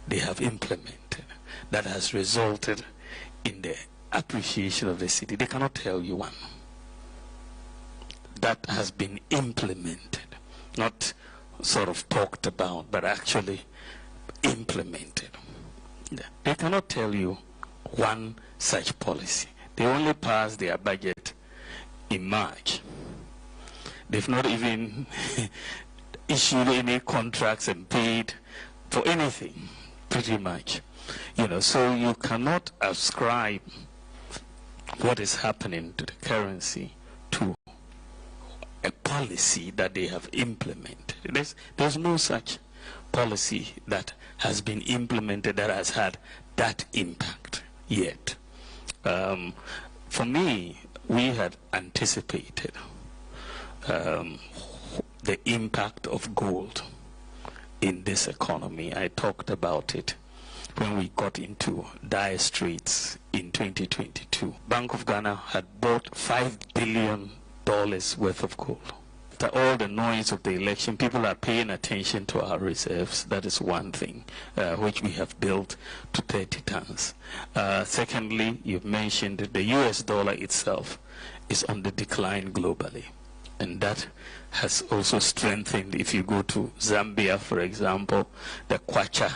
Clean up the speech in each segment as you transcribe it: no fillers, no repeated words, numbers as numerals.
they have implemented that has resulted in the appreciation of the cedi. They cannot tell you one that has been implemented, not sort of talked about, but actually implemented. They cannot tell you one such policy. They only pass their budget in March. They've not even issued any contracts and paid for anything, pretty much. So you cannot ascribe what is happening to the currency to a policy that they have implemented. There's no such policy that has been implemented that has had that impact yet. For me, we had anticipated the impact of gold in this economy. I talked about it when we got into dire straits in 2022. Bank of Ghana had bought $5 billion worth of gold. After all the noise of the election, people are paying attention to our reserves. That is one thing, which we have built to 30 tons. Secondly, you've mentioned that the US dollar itself is on the decline globally. And that has also strengthened. If you go to Zambia, for example, the Akwatia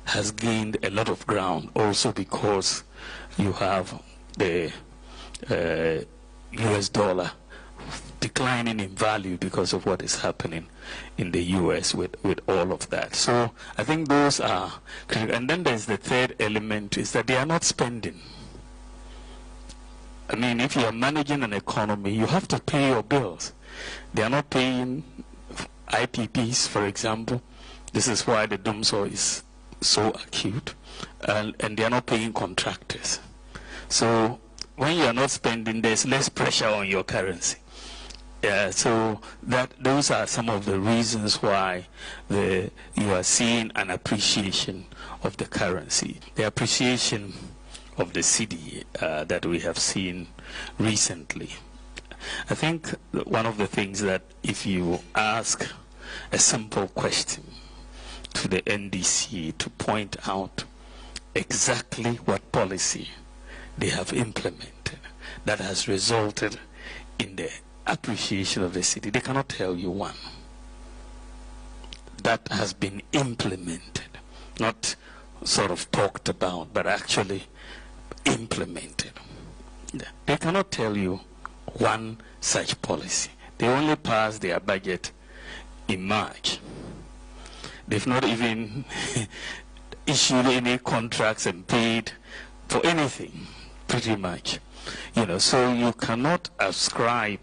has gained a lot of ground also because you have the US dollar declining in value because of what is happening in the US with all of that. So I think those are critical. And then there's the third element, is that they are not spending. I mean, if you are managing an economy, you have to pay your bills. They are not paying IPPs, for example. This is why the doomsday is so acute. And they are not paying contractors. So when you are not spending, there's less pressure on your currency. So those are some of the reasons why you are seeing an appreciation of the currency. The appreciation of the cedi that we have seen recently. I think one of the things that if you ask a simple question to the NDC to point out exactly what policy they have implemented that has resulted in the appreciation of the cedi, they cannot tell you one that has been implemented, not sort of talked about, but actually implemented. They cannot tell you one such policy. They only pass their budget in March. They've not even issued any contracts and paid for anything, pretty much. So you cannot ascribe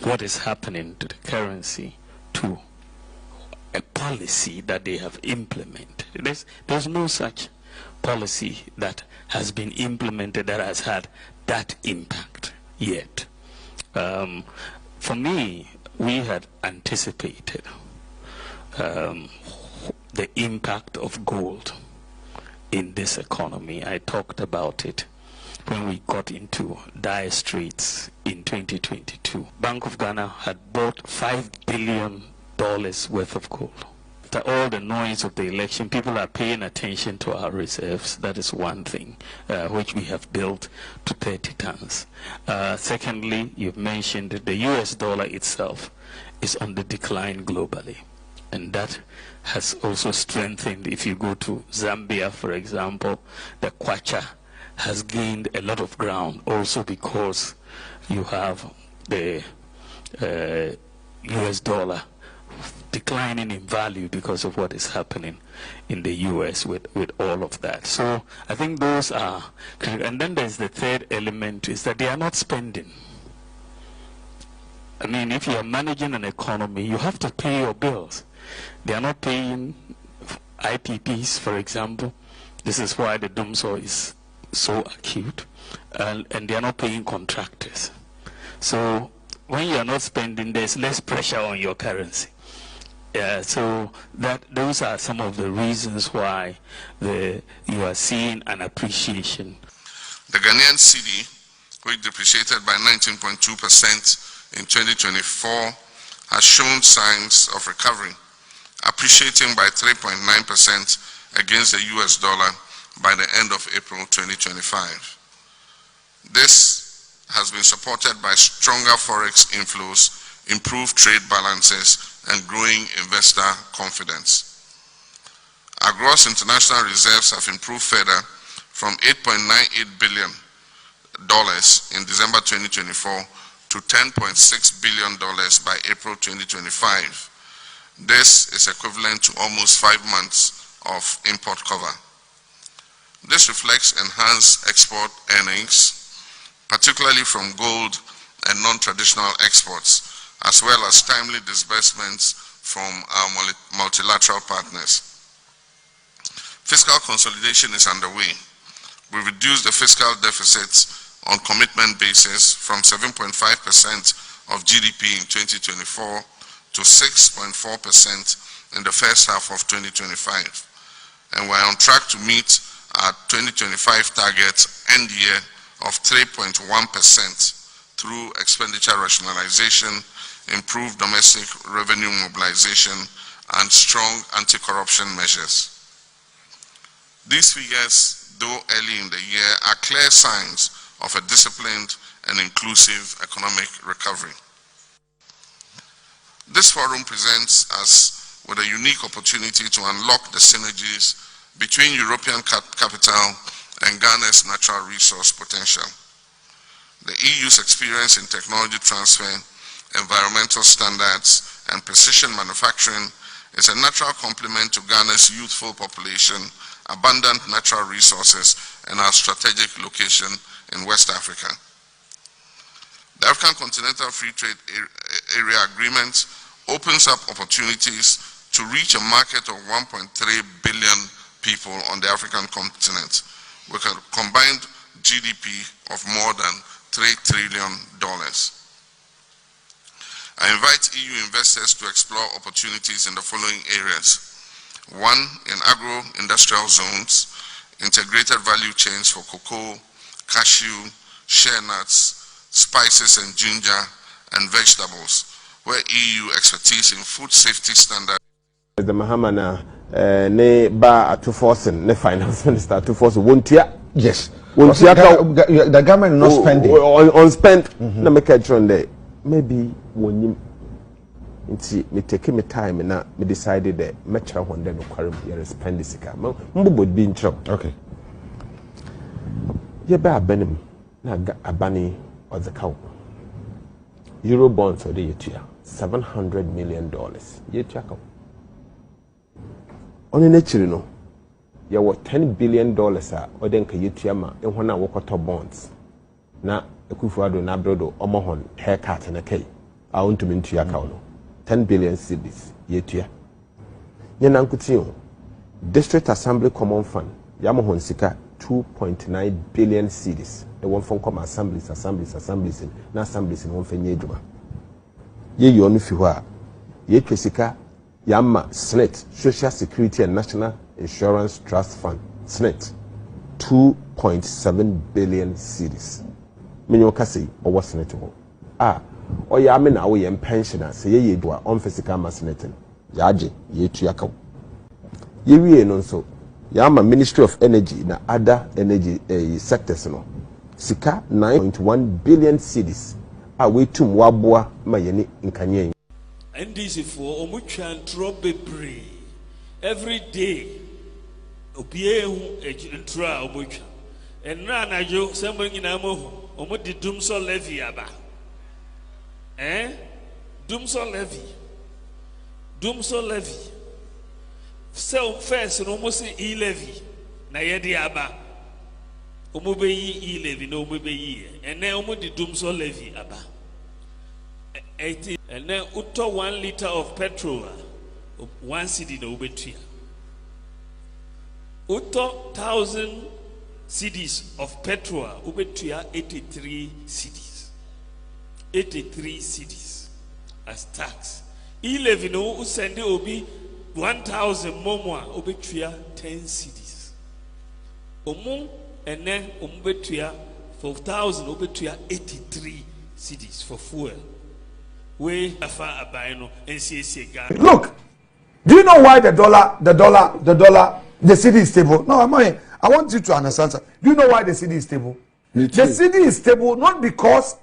what is happening to the currency to a policy that they have implemented. There's no such policy that has been implemented that has had that impact yet. For me, we had anticipated the impact of gold in this economy. I talked about it when we got into dire straits in 2022. Bank of Ghana had bought $5 billion worth of gold. After all the noise of the election, people are paying attention to our reserves. That is one thing, which we have built to 30 tons. Secondly, you've mentioned that the US dollar itself is on the decline globally. And that has also strengthened. If you go to Zambia, for example, the Akwatia has gained a lot of ground also because you have the US dollar declining in value because of what is happening in the US with all of that. So I think those are critical. And then there's the third element, is that they are not spending. I mean, if you are managing an economy, you have to pay your bills. They are not paying IPPs, for example. This is why the doomsday is so acute. And they are not paying contractors. So when you are not spending, there's less pressure on your currency. So those are some of the reasons why you are seeing an appreciation. The Ghanaian cedi, which depreciated by 19.2% in 2024, has shown signs of recovery, appreciating by 3.9% against the US dollar by the end of April 2025. This has been supported by stronger forex inflows, improved trade balances, and growing investor confidence. Our gross international reserves have improved further from $8.98 billion in December 2024 to $10.6 billion by April 2025. This is equivalent to almost 5 months of import cover. This reflects enhanced export earnings, particularly from gold and non-traditional exports, as well as timely disbursements from our multilateral partners. Fiscal consolidation is underway. We reduced the fiscal deficits on commitment basis from 7.5% of GDP in 2024 to 6.4% in the first half of 2025. And we're on track to meet our 2025 target end year of 3.1% through expenditure rationalization, improved domestic revenue mobilization, and strong anti-corruption measures. These figures, though early in the year, are clear signs of a disciplined and inclusive economic recovery. This forum presents us with a unique opportunity to unlock the synergies between European capital and Ghana's natural resource potential. The EU's experience in technology transfer, environmental standards, and precision manufacturing is a natural complement to Ghana's youthful population, abundant natural resources, and our strategic location in West Africa. The African Continental Free Trade Area Agreement opens up opportunities to reach a market of 1.3 billion people on the African continent with a combined GDP of more than $3 trillion. I invite EU investors to explore opportunities in the following areas. 1, in agro-industrial zones, integrated value chains for cocoa, cashew, shea nuts, spices and ginger, and vegetables, where EU expertise in food safety standards. The Mahamana ne ba to force ne finance minister to force won't yes. The government not spending on spent na make a there. Maybe when you me take me time na me decided that metra one day no quarrel here spend this car. Mbo be in trouble. Okay. Ye ba benim na abani or the cow. Euro bonds or the year $700 million. Year cow. Only nature no. You were $10 billion or then ka yetiama and when I walk out bonds. Na Ekufuado na brodo omohon haircut and a K. I want to mintu yakauno. 10 billion cedis yetia. Nyanankutiu District Assembly Common Fund Yamohon Sika 2.9 billion cedis. The one from come assemblies in na assemblies in one fenye juma. Ye yonu fiwa ye kwesika Yama SNET Social Security and National Insurance Trust Fund SNET 2.7 billion cedis. Minyo kasi owo SNET ho. O ya me na wo ye pensioner se ye do a on physical SNET ya age ye tuaka. Ye wie no nso Yama Ministry of Energy na other energy sectors no. Sika 9.1 billion cedis. We tum waboa ma ye ni nkanye. And this is for Omuchan Trobebre. Every day, Obie Entra Omuchan. And Rana Jo, somebody in Amo, Omudi Dumso Levy Abba. Dumso Levy. Dumso Levy. So first, and almost E Levy. Nayedi Abba. Omube E Levy, no Mube. And then Omudi Dumso Levy Abba. 80 and then uto 1 liter of petrol 1 cedi no ubetria uto 1,000 cedis of petrol ubetria 83 cedis as tax 11 no usende obi 1,000 momwa ubetria 10 cedis omu and then ubetria 4,000 ubetria 83 cedis for fuel. Look, do you know why the dollar The Cedi is stable. No, I want you to understand. Sir. Do you know why the Cedi is stable? The Cedi is stable not because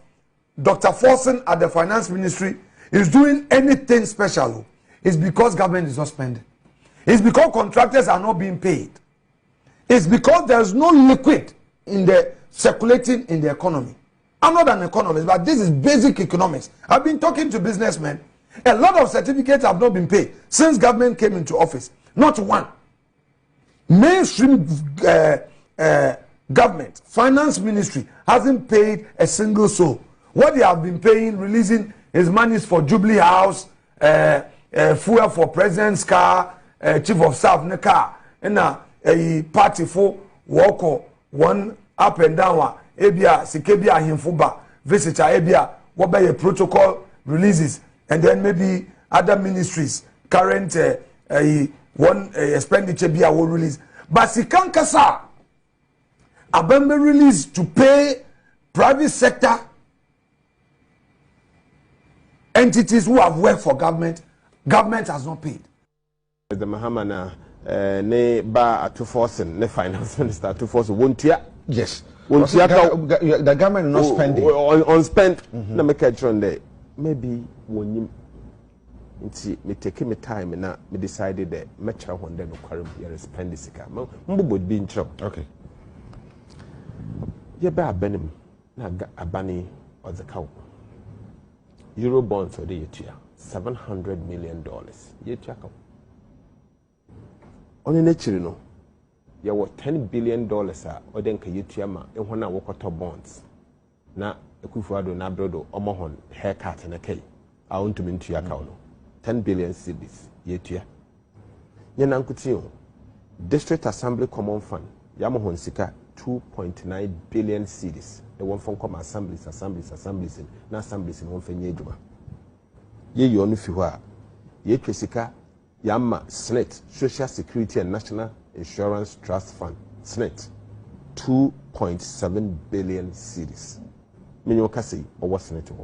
Dr. Forson at the finance ministry is doing anything special. It's because government is not spending. It's because contractors are not being paid. It's because there's no liquid in the circulating in the economy. I'm not an economist, but this is basic economics. I've been talking to businessmen. A lot of certificates have not been paid since government came into office. Not one. Mainstream government, finance ministry hasn't paid a single soul. What they have been paying, releasing is monies for Jubilee House, fuel for president's car, chief of staff in the car, and a party for walk one up and down. Ebia sikebia himfuba visitor ebia what by a protocol releases, and then maybe other ministries current one expenditure bia will release. But sikankasa abembe release to pay private sector entities who have worked for government. Government has not paid. The Mahamana ne ba to Forson, ne finance minister to force wontia. Yes. The government is not spending. On spent, na make a trend. Maybe when you me take me time and me decided that me try one day no quarry you spend this car. Mbo be in trouble. Okay. You better benim na abani or the cow. Euro bonds for the year $700 million. Ye check out. Only nature no. You were $10 billion or then can you tiama and when I walk out bonds. Na Akwatia na brodo omohon haircut and a K. I want to mean to your account. 10 billion cedis. Yetia. Yanankution. District Assembly Common Fund. Yamohon Sika 2.9 billion cedis. The one from come assemblies in na assemblies in one for Yeduma. Ye yonu fiwa. Ye Chesika Yama SNET Social Security and National Insurance Trust Fund SNET 2.7 billion cedis. Minyo kasi or what senator?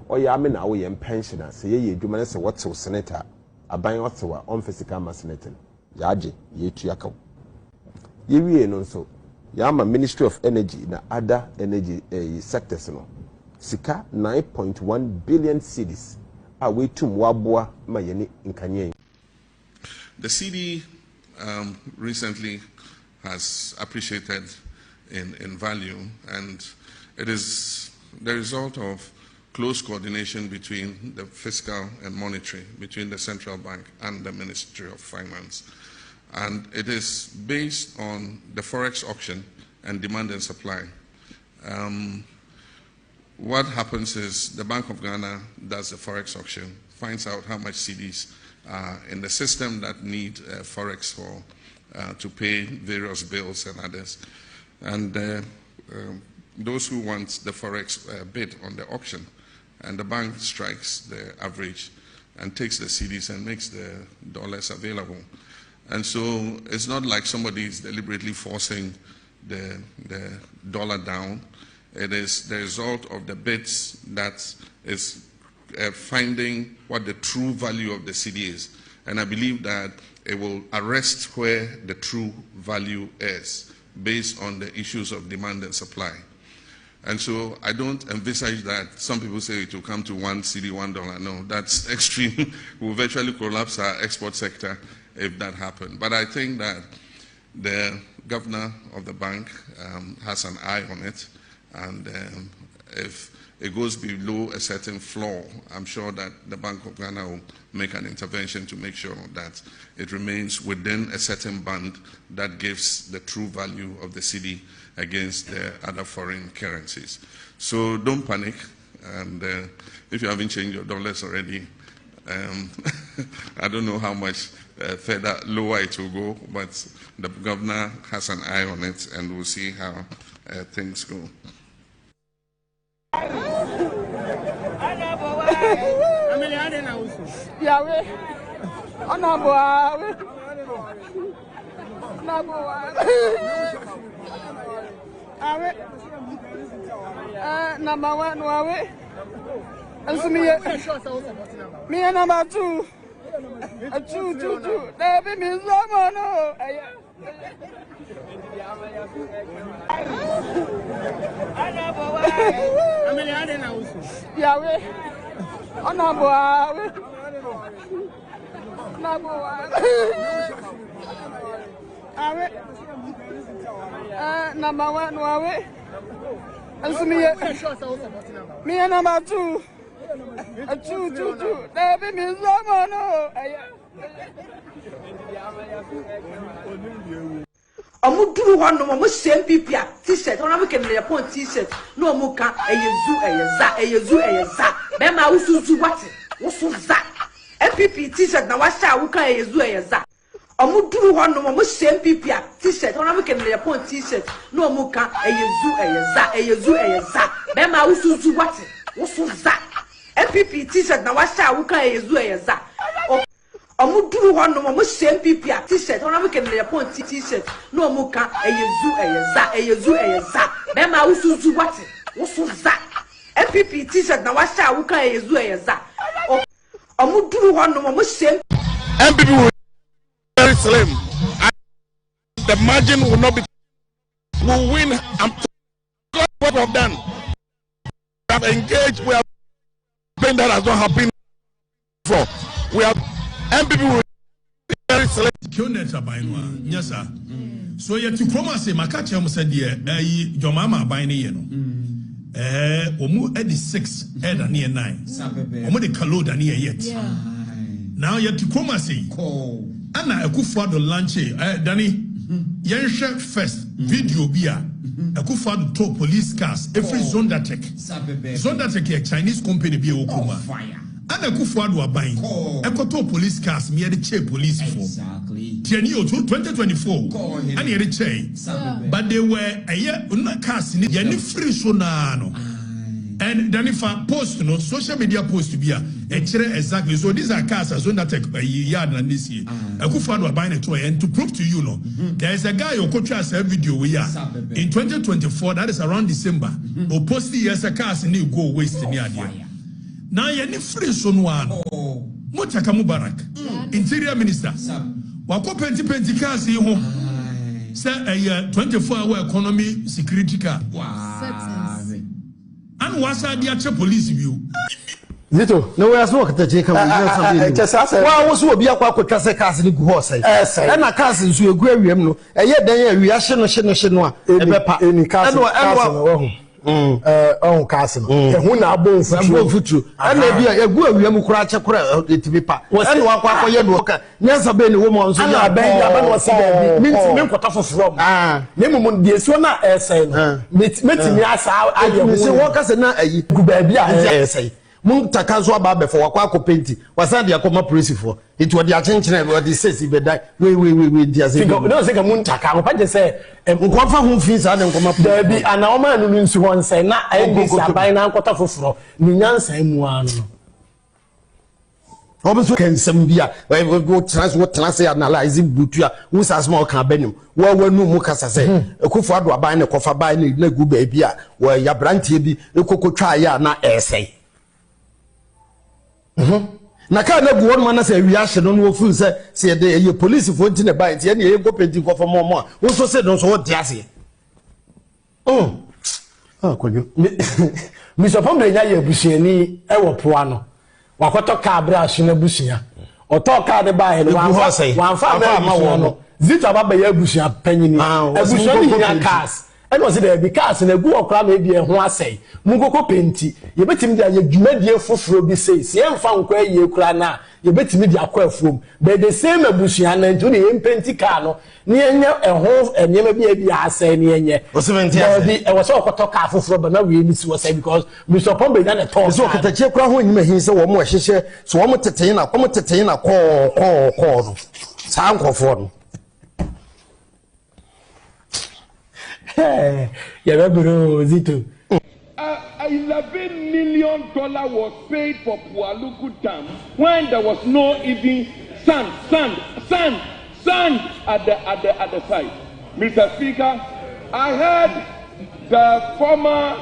Or ya mean our pensioner say ye do man say what's so senator a buying what's on physical massenating. Yaji ye to yakao. Ye we no so Yama Ministry of Energy na other energy sectors no. Sika 9.1 billion cedis. We tum wabua mayeni in Kanye. The Cedi recently has appreciated in value, and it is the result of close coordination between the fiscal and monetary, between the central bank and the Ministry of Finance. And it is based on the forex auction and demand and supply. What happens is the Bank of Ghana does the forex auction, finds out how much cedis are in the system that need forex for to pay various bills and others. And those who want the forex bid on the auction, and the bank strikes the average and takes the cedis and makes the dollars available. And so it's not like somebody is deliberately forcing the dollar down. It is the result of the bids that is finding what the true value of the Cedi is. And I believe that it will arrest where the true value is based on the issues of demand and supply. And so I don't envisage that some people say it will come to one Cedi, $1. No, that's extreme. We'll virtually collapse our export sector if that happened. But I think that the governor of the bank has an eye on it. And if it goes below a certain floor, I'm sure that the Bank of Ghana will make an intervention to make sure that it remains within a certain band that gives the true value of the Cedi against the other foreign currencies. So don't panic. And if you haven't changed your dollars already, I don't know how much further lower it will go, but the governor has an eye on it, and we'll see how things go. Number one, and so me and number two. Number one, me and number two. Two. Baby, me Omuduru one no mo same people t-shirt on am can report t-shirt no mo ka eyezu be ma usuzu what woso za MPP t-shirt na wa sha wo ka eyezu Omuduru one no mo same people t-shirt on am can report t-shirt no mo ka eyezu be ma usuzu what woso za MPP t-shirt na wa sha wo ka eyezu Omuduru one no mo same people t-shirt on am can report t-shirt no mo ka eyezu be ma usuzu what woso za MPP t-shirt na wa sha wo ka eyezu Omuduru one no mo same MPP will be very slim. The margin will not be. Will win. What we have done. We have engaged. We have been that has not happened before. We have MPP will be very slim. Yes, sir. So yet to come and say, Makacha said, "Yeah, your mama buying it." Omu edi 6 head and near 9. Omu de kalo da near yet. Now yet to come and say, Anna Akufo-Addo lunch. Danny, Yensha first video bia. Akufo-Addo tow police cars every zone that take. Zone that take a Chinese company be okuma. Anna Akufo-Addo buying. Ekoto police cars me the che police for. Exactly. 2024. And here che. But they were a year cars ni free so na no. And then if I post, social media post to be exactly. So these are cars as well that take a yard and this year. I could find buying a toy and to prove to you, there is a guy who could try a video we are in 2024. That is around December. Or post the years a cars and you go waste in the idea. Now you're free so one. Mutaka Mubarak, Interior Minister. Wako penti cars here home. Say a 24-hour economy security car. And what's the police view? Zito, no way as work that you can just ask. Well, was will be a quack with cars in the horse. And a cousin to agree with him. And yet, then we are shenwa. Any castle. Oh, castle. Who now both futu. And maybe a good woman crash a crowd to be part. Was anyone quack for your worker? Yes, a baby woman, so I beg was means what off from. Nemon, the Swana essay. Meet me as I say, workers and not a good baby essay. Muntakazo Babe for Aquaco Painti was that the Akoma Prissy for it was the attention of what he says he would die. We don't think a Muntaka, what they say, and Mukafa whom fees are come up there be an Oman wins one say, not I go by now quarter for floor, Minan same one. Almost can some beer where we go translate analyzing Butua, who's a small cabenum. Well, no Mukasa say, a Kufadwa buying a coffer buying a good baby, where your brandy be a cocoa try na essay. Na ka na go one man say reaction no feel say the police for tin e buy tie na e go penti go for more wo so say don so what dey ase kwanyo Mr. Pombe nya ye busiani e wo poa no wakoto ka abra ahye na busia oto ka de buy no wan fa ma wo no zito ababa ya busia panyini abusiani nya cars and was there because in a good okra may be a ho asay mungoko penti ye betimi dia ye dwumadie foforo bi says ye mfa nkwa ye kura na ye betimi dia kwa afuom but the same abusua na ntu ne ye penti car no ne enye eho enema bi asay ne enye oseventi asay e was okoto car foforo ba na we ni si was because Mr. Pombe na talk so okatache kura ho nyima hin se wo mo hyehye so wo mo teteye na ko no sa nkofo no. Yeah, bro, Zito. $11 million was paid for Pualuku Dam when there was no even sand at the site. Mr. Speaker, I heard the former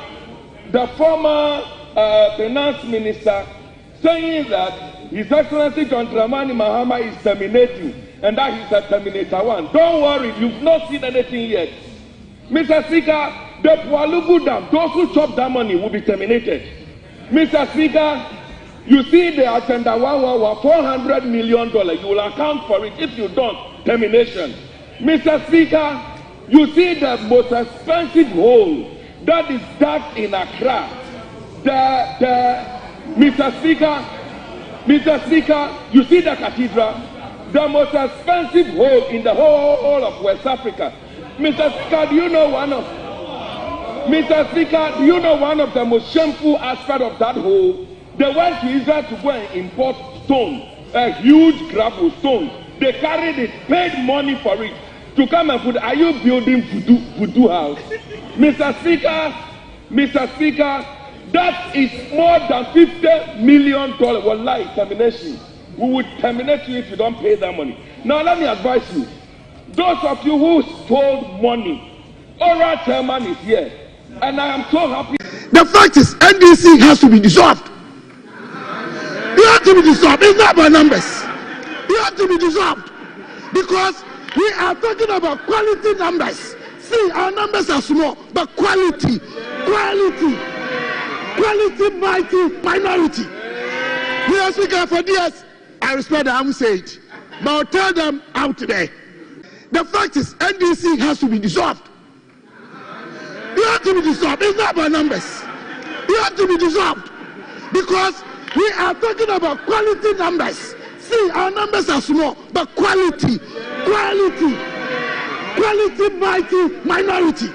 finance minister saying that His Excellency John Dramani Mahama is terminating and that he's a Terminator 1. Don't worry, you've not seen anything yet. Mr. Speaker, the Pualugu Dam, those who chop that money will be terminated. Mr. Speaker, you see the agenda 111, $400 million. You will account for it. If you don't, termination. Mr. Speaker, you see the most expensive hole that is dug in Accra. Mr. Speaker, you see the cathedral, the most expensive hole in the whole of West Africa. Mr. Speaker, do you know one of the most shameful aspects of that hole? They went to Israel to go and import stone, a huge gravel stone. They carried it, paid money for it to come and put. Are you building voodoo house? Mr. Speaker, that is more than $50 million. Wallahi, termination. We would terminate you if you don't pay that money. Now let me advise you. Those of you who stole money, oral chairman is here, and I am so happy. The fact is, NDC has to be dissolved. You have to be dissolved. It's not by numbers. You have to be dissolved because we are talking about quality numbers. See, our numbers are small, but quality, minority. Mr. Speaker, for this, I respect the Army Sage, but I'll tell them out today. The fact is, NDC has to be dissolved. You have to be dissolved. It's not by numbers. You have to be dissolved because we are talking about quality numbers. See, our numbers are small, but quality, minority.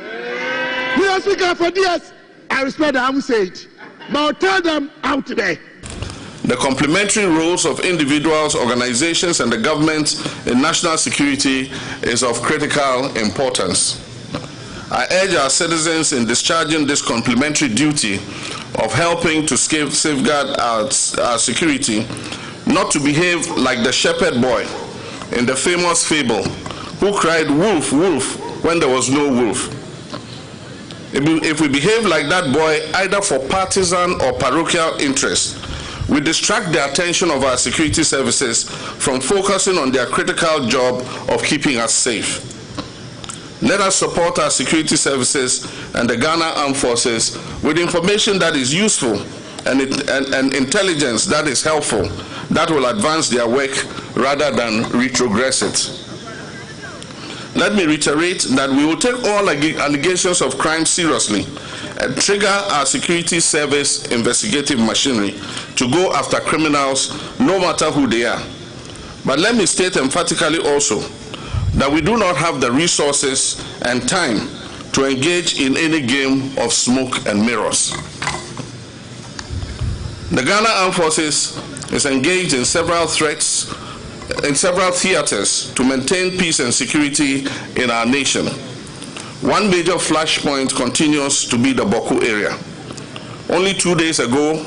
Mr. Speaker, for this, I respect the Army Sage, but I'll tell them out today. The complementary roles of individuals, organizations, and the government in national security is of critical importance. I urge our citizens in discharging this complementary duty of helping to safeguard our security not to behave like the shepherd boy in the famous fable who cried wolf, wolf when there was no wolf. If we behave like that boy either for partisan or parochial interest, we distract the attention of our security services from focusing on their critical job of keeping us safe. Let us support our security services and the Ghana Armed Forces with information that is useful and intelligence that is helpful, that will advance their work rather than retrogress it. Let me reiterate that we will take all allegations of crime seriously and trigger our security service investigative machinery to go after criminals no matter who they are. But let me state emphatically also that we do not have the resources and time to engage in any game of smoke and mirrors. The Ghana Armed Forces is engaged in several theaters to maintain peace and security in our nation. One major flashpoint continues to be the Boku area. Only 2 days ago,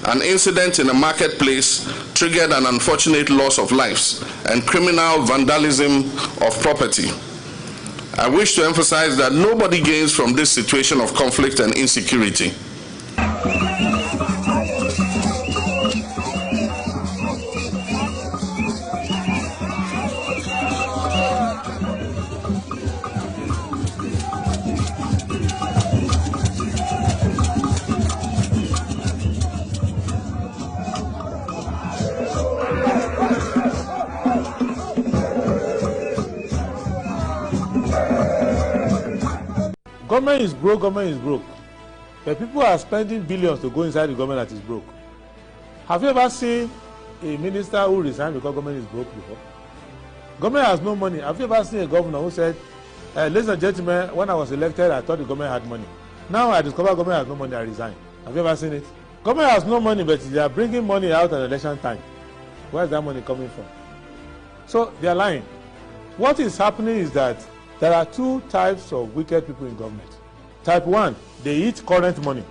an incident in a marketplace triggered an unfortunate loss of lives and criminal vandalism of property. I wish to emphasize that nobody gains from this situation of conflict and insecurity. Government is broke, government is broke. But people are spending billions to go inside the government that is broke. Have you ever seen a minister who resigned because government is broke before? Government has no money. Have you ever seen a governor who said, ladies and gentlemen, when I was elected, I thought the government had money. Now I discover government has no money, I resign. Have you ever seen it? Government has no money, but they are bringing money out at election time. Where is that money coming from? So they are lying. What is happening is that there are two types of wicked people in government. Type 1, they eat current money.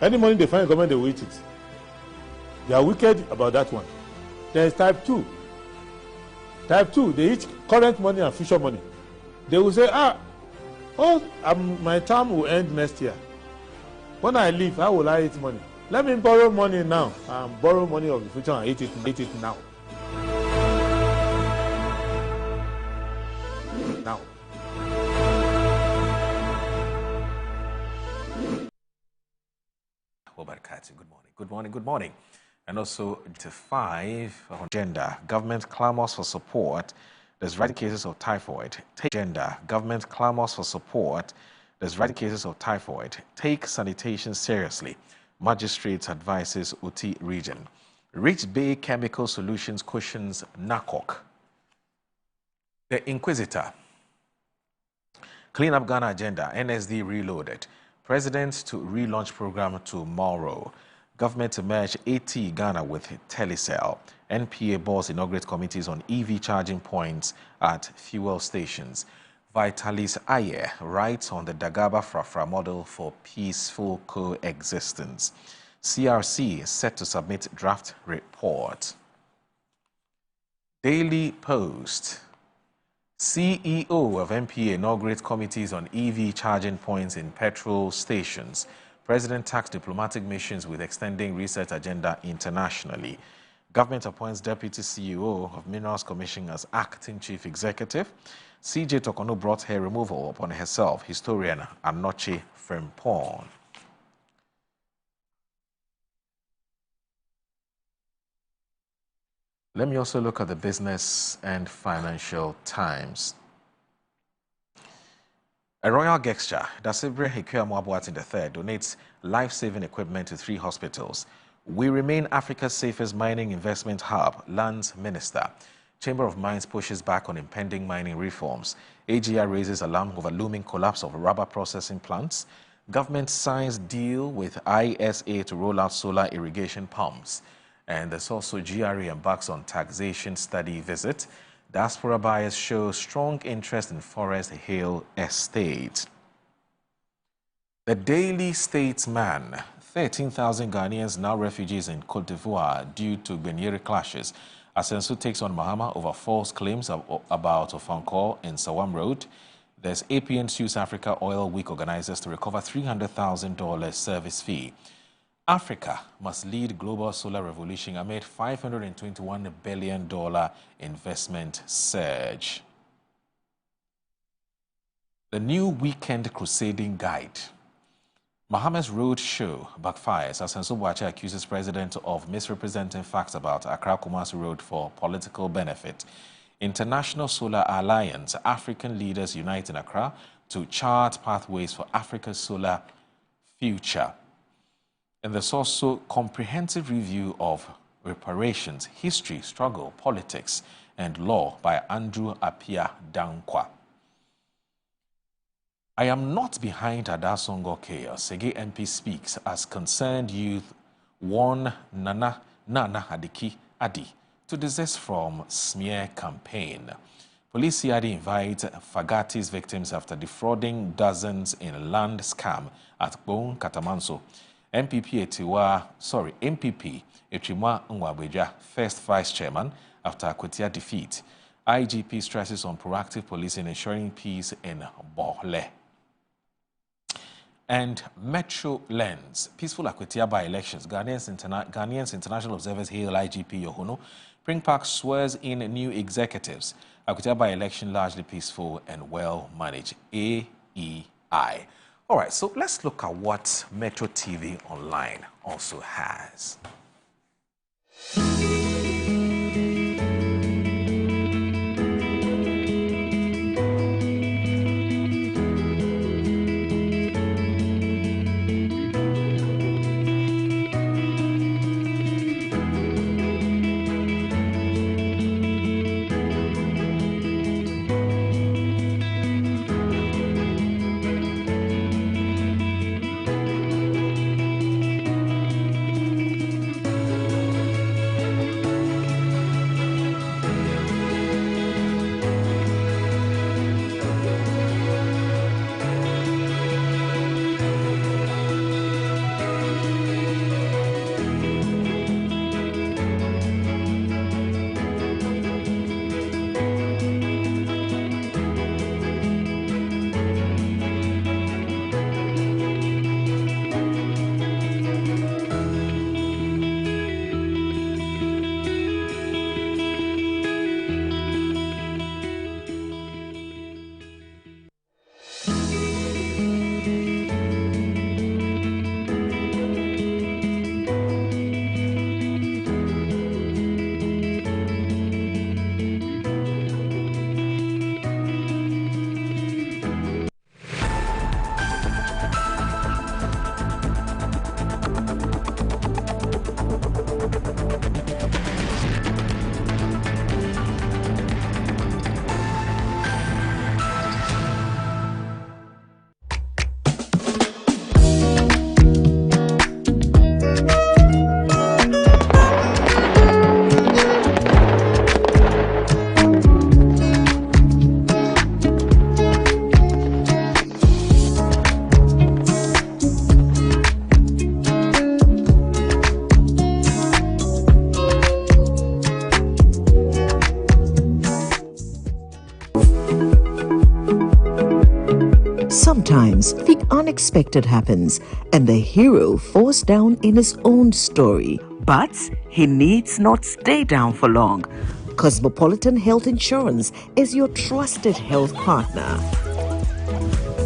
Any money they find in government, they will eat it. They are wicked about that one. There is type 2. Type 2, they eat current money and future money. They will say, my term will end next year. When I leave, how will I eat money? Let me borrow money now and borrow money of the future and eat it now. Now. Good morning. And also to 5 on gender. Government clamors for support. There's rising cases of typhoid. Take gender. Government clamors for support. There's rising cases of typhoid. Take sanitation seriously. Magistrates advises Uti region. Rich Bay Chemical Solutions cushions NACOC. The Inquisitor. Clean up Ghana agenda. NSD reloaded. President to relaunch program tomorrow. Government to merge AT Ghana with Telecel. NPA boards inaugurate committees on EV charging points at fuel stations. Vitalis Aye writes on the Dagaba Frafra model for peaceful coexistence. CRC is set to submit draft report. Daily Post. CEO of NPA inaugurates committees on EV charging points in petrol stations. President tasked diplomatic missions with extending research agenda internationally. Government appoints Deputy CEO of Minerals Commission as acting chief executive. CJ Tokono brought her removal upon herself, historian Anoche Frempong. Let me also look at the Business and Financial Times. A royal gesture, Dasibre Hikua Mwabwat III donates life-saving equipment to 3 hospitals. We remain Africa's safest mining investment hub, Lands Minister. Chamber of Mines pushes back on impending mining reforms. AGR raises alarm over looming collapse of rubber processing plants. Government signs deal with ISA to roll out solar irrigation pumps. And there's also GRA embarks on taxation study visit. Diaspora buyers show strong interest in Forest Hill Estate. The Daily Statesman. 13,000 Ghanaians now refugees in Cote d'Ivoire due to Benyere clashes. Asensu takes on Mahama over false claims about Ofankor-Nsawam Road. There's APN sues Africa Oil Week organizers to recover $300,000 service fee. Africa must lead global solar revolution amid $521 billion investment surge. The new weekend crusading guide. Mahama's road show backfires as Asensu Boakye accuses president of misrepresenting facts about Accra-Kumasi Road for political benefit. International Solar Alliance, African leaders unite in Accra to chart pathways for Africa's solar future. And there's also comprehensive review of reparations, history, struggle, politics, and law by Andrew Apia Dankwa. I am not behind Adasongo chaos. Sege MP speaks as concerned youth warn Nana Adiki Adi to desist from smear campaign. Police CID invite Fagati's victims after defrauding dozens in land scam at Bon Katamanso. MPP Etiwa Nwabweja, first vice chairman after Akwatia defeat. IGP stresses on proactive policing ensuring peace in Bohle. And Metro Lens, peaceful Akwatia by-elections. Ghanaians international observers hail IGP Yohono. Spring Park swears in new executives. Akwatia by-election largely peaceful and well managed. AEI. All right, so let's look at what Metro TV Online also has. Sometimes the unexpected happens and the hero falls down in his own story. But he needs not stay down for long. Cosmopolitan Health Insurance is your trusted health partner.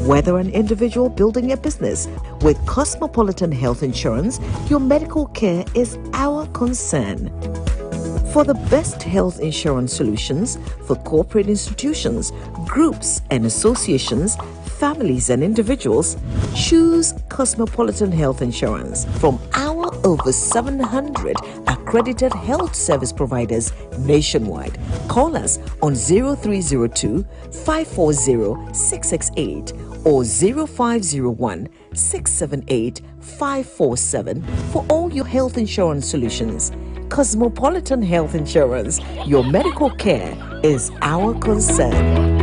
Whether an individual building a business, with Cosmopolitan Health Insurance, your medical care is our concern. For the best health insurance solutions for corporate institutions, groups and associations, families and individuals, choose Cosmopolitan Health Insurance from our over 700 accredited health service providers nationwide. Call us on 0302 540 668 or 0501 678 547 for all your health insurance solutions. Cosmopolitan Health Insurance, your medical care is our concern.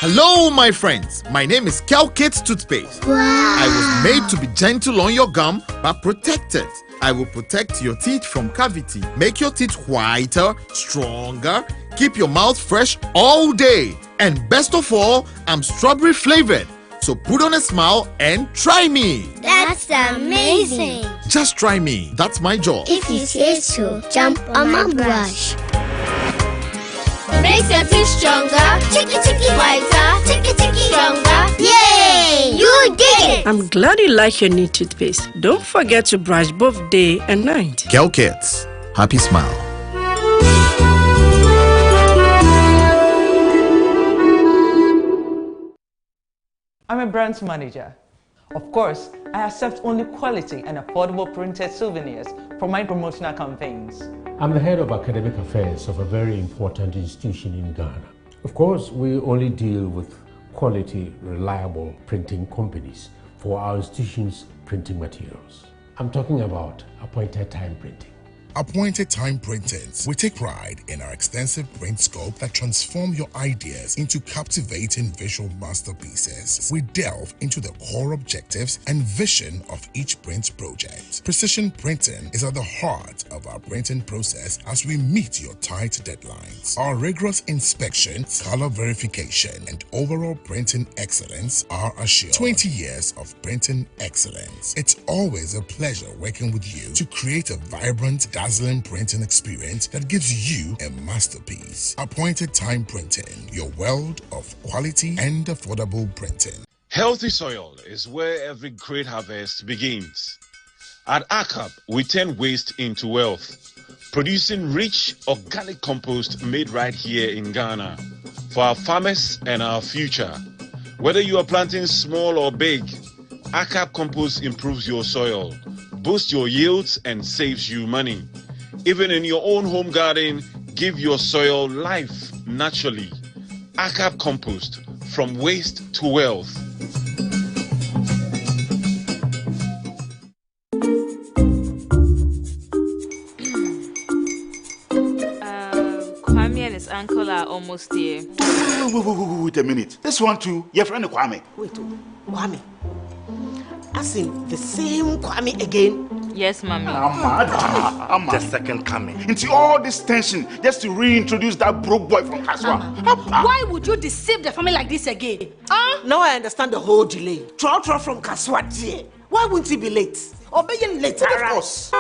Hello, my friends. My name is Calkit Toothpaste. Wow. I was made to be gentle on your gum, but protected. I will protect your teeth from cavity, make your teeth whiter, stronger, keep your mouth fresh all day. And best of all, I'm strawberry flavored. So put on a smile and try me. That's amazing. Just try me. That's my job. If you say so, jump on my brush. Makes your teeth stronger, chicky whiter, chicky stronger. Yay! You did it! I'm glad you like your new toothpaste. Don't forget to brush both day and night. Calkits. Happy smile. I'm a brand manager. Of course, I accept only quality and affordable printed souvenirs for my promotional campaigns. I'm the head of academic affairs of a very important institution in Ghana. Of course, we only deal with quality, reliable printing companies for our institution's printing materials. I'm talking about appointed time printing. Appointed Time Printings. We take pride in our extensive print scope that transform your ideas into captivating visual masterpieces. We delve into the core objectives and vision of each print project. Precision printing is at the heart of our printing process as we meet your tight deadlines. Our rigorous inspection, color verification, and overall printing excellence are assured. 20 years of printing excellence. It's always a pleasure working with you to create a vibrant, dazzling printing experience that gives you a masterpiece. Appointed Time Printing, your world of quality and affordable printing. Healthy soil is where every great harvest begins. At ACAP, we turn waste into wealth, producing rich organic compost made right here in Ghana for our farmers and our future. Whether you are planting small or big, ACAP compost improves your soil, boosts your yields, and saves you money. Even in your own home garden, give your soil life naturally. ACAP compost, from waste to wealth. Kwame and his uncle are almost here. Wait a minute. This one too, your friend Kwame. Wait, Kwame. As in the same Kwame again? Yes, Mommy. The second coming. Into all this tension just to reintroduce that broke boy from Kaswa. Why would you deceive the family like this again? Now I understand the whole delay. Troll from Kaswa. Why wouldn't he be late? Or be late? Of course.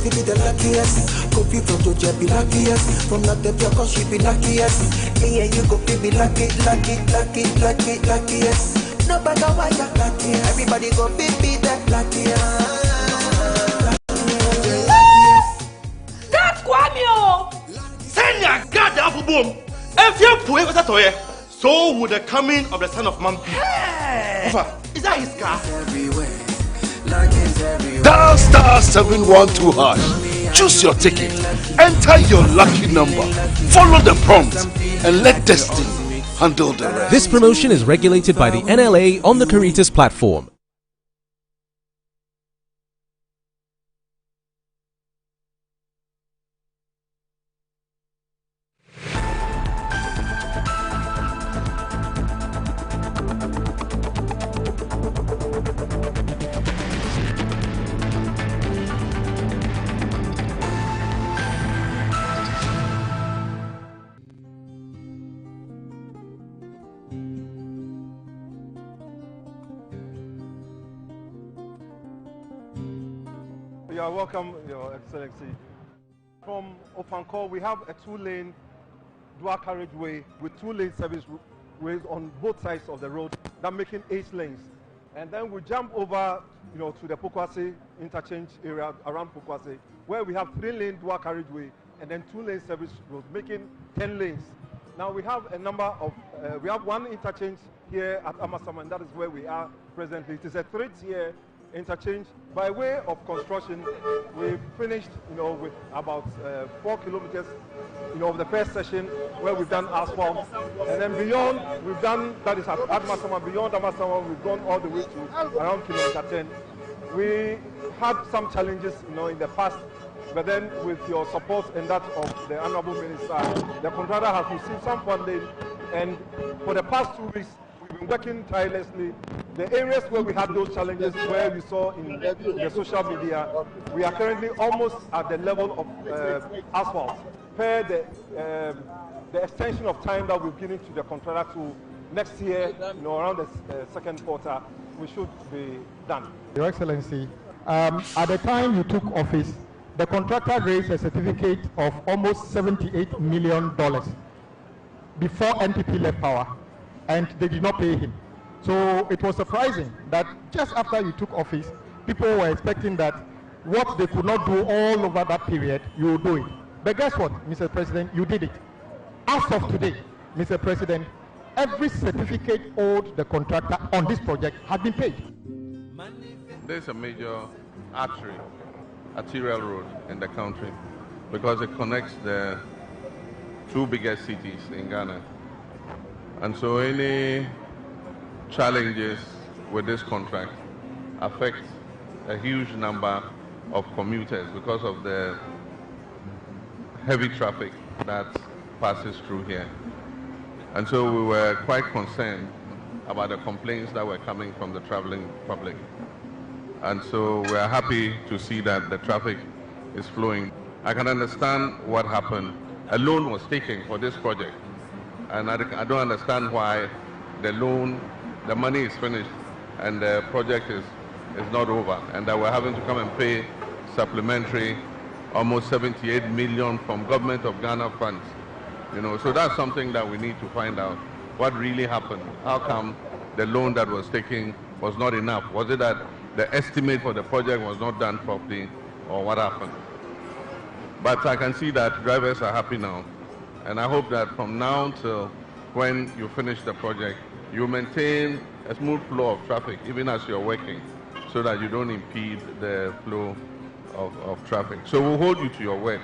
Could be the luckiest, could be from Georgia be luckiest, from not the cause she be luckiest. Yeah, you could be luckiest. No matter why you're lucky, everybody go be that luckiest. That's Kwame! Send your God down for boom. If you put it at so would the coming of the son of man be. Is that his car? Dial star 712 hash. Choose your ticket. Enter your lucky number. Follow the prompts and let destiny handle the rest. This promotion is regulated by the NLA on the Caritas platform. You are welcome, Your Excellency. From Ofankor, we have a 2-lane dual carriageway with 2-lane service ways on both sides of the road, that making 8 lanes. And then we jump over, to the Pokwase interchange area around Pokwase, where we have 3-lane dual carriageway and then 2-lane service roads, making 10 lanes. Now we have a number of, we have 1 interchange here at Amasaman, and that is where we are presently. It is a 3-tier interchange. By way of construction, we finished, with about 4 kilometers, of the first session where we've done asphalt, and then beyond, we've done, that is at Amasaman, beyond Amasaman, we've gone all the way to around kilometer 10. We had some challenges, in the past, but then with your support and that of the Honorable Minister, the contractor has received some funding, and for the past 2 weeks, we've been working tirelessly. The areas where we had those challenges, where we saw in the social media, we are currently almost at the level of asphalt. Per the extension of time that we've given to the contractor to next year, around the second quarter, we should be done. Your Excellency, at the time you took office, the contractor raised a certificate of almost $78 million before NPP left power, and they did not pay him. So it was surprising that just after you took office, people were expecting that what they could not do all over that period, you will do it. But guess what, Mr. President, you did it. As of today, Mr. President, every certificate owed the contractor on this project has been paid. There's a major arterial road in the country, because it connects the 2 biggest cities in Ghana. And so any challenges with this contract affect a huge number of commuters because of the heavy traffic that passes through here. And so we were quite concerned about the complaints that were coming from the traveling public. And so we are happy to see that the traffic is flowing. I can understand what happened. A loan was taken for this project, and I don't understand why the money is finished and the project is not over, and that we're having to come and pay supplementary almost 78 million from government of Ghana funds. So that's something that we need to find out. What really happened? How come the loan that was taken was not enough? Was it that the estimate for the project was not done properly, or what happened? But I can see that drivers are happy now, and I hope that from now till when you finish the project, you maintain a smooth flow of traffic even as you're working, so that you don't impede the flow of traffic. So we'll hold you to your word.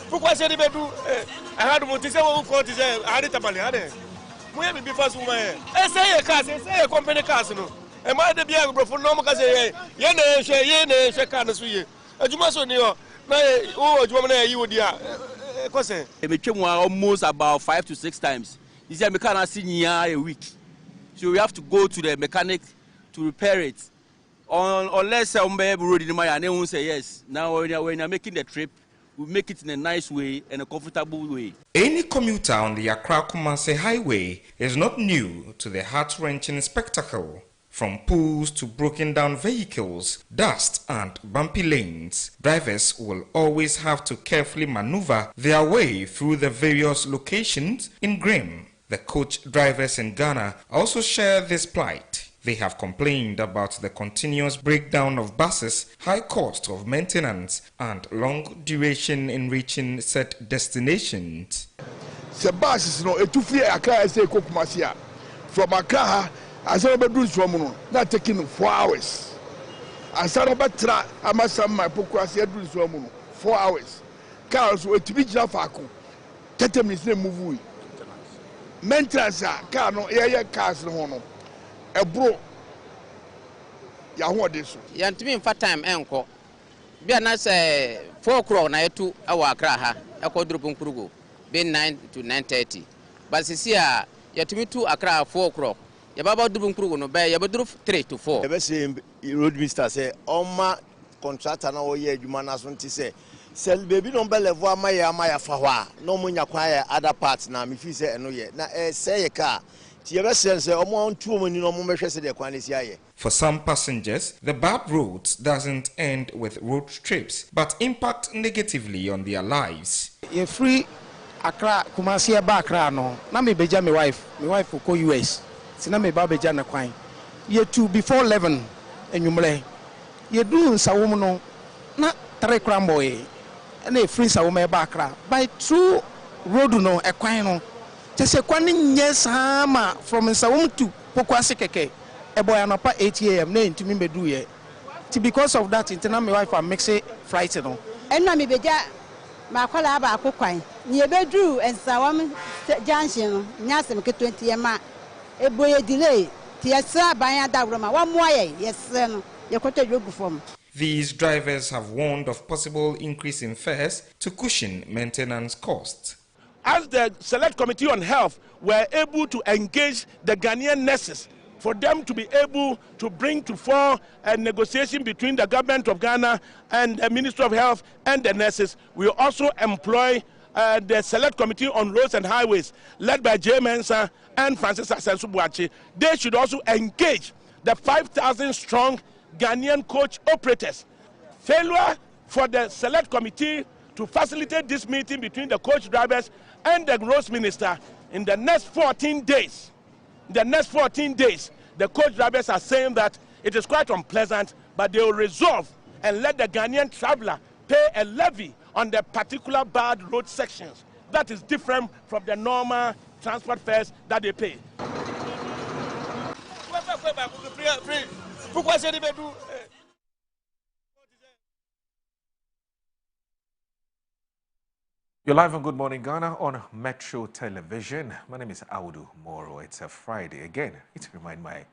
Pourquoi c'est arrivé tout? Arrête mon tissé ou quoi tissé? Arrête ta balle, arrête. Moi me bifa suma. Essaye casse, essaye compagnie casse non. E ma de bien bro non mo casse ye ne kan suye. Adjuma so ni o. Na o adjuma na yi odia. Kose. E me twem almost about 5 to 6 times. You see me can see a week. So we have to go to the mechanic to repair it. Unless somebody road in my and they won't say yes. Now when you're making the trip, we make it in a nice way and a comfortable way. Any commuter on the Accra-Kumasi highway is not new to the heart-wrenching spectacle. From pools to broken down vehicles, dust and bumpy lanes, drivers will always have to carefully maneuver their way through the various locations in Grim. The coach drivers in Ghana also share this plight. They have complained about the continuous breakdown of buses, high cost of maintenance, and long duration in reaching set destinations. The buses, Accra from Accra, I said from not taking 4 hours. I said about I must have my Pokwase 4 hours. Cars were to be Jafaku. 30 minutes move. Maintenance car no air cars no. A bro Yahoo this. Yantimi in fat time enko. Be na say 4 o'clock na yetu awa Accra ha. Ekodrupun kurugo. Be 9 to 9:30. But sisi a yatimi to Accra 4 o'clock. Yababa dubun krugo no be yabaduru 3 to 4. Ebe say road minister say oma contractor na wo ye adwuma na so nti say sel baby no be level amaya fa ho a no munya kwa other parts na me fi say eno ye na say ye ka ti ebe say omo ontu omani no mo mehwe say de kwa na si aye. For some passengers, the bad roads doesn't end with road trips, but impact negatively on their lives. You free Accra, Kumasi aba Accra no. Na me beja my wife ko US. Sina me ba beja na kwan. Ye 2 before 11 enyumre. Ye do Nsawam no na 3 kramboy. Na free Nsawam aba Accra. By through road no ekwan no. Tese kwan nye sama from Nsawam to Pokwase keke. Eboy anapa 8 AM na ntumi bedu ye. Because of that, internal my wife makes it flight no. Enna me beja makola aba akokwan. Nye bedru Nsawam junction nyasem ke 20 yema. Eboye delay. Tiesa banya dabroma. Wa moye yes no. Yekoto jogu form. These drivers have warned of possible increase in fares to cushion maintenance costs. As the Select Committee on Health were able to engage the Ghanaian nurses for them to be able to bring to fore a negotiation between the government of Ghana and the Ministry of Health and the nurses, we also employ the Select Committee on Roads and Highways, led by J. Mensah and Francis Asensu-Boakye. They should also engage the 5,000 strong Ghanaian coach operators. Failure for the Select Committee to facilitate this meeting between the coach drivers and the roads minister in the next 14 days. The coach drivers are saying that it is quite unpleasant, but they will resolve and let the Ghanaian traveler pay a levy on the particular bad road sections. That is different from the normal transport fares that they pay. You're live on Good Morning Ghana on Metro Television. My name is Audu Moro. It's a Friday. Again, it's to remind my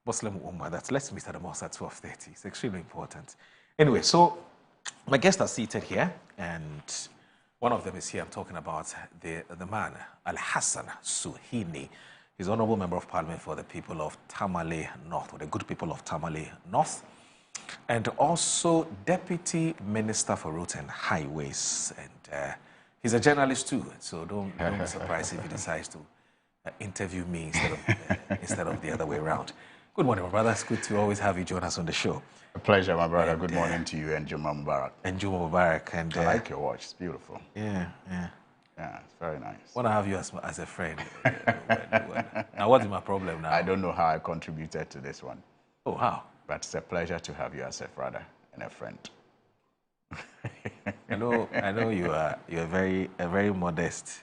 Muslim Ummah that let's meet at the mosque at 12:30. It's extremely important. Anyway, so my guests are seated here, and one of them is here. I'm talking about the man, Al-Hassan Suhini. He's Honorable Member of Parliament for the people of Tamale North, or the good people of Tamale North, and also Deputy Minister for Roads and Highways. And he's a journalist too, so don't be surprised if he decides to interview me instead of the other way around. Good morning, my brother. It's good to always have you join us on the show. A pleasure, my brother. Good morning to you and Juma Mubarak. And Juma Mubarak. And I like your watch. It's beautiful. Yeah. Yeah, it's very nice. I want to have you as a friend. Now, what is my problem now? I don't know how I contributed to this one. Oh, how? But it's a pleasure to have you as a brother and a friend. I know you are a very modest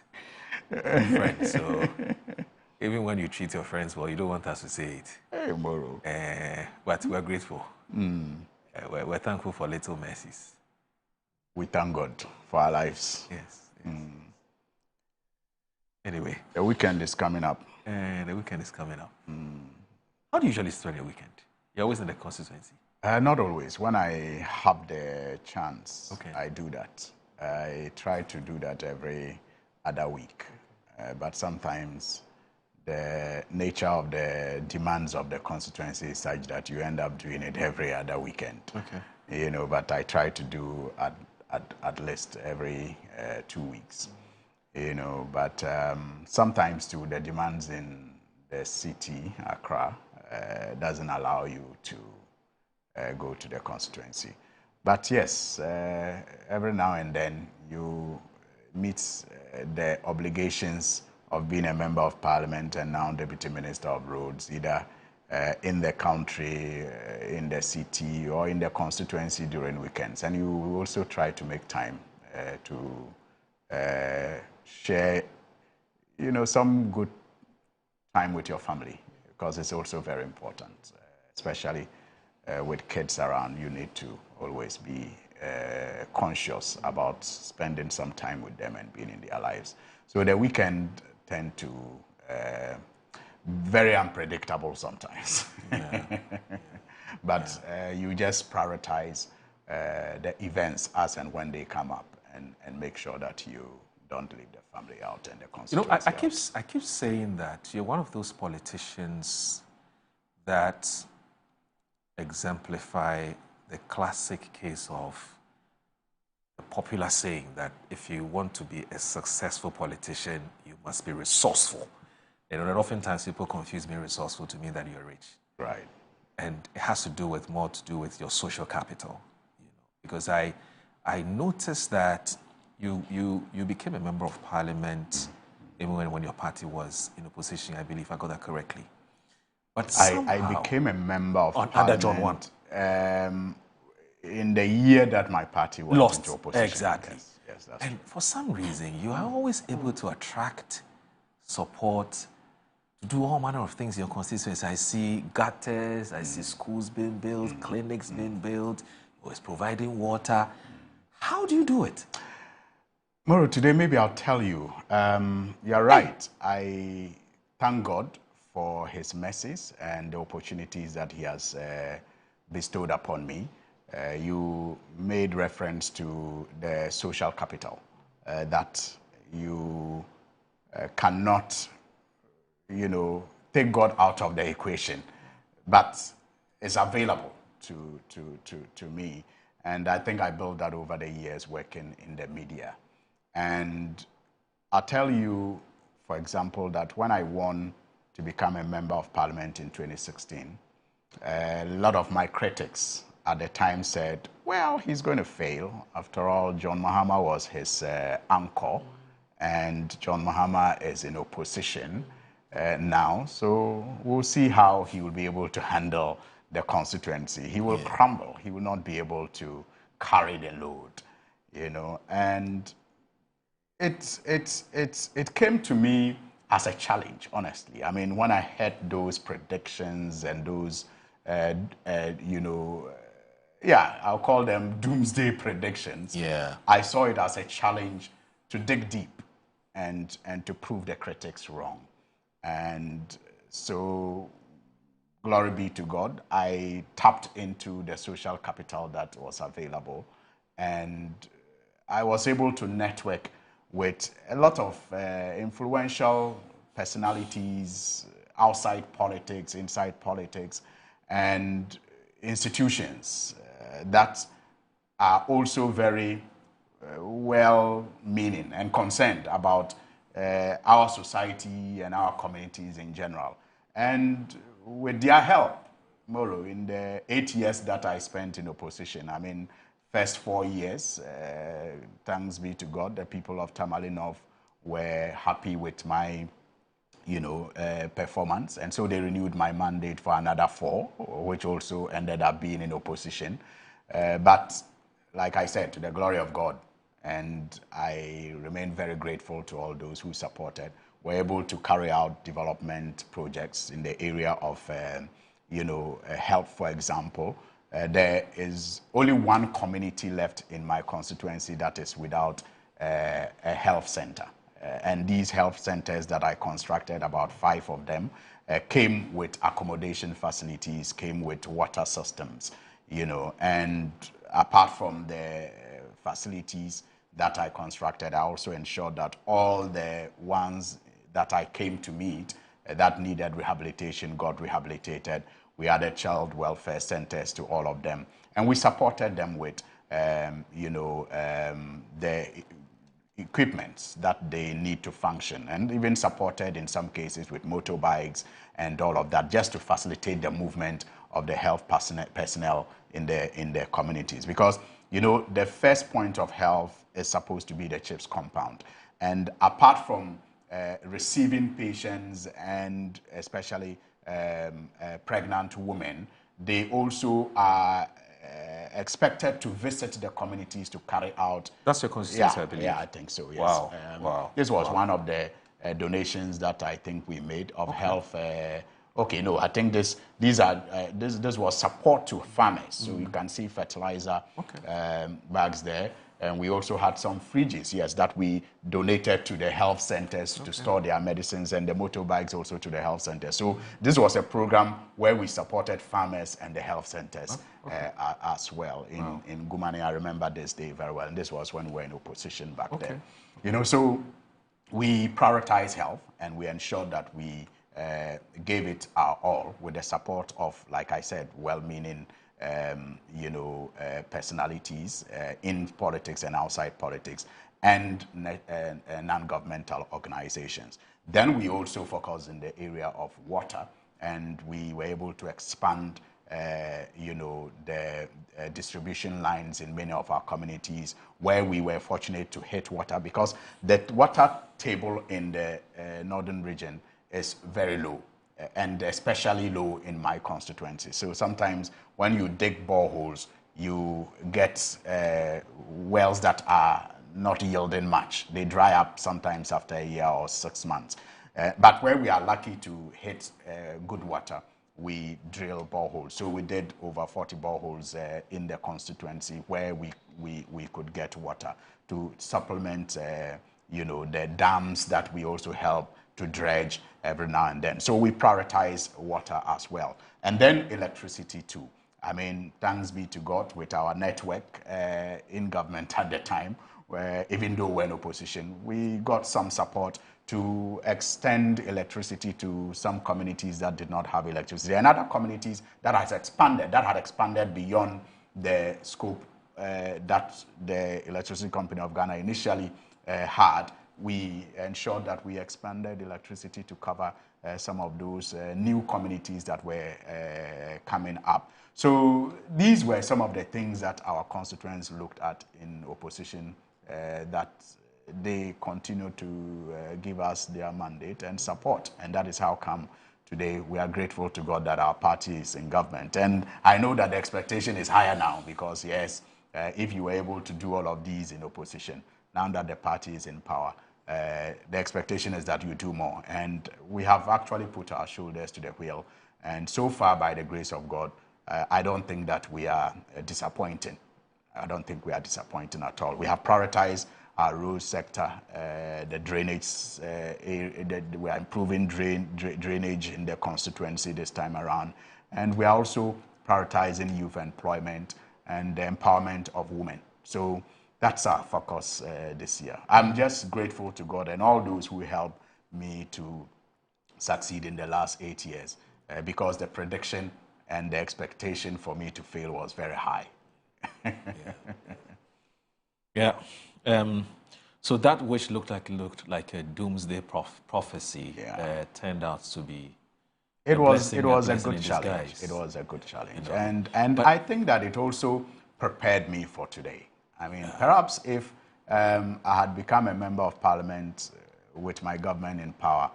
friend. So even when you treat your friends well, you don't want us to say it. Hey, Moro. But we're grateful. We're thankful for little mercies. We thank God for our lives. Yes. Anyway, the weekend is coming up. The weekend is coming up. How do you usually spend your weekend? You're always in the constituency. Not always. When I have the chance, okay, I do that. I try to do that every other week. But sometimes the nature of the demands of the constituency is such that you end up doing it every other weekend. Okay. You know, but I try to do at least every 2 weeks. You know, but sometimes too, the demands in the city, Accra, doesn't allow you to go to the constituency. But yes, every now and then you meet the obligations of being a member of parliament and now Deputy Minister of Roads, either in the country, in the city, or in the constituency during weekends. And you also try to make time to share, you know, some good time with your family, because it's also very important, especially with kids around. You need to always be conscious about spending some time with them and being in their lives. So the weekend tend to very unpredictable sometimes. But you just prioritize the events as and when they come up, and make sure that you don't leave the family out and the constituency I keep saying that you're one of those politicians that exemplify the classic case of the popular saying that if you want to be a successful politician, you must be resourceful. And oftentimes people confuse being resourceful to mean that you're rich. Right. And it has to do with more to do with your social capital. Because I noticed that you became a member of parliament even when your party was in opposition, I believe I got that correctly. But I became a member of parliament under John Want. In the year that my party went into opposition. Exactly. Yes, that's and true. For some reason, you are always able to attract support to do all manner of things in your constituency. I see gutters, I see schools being built, clinics being built, always providing water. How do you do it? Moro, today maybe I'll tell you. You're right. I thank God for his mercies and the opportunities that he has bestowed upon me. You made reference to the social capital that you cannot, take God out of the equation, but it's available to me. And I think I built that over the years working in the media. And I'll tell you, for example, that when I won to become a member of parliament in 2016, a lot of my critics at the time said, well, he's going to fail. After all, John Mahama was his anchor, and John Mahama is in opposition now. So we'll see how he will be able to handle the constituency. He will crumble. He will not be able to carry the load, And it came to me as a challenge, honestly. I mean, when I heard those predictions and those, I'll call them doomsday predictions. Yeah. I saw it as a challenge to dig deep and to prove the critics wrong. And so, glory be to God, I tapped into the social capital that was available, and I was able to network with a lot of influential personalities outside politics, inside politics, and institutions that are also very well-meaning and concerned about our society and our communities in general. And with their help, Moro, in the 8 years that I spent in opposition, I mean, first 4 years, thanks be to God, the people of Tamale North were happy with my, performance. And so they renewed my mandate for another 4, which also ended up being in opposition. But like I said, to the glory of God, and I remain very grateful to all those who supported, were able to carry out development projects in the area of, health, for example. There is only one community left in my constituency that is without a health center. And these health centers that I constructed, about 5 of them, came with accommodation facilities, came with water systems, and apart from the facilities that I constructed, I also ensured that all the ones that I came to meet that needed rehabilitation got rehabilitated. We added child welfare centers to all of them, and we supported them with, the equipment that they need to function, and even supported in some cases with motorbikes and all of that, just to facilitate the movement of the health personnel in the communities. Because, the first point of health is supposed to be the CHIPS compound. And apart from receiving patients and especially pregnant women, they also are expected to visit the communities to carry out. That's your constituency, I believe. Yeah, I think so, yes. Wow. Wow. This was one of the donations that I think we made of health. I think this was support to farmers. So you can see fertilizer bags there. And we also had some fridges, yes, that we donated to the health centers to store their medicines, and the motorbikes also to the health centers. So this was a program where we supported farmers and the health centers as well. In Gumani, I remember this day very well, and this was when we were in opposition back then. You know, so we prioritized health, and we ensured that we gave it our all with the support of, like I said, well-meaning personalities in politics and outside politics, and non-governmental organizations. Then we also focused in the area of water, and we were able to expand the distribution lines in many of our communities where we were fortunate to hit water, because the water table in the northern region is very low, and especially low in my constituency. So sometimes when you dig boreholes, you get wells that are not yielding much. They dry up sometimes after a year or 6 months. But where we are lucky to hit good water, we drill boreholes. So we did over 40 boreholes in the constituency where we could get water to supplement the dams that we also help to dredge every now and then. So we prioritize water as well. And then electricity too. I mean, thanks be to God, with our network in government at the time, where even though we're in opposition, we got some support to extend electricity to some communities that did not have electricity, and other communities that had expanded beyond the scope that the Electricity Company of Ghana initially had. We ensured that we expanded electricity to cover some of those new communities that were coming up. So these were some of the things that our constituents looked at in opposition, that they continue to give us their mandate and support. And that is how come today we are grateful to God that our party is in government. And I know that the expectation is higher now, because yes, if you were able to do all of these in opposition, now that the party is in power, the expectation is that you do more. And we have actually put our shoulders to the wheel. And so far, by the grace of God, I don't think that we are disappointing. I don't think we are disappointing at all. We have prioritized our road sector, the drainage, we are improving drainage in the constituency this time around. And we are also prioritizing youth employment and the empowerment of women. So that's our focus this year. I'm just grateful to God and all those who helped me to succeed in the last 8 years, because the prediction and the expectation for me to fail was very high. Yeah. So that which looked like a doomsday prophecy turned out to be it was a good challenge. It was a good challenge, and I think that it also prepared me for today. I mean, perhaps if I had become a member of parliament with my government in power,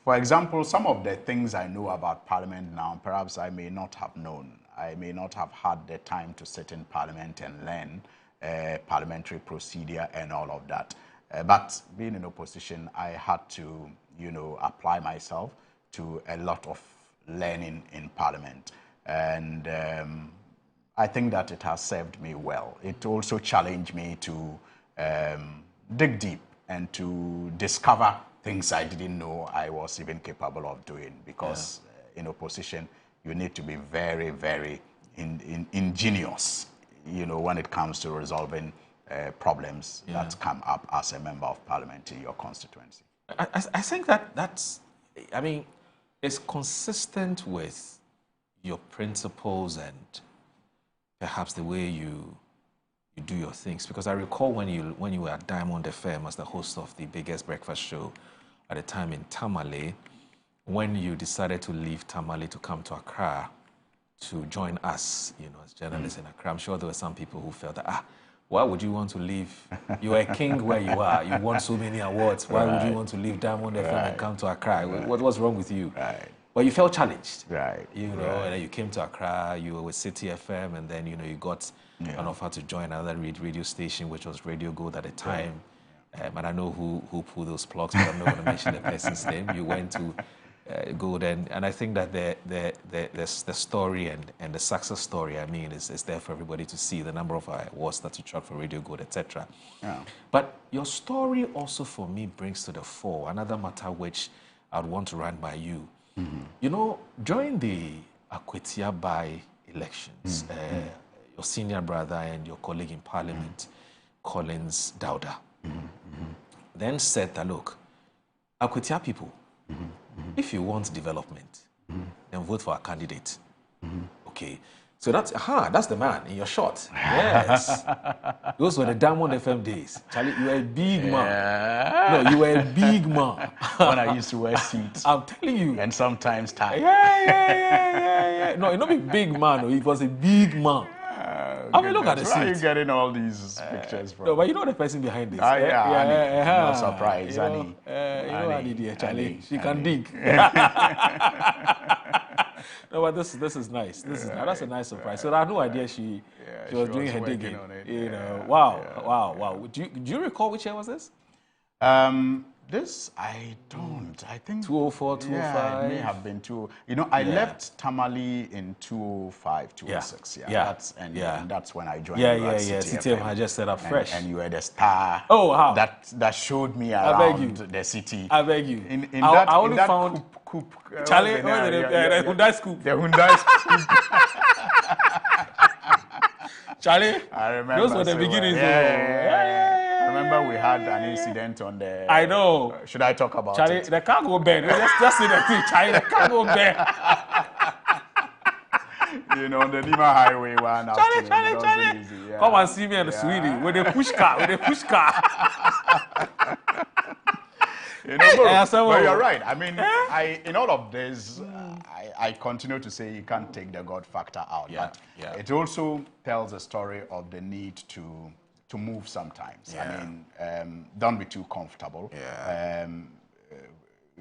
for example, some of the things I know about parliament now, perhaps I may not have known. I may not have had the time to sit in parliament and learn parliamentary procedure and all of that. But being in opposition, I had to, apply myself to a lot of learning in parliament. And I think that it has served me well. It also challenged me to dig deep and to discover things I didn't know I was even capable of doing, because in opposition, you need to be very, very ingenious, when it comes to resolving problems that come up as a member of parliament in your constituency. I think that's, I mean, it's consistent with your principles and perhaps the way you do your things. Because I recall when you were at Diamond FM as the host of the biggest breakfast show at the time in Tamale, when you decided to leave Tamale to come to Accra to join us, as journalists in Accra, I'm sure there were some people who felt that, why would you want to leave? You are a king where you are. You won so many awards. Why would you want to leave Diamond FM and come to Accra? What was wrong with you? Well, you felt challenged. And then you came to Accra, you were with Cedi FM, and then, you got an offer to join another radio station, which was Radio Gold at the time. And I know who pulled those plugs, but I'm not going to mention the person's name. You went to good, and I think that the story and the success story, I mean, is there for everybody to see, the number of awards that you chuck for Radio Gold, etc. Yeah. But your story also for me brings to the fore another matter which I'd want to run by you. You know, during the Akwatia by-elections, your senior brother and your colleague in Parliament, Collins Dauda, then said that, look, Akwatia people, if you want development, then vote for a candidate. Okay. So that's the man in your shot. Yes. Those were the Diamond FM days. Charlie, you were a big man. No, you were a big man. When I used to wear suits. I'm telling you. And sometimes tie. Yeah. No, not a big man. It was a big man. I mean, look at the suit. Where are you getting all these pictures from? No, but you know the person behind this. No surprise, Annie. Annie, Charlie. She can dig. No, but this is nice. That's a nice surprise. So I had no idea she was doing her digging. You know, wow. Do you recall which year was this? This, I don't. I think 204, 205. Yeah, it may have been I left Tamale in 205, 206. And that's when I joined. CTM had just set up fresh. And you were the star. Oh, how? That showed me around the city. I beg you. I only found coupe. Charlie, the Hyundai scoop. The Hyundai scoop. Charlie, I remember. Those were the beginnings. I remember we had an incident on the... I know. Should I talk about Charlie, it? The car go bend. Just say the thing, Charlie, the car go bend. You know, on the Nima Highway one. Charlie. Easy, yeah. Come and see me in Sweden with the push car, You know, but you're right. I mean, in all of this, I continue to say you can't take the God factor out. But it also tells a story of the need to move sometimes. I mean, don't be too comfortable.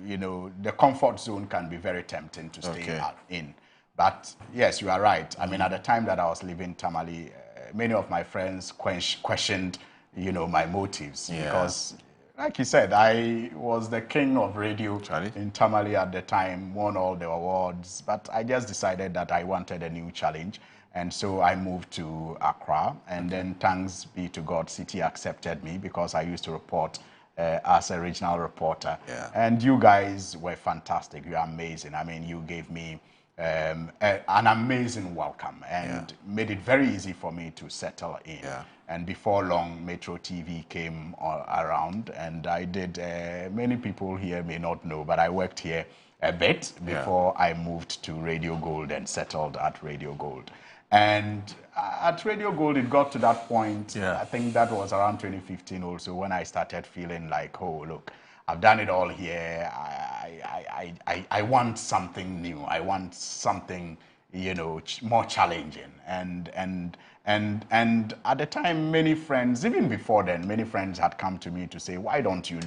You know, the comfort zone can be very tempting to stay in. But yes, you are right. I mean, at the time that I was leaving Tamale, many of my friends questioned, you know, my motives because, like you said, I was the king of radio in Tamale at the time, won all the awards, but I just decided that I wanted a new challenge. And so I moved to Accra, and then thanks be to God, Cedi accepted me because I used to report as a regional reporter. And you guys were fantastic. You are amazing. I mean, you gave me an amazing welcome and made it very easy for me to settle in. And before long, Metro TV came around, and I did, many people here may not know, but I worked here a bit before I moved to Radio Gold and settled at Radio Gold. And at Radio Gold, it got to that point, I think that was around 2015 also, when I started feeling like, oh, look, I've done it all here. I want something new. I want something, you know, more challenging. And at the time, many friends, even before then, many friends had come to me to say, why don't you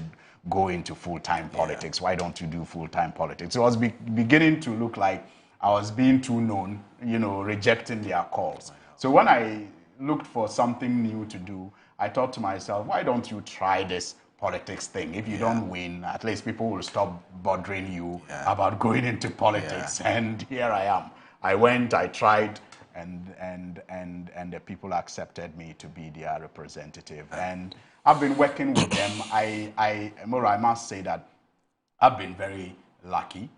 go into full-time politics? Why don't you do full-time politics? It was beginning to look like I was being too known, you know, rejecting their calls. So when I looked for something new to do, I thought to myself, why don't you try this politics thing? If you don't win, at least people will stop bothering you about going into politics. And here I am. I went, I tried, and the people accepted me to be their representative. And I've been working with them. I must say that I've been very lucky.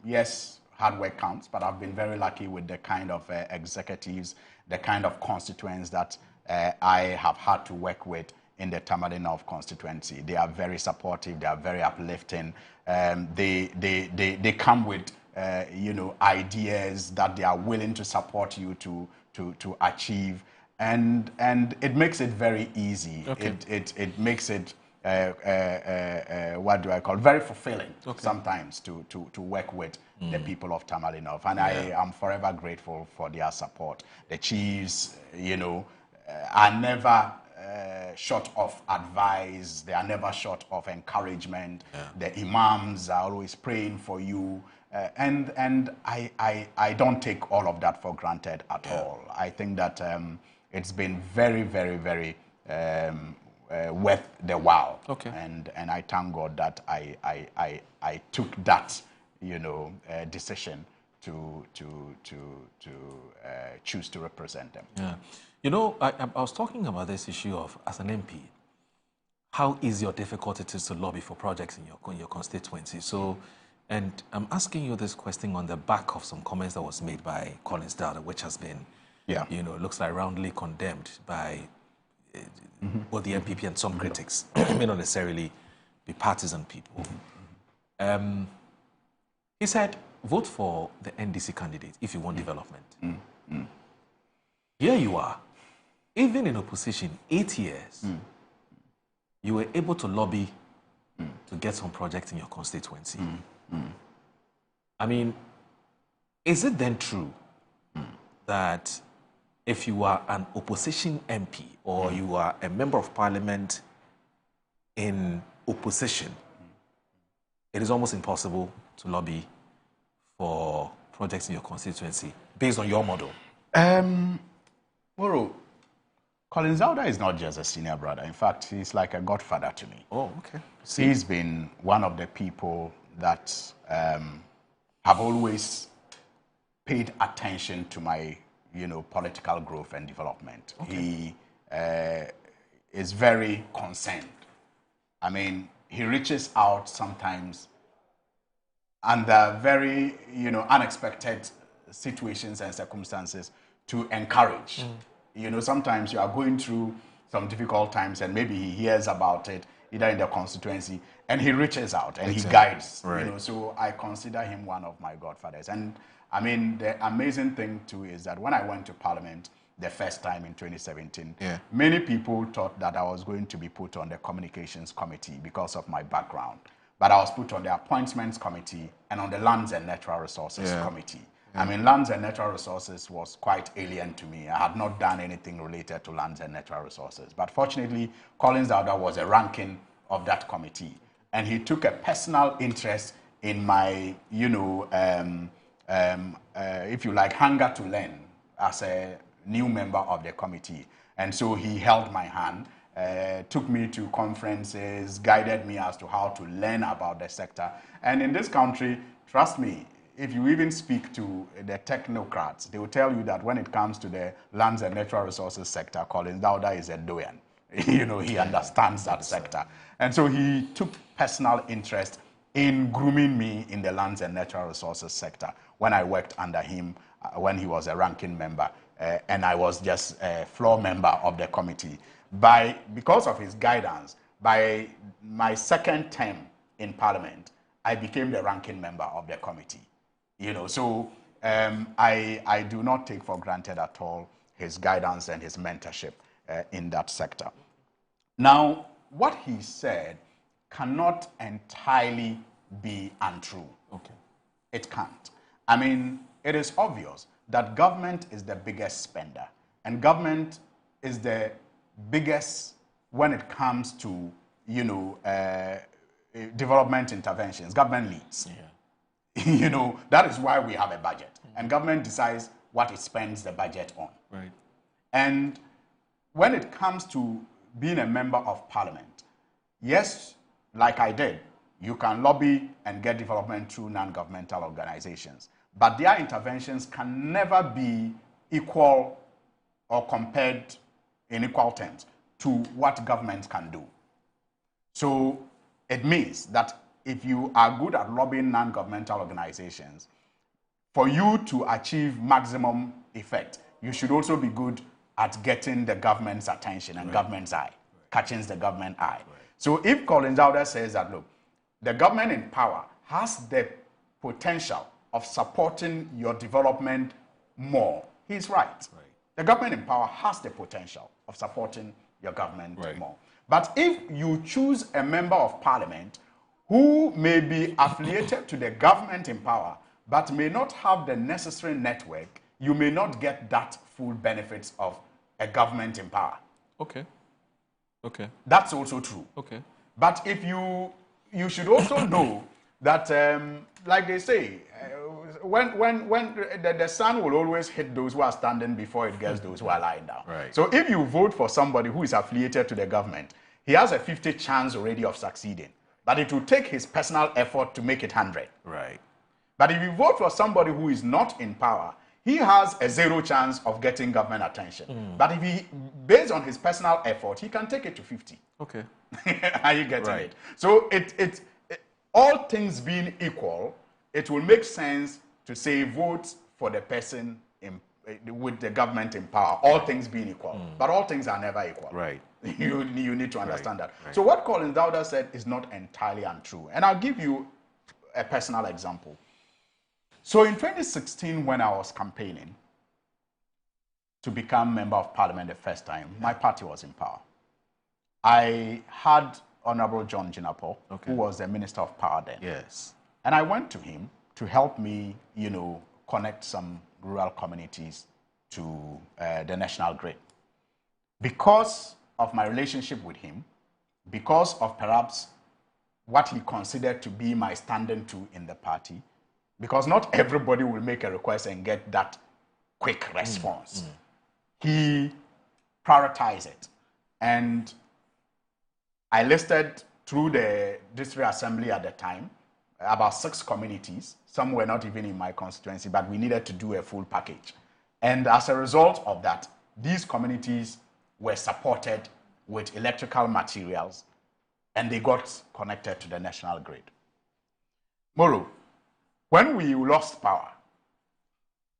Yes, hard work counts, but I've been very lucky with the kind of executives, the kind of constituents that I have had to work with in the Tamale North constituency. They are very supportive. They are very uplifting. They come with you know, ideas that they are willing to support you to achieve, and it makes it very easy. It makes it what do I call, very fulfilling sometimes to work with the people of Tamale North, and I am forever grateful for their support. The chiefs, you know, are never short of advice. They are never short of encouragement. The imams are always praying for you, and I don't take all of that for granted at all. I think that it's been very, very, very worth the while. And I thank God that I took that, decision to choose to represent them. Yeah. You know, I was talking about this issue of, as an MP, how easy or difficult it is to lobby for projects in your constituency. So, and I'm asking you this question on the back of some comments that was made by Collins Dowda, which has been, looks like roundly condemned by both the MPP and some critics, may not necessarily be partisan people. He said, vote for the NDC candidate if you want development. Here you are, even in opposition, 8 years, you were able to lobby to get some projects in your constituency. I mean, is it then true that if you are an opposition MP or you are a member of parliament in opposition, it is almost impossible to lobby for projects in your constituency based on your model? Moro, Collins Dowda is not just a senior brother. In fact, he's like a godfather to me. Oh, okay. He's been one of the people that have always paid attention to my, political growth and development. Okay. He is very concerned. I mean, he reaches out sometimes under very, unexpected situations and circumstances to encourage. Sometimes you are going through some difficult times and maybe he hears about it either in the constituency and he reaches out and he guides. Right. So I consider him one of my godfathers. And I mean, the amazing thing too is that when I went to Parliament the first time in 2017, many people thought that I was going to be put on the Communications Committee because of my background. But I was put on the Appointments Committee and on the Lands and Natural Resources Committee. I mean, lands and natural resources was quite alien to me. I had not done anything related to lands and natural resources. But fortunately, Collins Dowda was a ranking of that committee. And he took a personal interest in my, if you like, hunger to learn as a new member of the committee. And so he held my hand, took me to conferences, guided me as to how to learn about the sector. And in this country, trust me, if you even speak to the technocrats, they will tell you that when it comes to the lands and natural resources sector, Collins Dowda is a doyen. He understands that sector. And so he took personal interest in grooming me in the lands and natural resources sector when I worked under him, when he was a ranking member, and I was just a floor member of the committee. Because of his guidance, by my second term in Parliament, I became the ranking member of the committee. So I do not take for granted at all his guidance and his mentorship in that sector. Now, what he said cannot entirely be untrue. Okay. It can't. I mean, it is obvious that government is the biggest spender, and government is the biggest when it comes to, development interventions. Government leads. That is why we have a budget. And government decides what it spends the budget on. Right. And when it comes to being a member of parliament, yes, like I did, you can lobby and get development through non-governmental organizations. But their interventions can never be equal or compared in equal terms to what government can do. So it means that if you are good at lobbying non-governmental organizations, for you to achieve maximum effect, you should also be good at getting the government's attention and government's eye, catching the government eye. So if Collins Dowda says that, look, the government in power has the potential of supporting your development more, he's right. The government in power has the potential of supporting your government more. But if you choose a member of parliament who may be affiliated to the government in power, but may not have the necessary network, you may not get that full benefits of a government in power. Okay. Okay. That's also true. Okay. But if you should also know that, like they say, when the sun will always hit those who are standing before it gets those who are lying down. Right. So if you vote for somebody who is affiliated to the government, he has a 50 chance already of succeeding. But it will take his personal effort to make it 100. Right. But if you vote for somebody who is not in power, he has a zero chance of getting government attention. But if he, based on his personal effort, he can take it to 50. Okay. Are you getting it? So all things being equal, it will make sense to say vote for the person with the government in power, all things being equal. But all things are never equal. Right. You need to understand that. Right. So what Colin Dowda said is not entirely untrue. And I'll give you a personal example. So in 2016, when I was campaigning to become member of parliament the first time, my party was in power. I had Honorable John Jinapo, who was the Minister of Power then. Yes. And I went to him to help me, connect some rural communities to the national grid. Because of my relationship with him, because of perhaps what he considered to be my standing to in the party, because not everybody will make a request and get that quick response. He prioritized it. And I listed through the district assembly at the time about 6 communities. Some were not even in my constituency, but we needed to do a full package. And as a result of that, these communities were supported with electrical materials and they got connected to the national grid. Moro, when we lost power,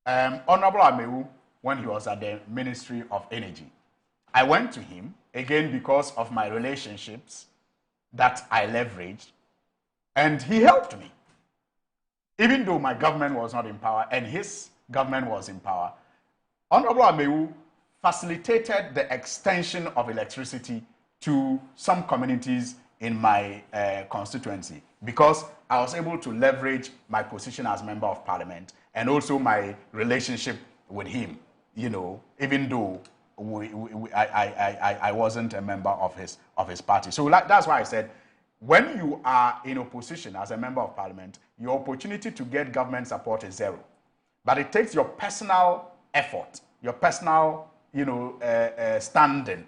Honorable Amewu, when he was at the Ministry of Energy, I went to him, again because of my relationships that I leveraged, and he helped me. Even though my government was not in power and his government was in power, Honorable Amewu facilitated the extension of electricity to some communities in my constituency because I was able to leverage my position as member of parliament and also my relationship with him, even though I wasn't a member of his party. So that's why I said, when you are in opposition as a member of parliament, your opportunity to get government support is 0. But it takes your personal effort, your personal, standing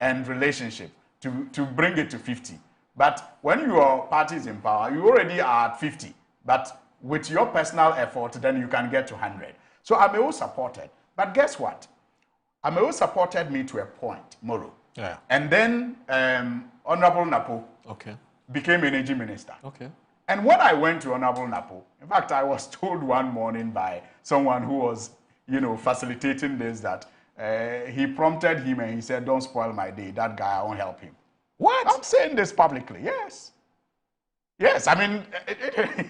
and relationship to bring it to 50. But when your party is in power, you already are at 50. But with your personal effort, then you can get to 100. So Amewu supported. But guess what? Amewu supported me to a point, Moro. Yeah. And then Honorable Napo became energy minister. Okay. And when I went to Honorable Napo, in fact, I was told one morning by someone who was, facilitating this that he prompted him and he said, "Don't spoil my day. That guy, I won't help him." What? I'm saying this publicly. Yes. Yes. I mean,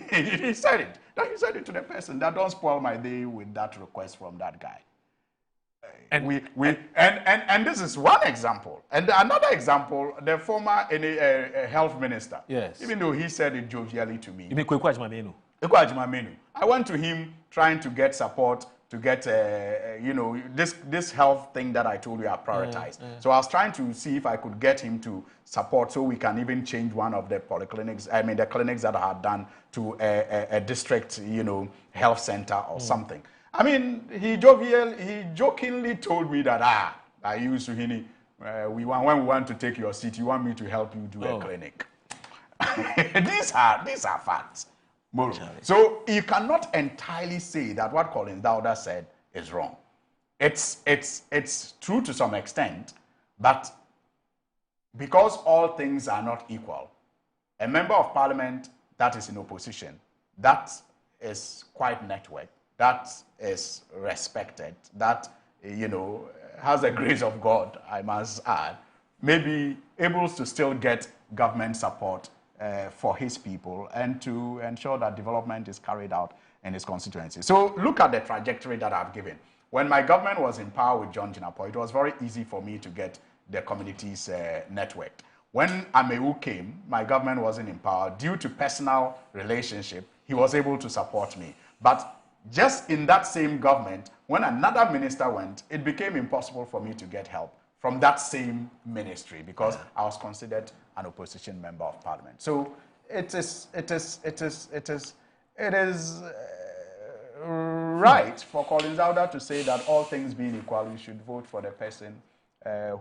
he said it. He said it to the person that don't spoil my day with that request from that guy. And and this is one example. And another example, the former health minister. Yes. Even though he said it jovially to me. I went to him trying to get support to get, this health thing that I told you I prioritized. So I was trying to see if I could get him to support so we can even change one of the polyclinics, the clinics that I had done to a district, health center or something. I mean, he jokingly told me that, I used to, when we want to take your seat, you want me to help you do a clinic. These are facts. So you cannot entirely say that what Colin Dowda said is wrong. It's true to some extent, but because all things are not equal, a member of parliament that is in opposition, that is quite networked, that is respected, that has the grace of God, I must add, may be able to still get government support for his people and to ensure that development is carried out in his constituency. So look at the trajectory that I've given. When my government was in power with John Jinapo, it was very easy for me to get the communities networked. When Amewu came, my government wasn't in power. Due to personal relationship, he was able to support me. But just in that same government, when another minister went, it became impossible for me to get help from that same ministry because I was considered an opposition member of parliament. So it is right for Colin Dowda to say that all things being equal, you should vote for the person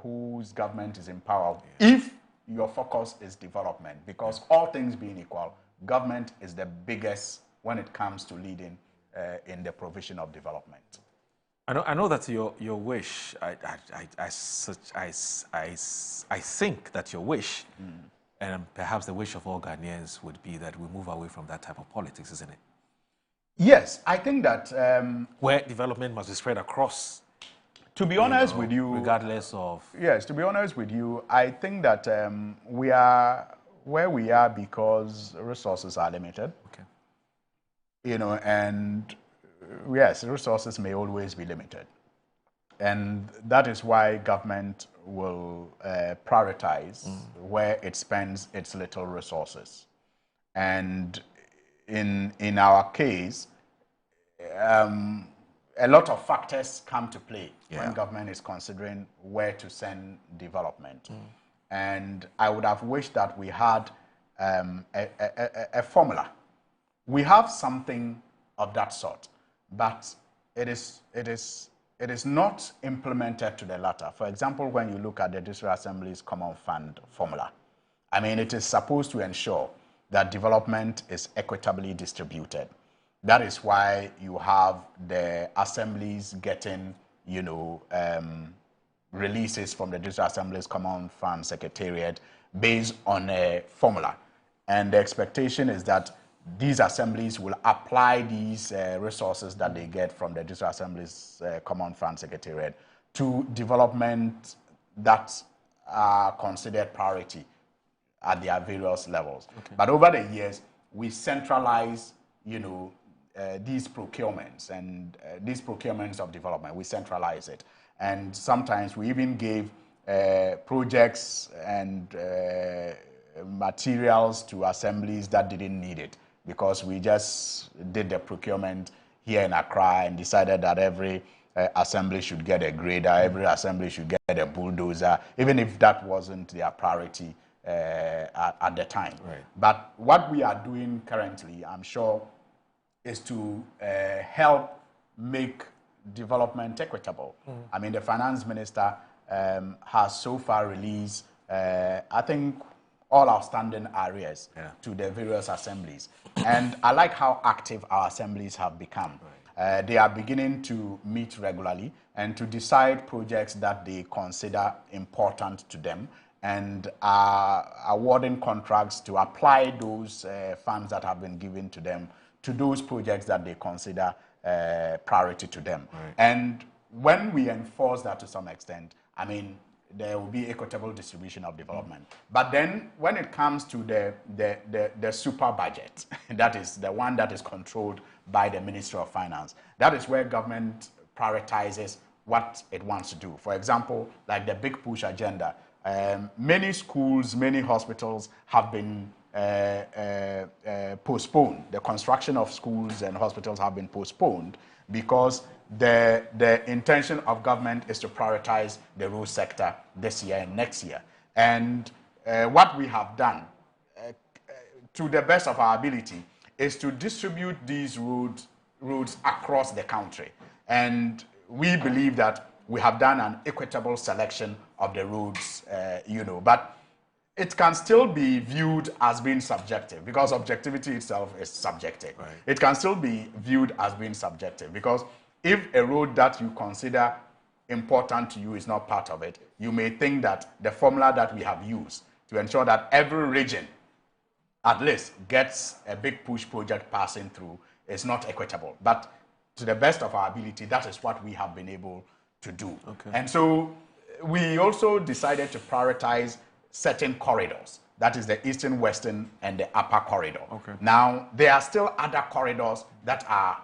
whose government is in power. If your focus is development, because all things being equal, government is the biggest when it comes to leading in the provision of development. I know that your wish, I think that your wish, and perhaps the wish of all Ghanaians would be that we move away from that type of politics, isn't it? Yes, I think that... where development must be spread across. To be honest with you... Regardless of... Yes, to be honest with you, I think that we are where we are because resources are limited. Okay. You know, and yes, resources may always be limited. And that is why government will prioritize where it spends its little resources. And in our case, a lot of factors come to play when government is considering where to send development. And I would have wished that we had a formula. We have something of that sort, but it is not implemented to the latter. For example, when you look at the District Assembly's Common Fund formula, I mean, it is supposed to ensure that development is equitably distributed. That is why you have the assemblies getting, you know, releases from the District Assembly's Common Fund Secretariat based on a formula. And the expectation is that these assemblies will apply these resources that they get from the District Assembly's Common Fund Secretariat to development that are considered priority at their various levels. Okay. But over the years, we centralize, you know, these procurements and these procurements of development, we centralize it. And sometimes we even gave projects and materials to assemblies that didn't need it, because we just did the procurement here in Accra and decided that every assembly should get a grader, every assembly should get a bulldozer, even if that wasn't their priority at the time. Right. But what we are doing currently, I'm sure, is to help make development equitable. I mean, the finance minister has so far released, I think, all outstanding areas to the various assemblies. And I like how active our assemblies have become. Right. They are beginning to meet regularly and to decide projects that they consider important to them, and are awarding contracts to apply those funds that have been given to them to those projects that they consider priority to them. Right. And when we enforce that to some extent, I mean, there will be equitable distribution of development. But then when it comes to the super budget, that is the one that is controlled by the Ministry of Finance, that is where government prioritizes what it wants to do. For example, like the Big Push agenda, many schools, many hospitals have been postponed. The construction of schools and hospitals have been postponed because the intention of government is to prioritize the road sector this year and next year. And what we have done, to the best of our ability, is to distribute these roads across the country. And we believe that we have done an equitable selection of the roads, you know, but it can still be viewed as being subjective, because objectivity itself is subjective. Right. It can still be viewed as being subjective, because if a road that you consider important to you is not part of it, you may think that the formula that we have used to ensure that every region at least gets a Big Push project passing through is not equitable. But to the best of our ability, that is what we have been able to do. Okay. And so we also decided to prioritize certain corridors. That is the eastern, western, and the upper corridor. Okay. Now, there are still other corridors that are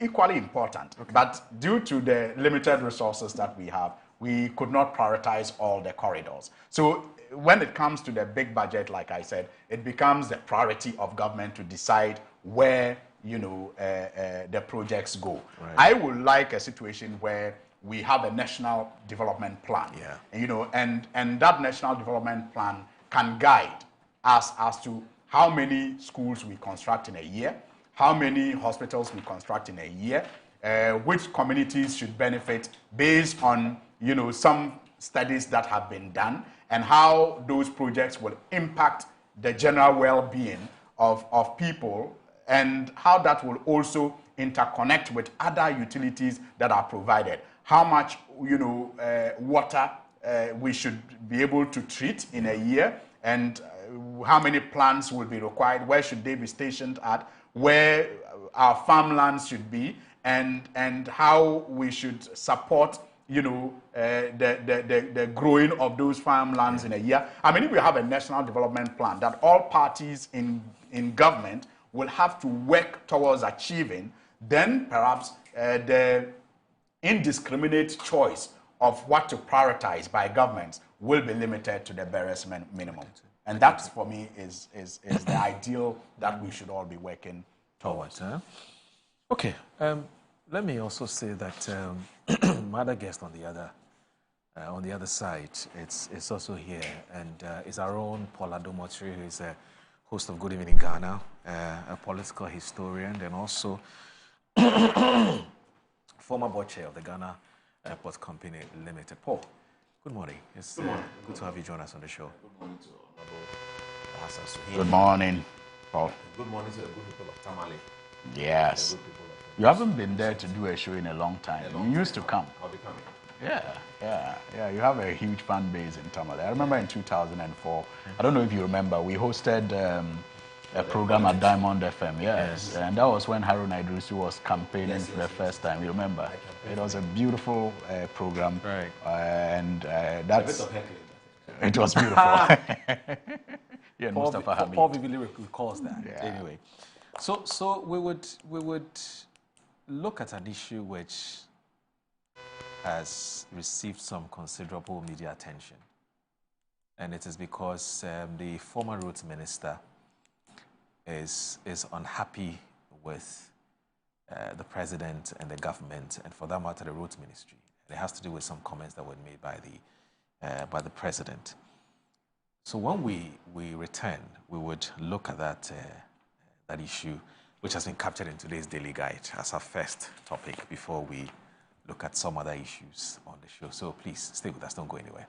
equally important, but due to the limited resources that we have, we could not prioritize all the corridors. So when it comes to the big budget, like I said, it becomes the priority of government to decide where, you know, the projects go. Right. I would like a situation where we have a national development plan, you know, and that national development plan can guide us as to how many schools we construct in a year, how many hospitals we construct in a year, which communities should benefit based on, you know, some studies that have been done, and how those projects will impact the general well-being of people and how that will also interconnect with other utilities that are provided. How much, water we should be able to treat in a year, and how many plants will be required, where should they be stationed at, where our farmlands should be, and how we should support the growing of those farmlands in a year. I mean, if we have a national development plan that all parties in government will have to work towards achieving, then perhaps the indiscriminate choice of what to prioritize by governments will be limited to the barest minimum. And that, for me, is the ideal that we should all be working towards. Okay. Let me also say that my other guest on the other side, it's also here, and is our own Paul Adomotri, who is a host of Good Evening Ghana, a political historian, and also former board chair of the Ghana Airport Company Limited. Paul, good morning. It's good to have you join us on the show. Good morning to Hassan Suhail. Good morning, Paul. Good morning to the good people of Tamale. Yes. You haven't been there to do a show in a long time. You used to come. I'll be coming. Yeah. You have a huge fan base in Tamale. I remember in 2004, I don't know if you remember, we hosted a program at Diamond FM, yes. And that was when Harun Idrisu was campaigning for the first time. You remember? It was a beautiful program. Right. And that's... A bit of heckling. It was beautiful. Yeah, Mustafa Hamid. Paul vividly recalls that. Yeah. Anyway, so we would look at an issue which has received some considerable media attention, and it is because the former roads minister is unhappy with the president and the government, and for that matter, the roads ministry. It has to do with some comments that were made by the president. So when we return, we would look at that issue, which has been captured in today's Daily Guide as our first topic before we look at some other issues on the show. So please stay with us, don't go anywhere.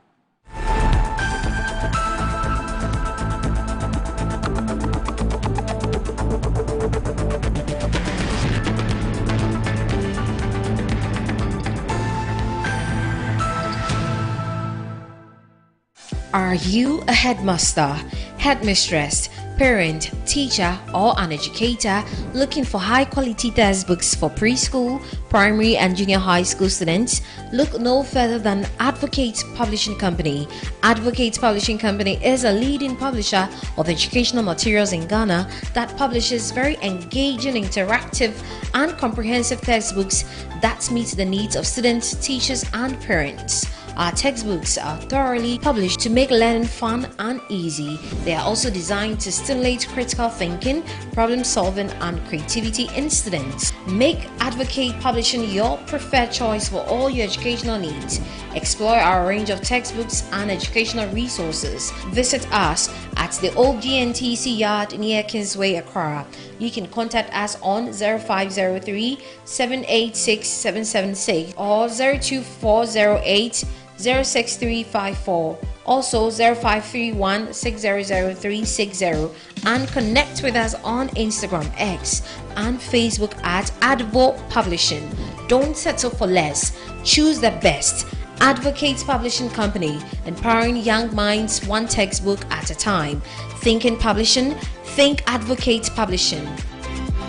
Are you a headmaster, headmistress, parent, teacher, or an educator looking for high-quality textbooks for preschool, primary, and junior high school students? Look no further than Advocate Publishing Company. Advocate Publishing Company is a leading publisher of educational materials in Ghana that publishes very engaging, interactive, and comprehensive textbooks that meet the needs of students, teachers, and parents. Our textbooks are thoroughly published to make learning fun and easy. They are also designed to stimulate critical thinking, problem solving, and creativity in students. Make Advocate Publishing your preferred choice for all your educational needs. Explore our range of textbooks and educational resources. Visit us at the old GNTC yard near Kingsway, Accra. You can contact us on 0503 786 776 or 02408 06354, also 0531 600 360, and connect with us on Instagram, X, and Facebook at Advo Publishing. Don't settle for less. Choose the best. Advocate Publishing Company, empowering young minds one textbook at a time. Thinking Publishing, think Advocate Publishing.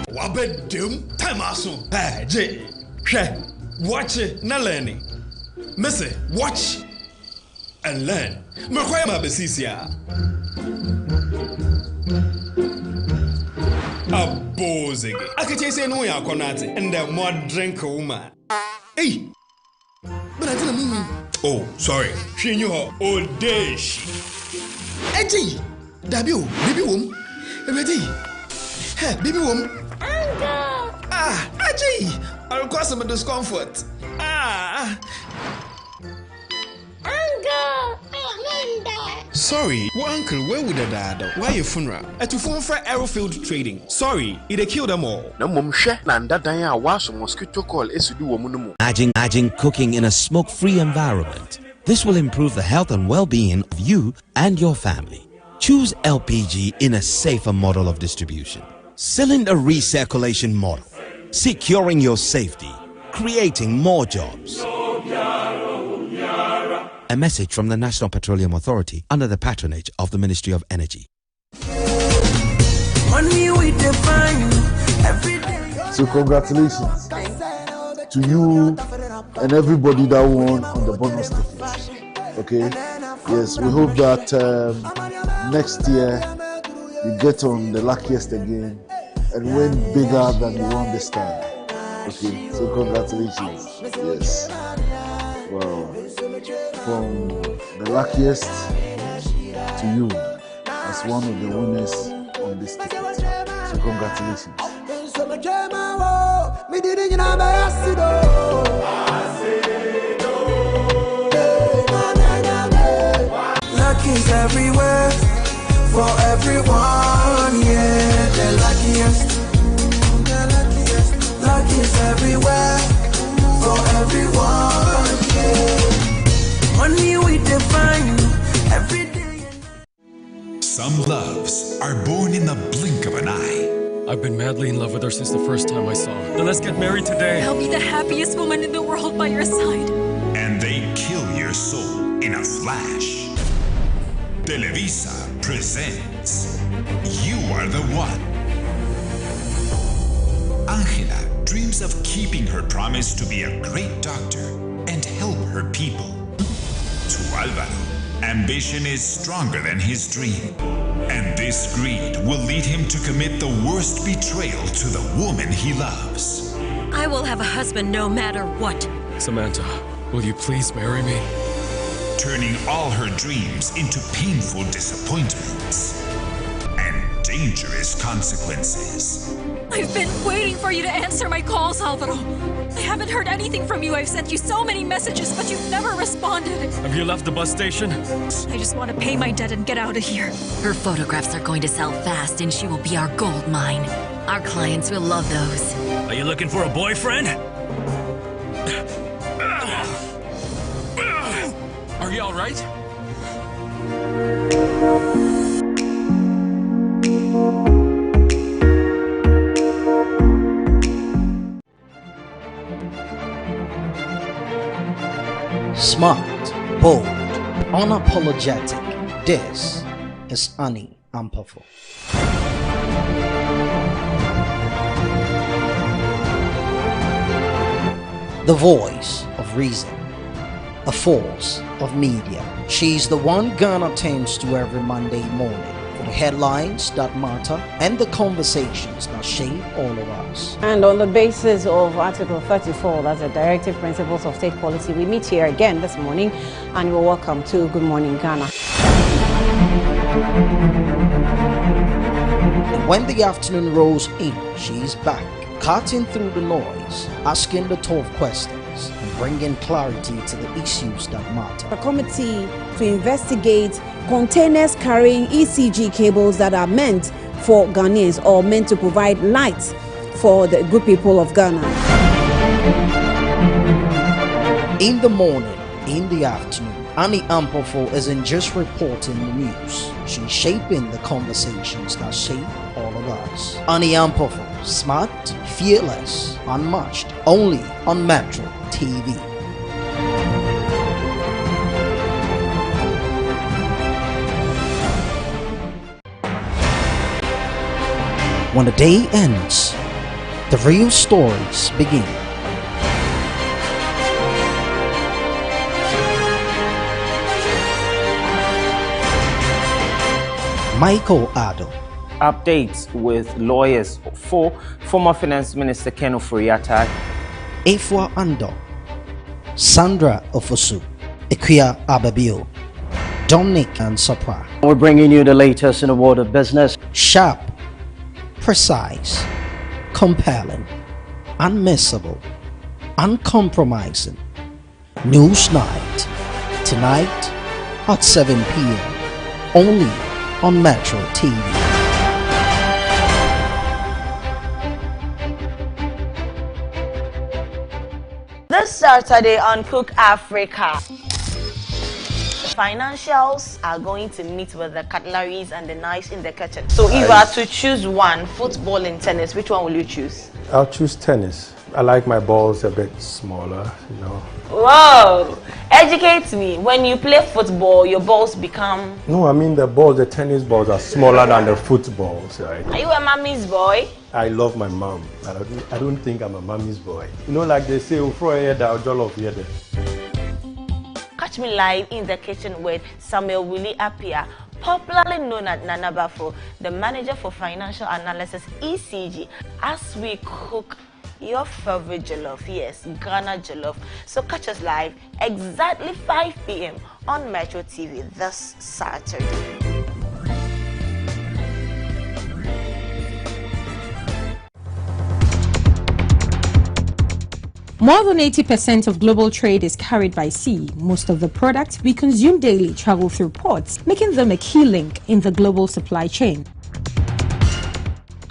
Wabedum tamaso. Hey, J. Watch it, na learning. Missy, watch and learn. Makwaya mabesisia. Abozege. Akache say no ya konate and the more drink woman. Hey. But I didn't mean. Oh, sorry. She knew her old days. Eji. Dabio, baby wom. Ready. Hey, baby wom. Ah, Eji. I'll cause some discomfort. Ah. Sorry, well, uncle, where would the dad? Why your funeral? At your phone for Aerofield Trading. Sorry, it killed them all. No mum share nanda daya wash mosquito call is to do woman. Imagine cooking in a smoke-free environment. This will improve the health and well-being of you and your family. Choose LPG in a safer model of distribution. Cylinder recirculation model, securing your safety, creating more jobs. A message from the National Petroleum Authority under the patronage of the Ministry of Energy. So congratulations to you and everybody that won on the bonus tickets. Okay, yes, we hope that next year you get on the luckiest again and win bigger than you won this time. Okay, so congratulations. Yes, wow, from the luckiest to you as one of the winners on this ticket. So congratulations. Luck is everywhere for everyone, yeah. The luckiest. Luck is everywhere for everyone, yeah. Money we define every day. Some loves are born in the blink of an eye. I've been madly in love with her since the first time I saw her. Then let's get married today. I'll be the happiest woman in the world by your side. And they kill your soul in a flash. Televisa presents You Are the One. Angela dreams of keeping her promise to be a great doctor and help her people. To Alvaro, ambition is stronger than his dream. And this greed will lead him to commit the worst betrayal to the woman he loves. I will have a husband no matter what. Samantha, will you please marry me? Turning all her dreams into painful disappointments and dangerous consequences. I've been waiting for you to answer my calls, Alvaro. I haven't heard anything from you. I've sent you so many messages, but you've never responded. Have you left the bus station? I just want to pay my debt and get out of here. Her photographs are going to sell fast, and she will be our gold mine. Our clients will love those. Are you looking for a boyfriend? Are you all right? Smart, bold, unapologetic. This is Annie Ampafo. The voice of reason, a force of media. She's the one Ghana turns to every Monday morning for the headlines that matter and the conversations that shape all of us. And on the basis of Article 34, that's the Directive Principles of State Policy, we meet here again this morning, and you're welcome to Good Morning Ghana. And when the afternoon rolls in, she's back, cutting through the noise, asking the tough questions, and bringing clarity to the issues that matter. A committee to investigate containers carrying ECG cables that are meant for Ghanaians or meant to provide light for the good people of Ghana. In the morning, in the afternoon, Annie Ampafo isn't just reporting the news. She's shaping the conversations that shape all of us. Annie Ampafo, smart, fearless, unmatched, only on Metro TV. When the day ends, the real stories begin. Michael Addo. Updates with lawyers for former Finance Minister Ken Ofori-Atta. Efwa Ando, Sandra Ofosu, Akwatia Ababio, Dominic Ansapra. We're bringing you the latest in the world of business. Sharp, precise, compelling, unmissable, uncompromising. News Night, tonight at 7 p.m. only on Metro TV. This Saturday on Cook Africa, financials are going to meet with the cutleries and the knives in the kitchen. So if you are to choose one, football and tennis, which one will you choose? I'll choose tennis. I like my balls a bit smaller, you know. Whoa! Educate me. When you play football, your balls become... No, I mean the tennis balls are smaller than the footballs, right? Are you a mommy's boy? I love my mom. I don't think I'm a mommy's boy. You know, like they say, Catch me live in the kitchen with Samuel Willie Appiah, popularly known as Nana Bafo, the manager for financial analysis ECG, as we cook your favorite jollof, yes, Ghana jollof. So catch us live exactly 5 p.m. on Metro TV this Saturday. More than 80% of global trade is carried by sea. Most of the products we consume daily travel through ports, making them a key link in the global supply chain.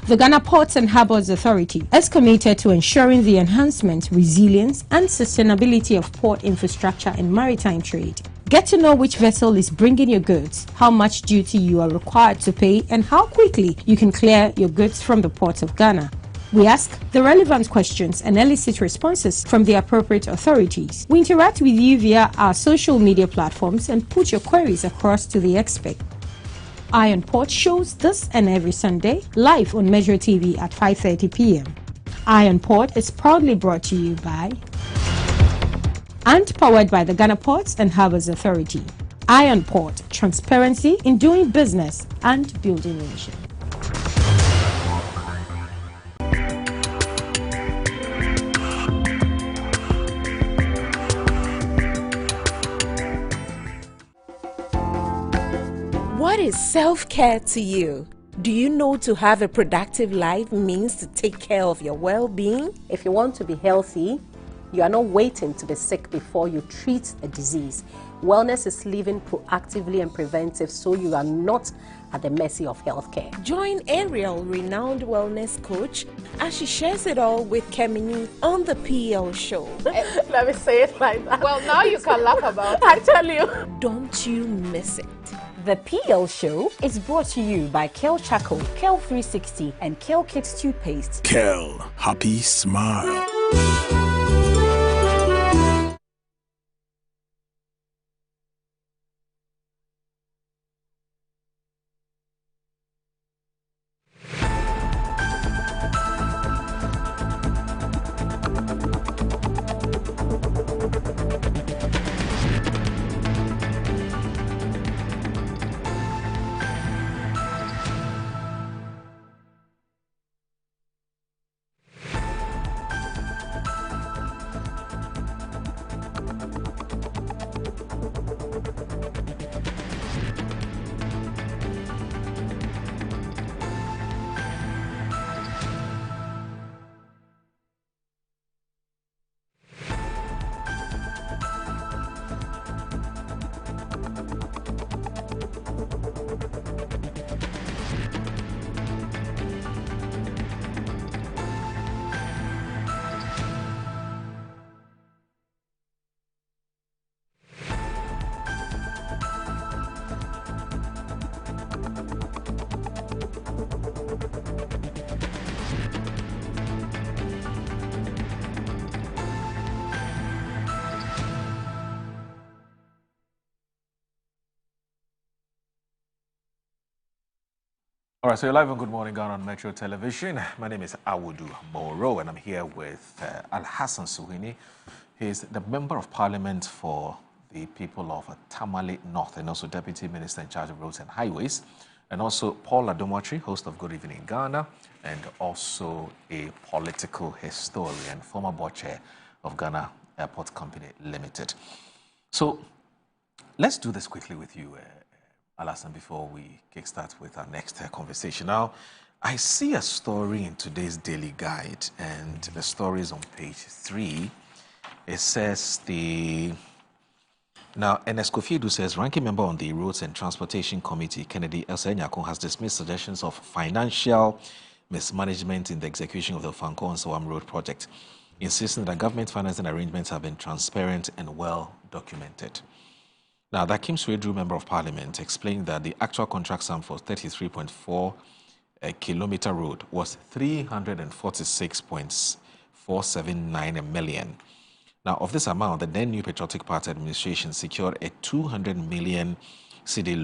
The Ghana Ports and Harbours Authority is committed to ensuring the enhancement, resilience and sustainability of port infrastructure and maritime trade. Get to know which vessel is bringing your goods, how much duty you are required to pay and how quickly you can clear your goods from the ports of Ghana. We ask the relevant questions and elicit responses from the appropriate authorities. We interact with you via our social media platforms and put your queries across to the expert. Iron Port shows this and every Sunday live on Metro TV at 5:30 p.m. Iron Port is proudly brought to you by and powered by the Ghana Ports and Harbours Authority. Iron Port, transparency in doing business and building nation. What is self-care to you? Do you know to have a productive life means to take care of your well-being? If you want to be healthy, you are not waiting to be sick before you treat a disease. Wellness is living proactively and preventive, so you are not at the mercy of healthcare. Join Ariel, renowned wellness coach, as she shares it all with Kemini on the PL show. Let me say it like that. Well, now you can laugh about it. I tell you. Don't you miss it. The PL show is brought to you by Kel Charcoal, Kel 360 and Kel Kicks toothpaste. Kel, happy smile. All right, so you're live on Good Morning Ghana on Metro Television. My name is Awudu Moro, and I'm here with Al-Hassan Suhini. He's the Member of Parliament for the people of Tamale North and also Deputy Minister in charge of Roads and Highways, and also Paul Adomotri, host of Good Evening Ghana, and also a political historian, former board chair of Ghana Airport Company Limited. So let's do this quickly with you, Alassane, before we kickstart with our next conversation. Now, I see a story in today's Daily Guide, and the story is on page 3. It says Now, Ernest Kofi says, ranking member on the Roads and Transportation Committee, Kennedy Elsa-Nyako, has dismissed suggestions of financial mismanagement in the execution of the Ofankor-Nsawam road project, insisting that government financing arrangements have been transparent and well documented. Now, the Akim Swedru Member of Parliament explained that the actual contract sum for 33.4 kilometer road was 346.479 million. Now, of this amount, the then New Patriotic Party administration secured a 200 million Cedi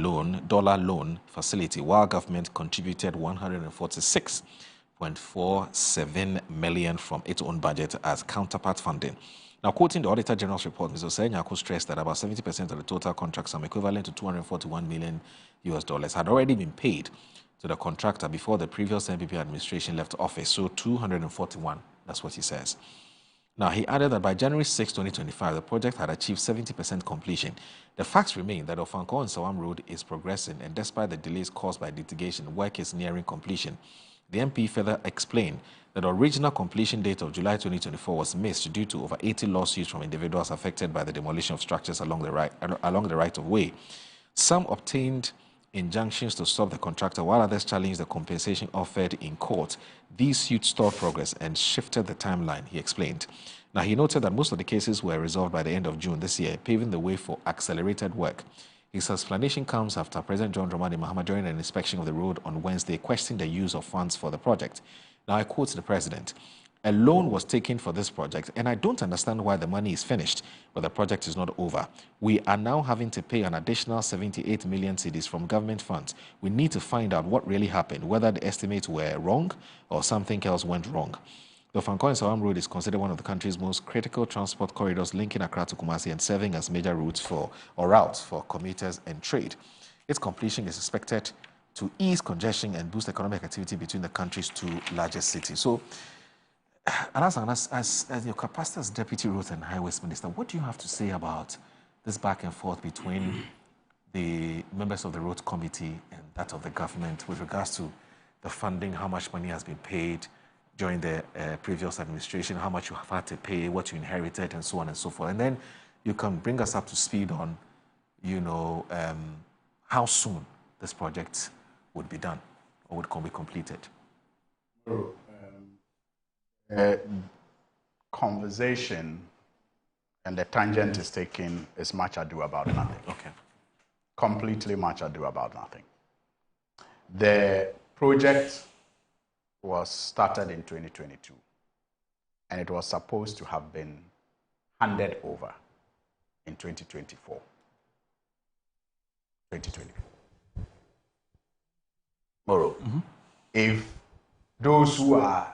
dollar loan facility, while government contributed 146.47 million from its own budget as counterpart funding. Now, quoting the Auditor General's report, Mr. Osenyako stressed that about 70% of the total contract sum, equivalent to $241 million had already been paid to the contractor before the previous NPP administration left office. So 241, that's what he says. Now, he added that by January 6, 2025, the project had achieved 70% completion. The facts remain that Ofankor-Nsawam Road is progressing, and despite the delays caused by litigation, work is nearing completion. The MP further explained that the original completion date of July 2024 was missed due to over 80 lawsuits from individuals affected by the demolition of structures along the right-of-way. Some obtained injunctions to stop the contractor, while others challenged the compensation offered in court. These suits stalled progress and shifted the timeline, he explained. Now, he noted that most of the cases were resolved by the end of June this year, paving the way for accelerated work. His explanation comes after President John Dramani Mahama, during an inspection of the road on Wednesday, questioned the use of funds for the project. Now, I quote the president: "A loan was taken for this project, and I don't understand why the money is finished, but the project is not over. We are now having to pay an additional 78 million cedis from government funds. We need to find out what really happened, whether the estimates were wrong or something else went wrong." The Ofankor-Nsawam Road is considered one of the country's most critical transport corridors, linking Accra to Kumasi and serving as major routes for commuters and trade. Its completion is expected to ease congestion and boost economic activity between the country's two largest cities. So, as your capacity as Deputy Roads and Highways Minister, what do you have to say about this back and forth between the members of the Roads Committee and that of the government with regards to the funding, how much money has been paid during the previous administration, how much you have had to pay, what you inherited, and so on and so forth? And then you can bring us up to speed on, how soon this project would be done or would be completed. Conversation and the tangent is taken is much ado about nothing. Okay. Completely much ado about nothing. The project was started in 2022, and it was supposed to have been handed over in 2024. Moro, if those who are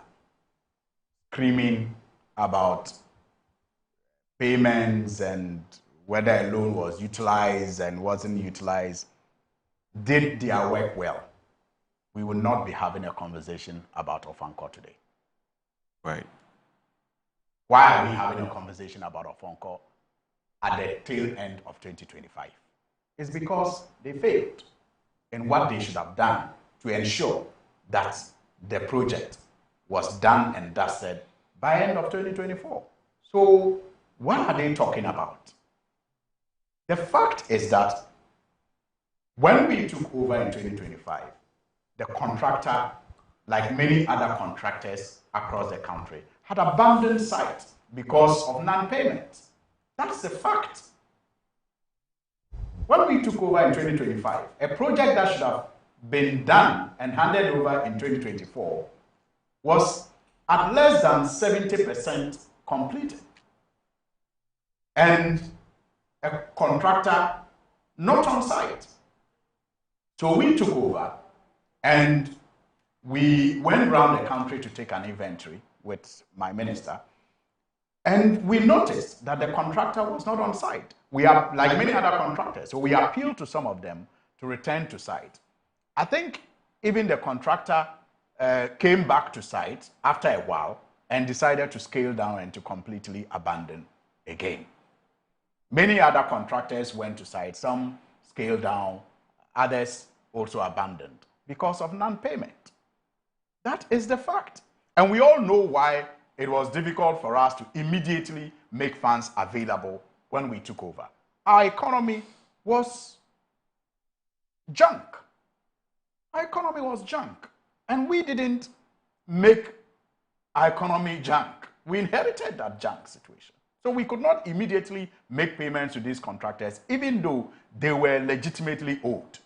screaming about payments and whether a loan was utilized and wasn't utilized did their work well, we will not be having a conversation about Ofankor today. Right. Why are we having a conversation about Ofankor at the tail end of 2025? It's because they failed in what they should have done to ensure that the project was done and dusted by end of 2024. So what are they talking about? The fact is that when we took over in 2025, the contractor, like many other contractors across the country, had abandoned site because of non-payment. That's the fact. When we took over in 2025, a project that should have been done and handed over in 2024 was at less than 70% completed. And a contractor not on site. So we took over and we went around the country to take an inventory with my minister, and we noticed that the contractor was not on site. We are like many other contractors, so we appealed to some of them to return to site. I think even the contractor came back to site after a while and decided to scale down and to completely abandon again. Many other contractors went to site, some scaled down, others also abandoned because of non-payment. That is the fact. And we all know why it was difficult for us to immediately make funds available when we took over. Our economy was junk. Our economy was junk. And we didn't make our economy junk. We inherited that junk situation. So we could not immediately make payments to these contractors, even though they were legitimately owed.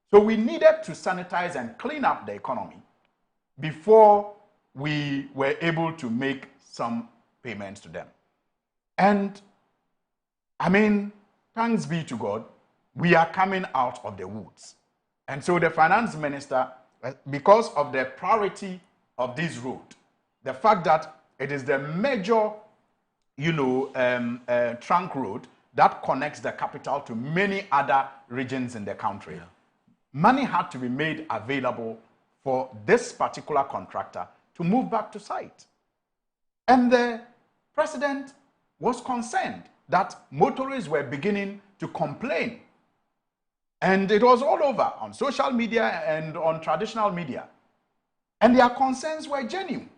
So we needed to sanitize and clean up the economy before we were able to make some payments to them. And I mean, thanks be to God, we are coming out of the woods. And so the finance minister, because of the priority of this road, the fact that it is the major, trunk road that connects the capital to many other regions in the country, money had to be made available for this particular contractor to move back to site. And the president was concerned that motorists were beginning to complain. And it was all over on social media and on traditional media. And their concerns were genuine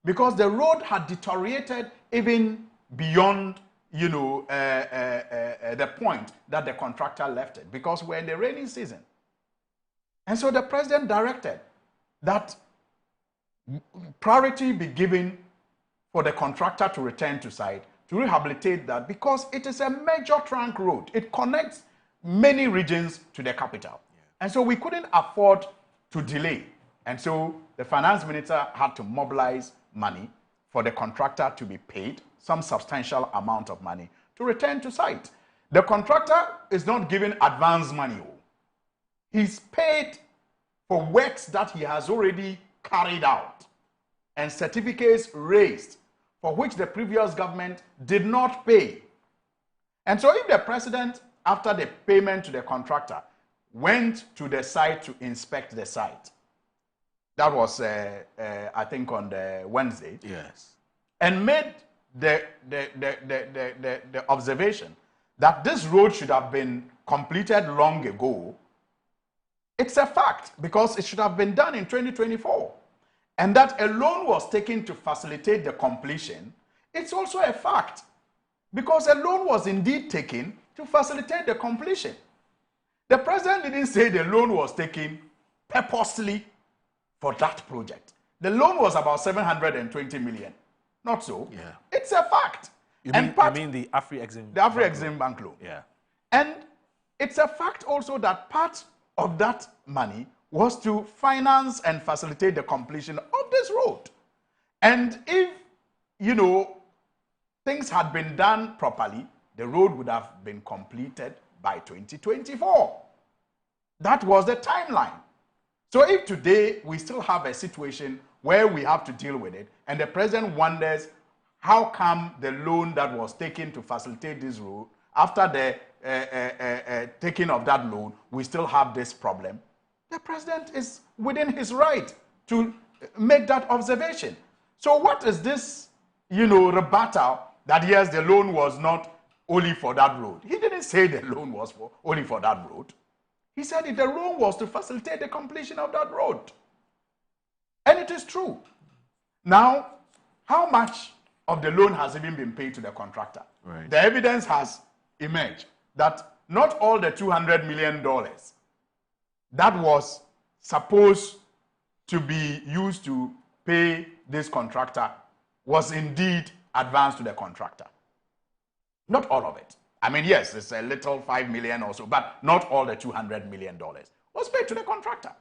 because the road had deteriorated even beyond, the point that the contractor left it, because we're in the rainy season. And so the president directed that priority be given for the contractor to return to site, to rehabilitate that, because it is a major trunk road. It connects many regions to the capital. And so we couldn't afford to delay. And so the finance minister had to mobilize money for the contractor to be paid, some substantial amount of money, to return to site. The contractor is not given advance money. He's paid for works that he has already carried out and certificates raised for which the previous government did not pay. And so if the president, after the payment to the contractor, went to the site to inspect the site, that was, I think, on the Wednesday, yes, and made the observation that this road should have been completed long ago, it's a fact, because it should have been done in 2024. And that a loan was taken to facilitate the completion, it's also a fact, because a loan was indeed taken to facilitate the completion. The president didn't say the loan was taken purposely for that project. The loan was about 720 million. Not so. Yeah. It's a fact. You mean the Afri-Exim? The Afri-Exim Bank loan. Yeah. And it's a fact also that part of that money was to finance and facilitate the completion of this road. And if, things had been done properly, the road would have been completed by 2024. That was the timeline. So if today we still have a situation where we have to deal with it, and the president wonders how come the loan that was taken to facilitate this road, after the taking of that loan, we still have this problem, the president is within his right to make that observation. So what is this, rebuttal that yes, the loan was not only for that road? He didn't say the loan was only for that road. He said the loan was to facilitate the completion of that road. And it is true. Now, how much of the loan has even been paid to the contractor? Right. The evidence has emerged that not all the $200 million that was supposed to be used to pay this contractor was indeed advanced to the contractor. Not all of it. I mean, yes, it's a little 5 million or so, but not all the $200 million was paid to the contractor.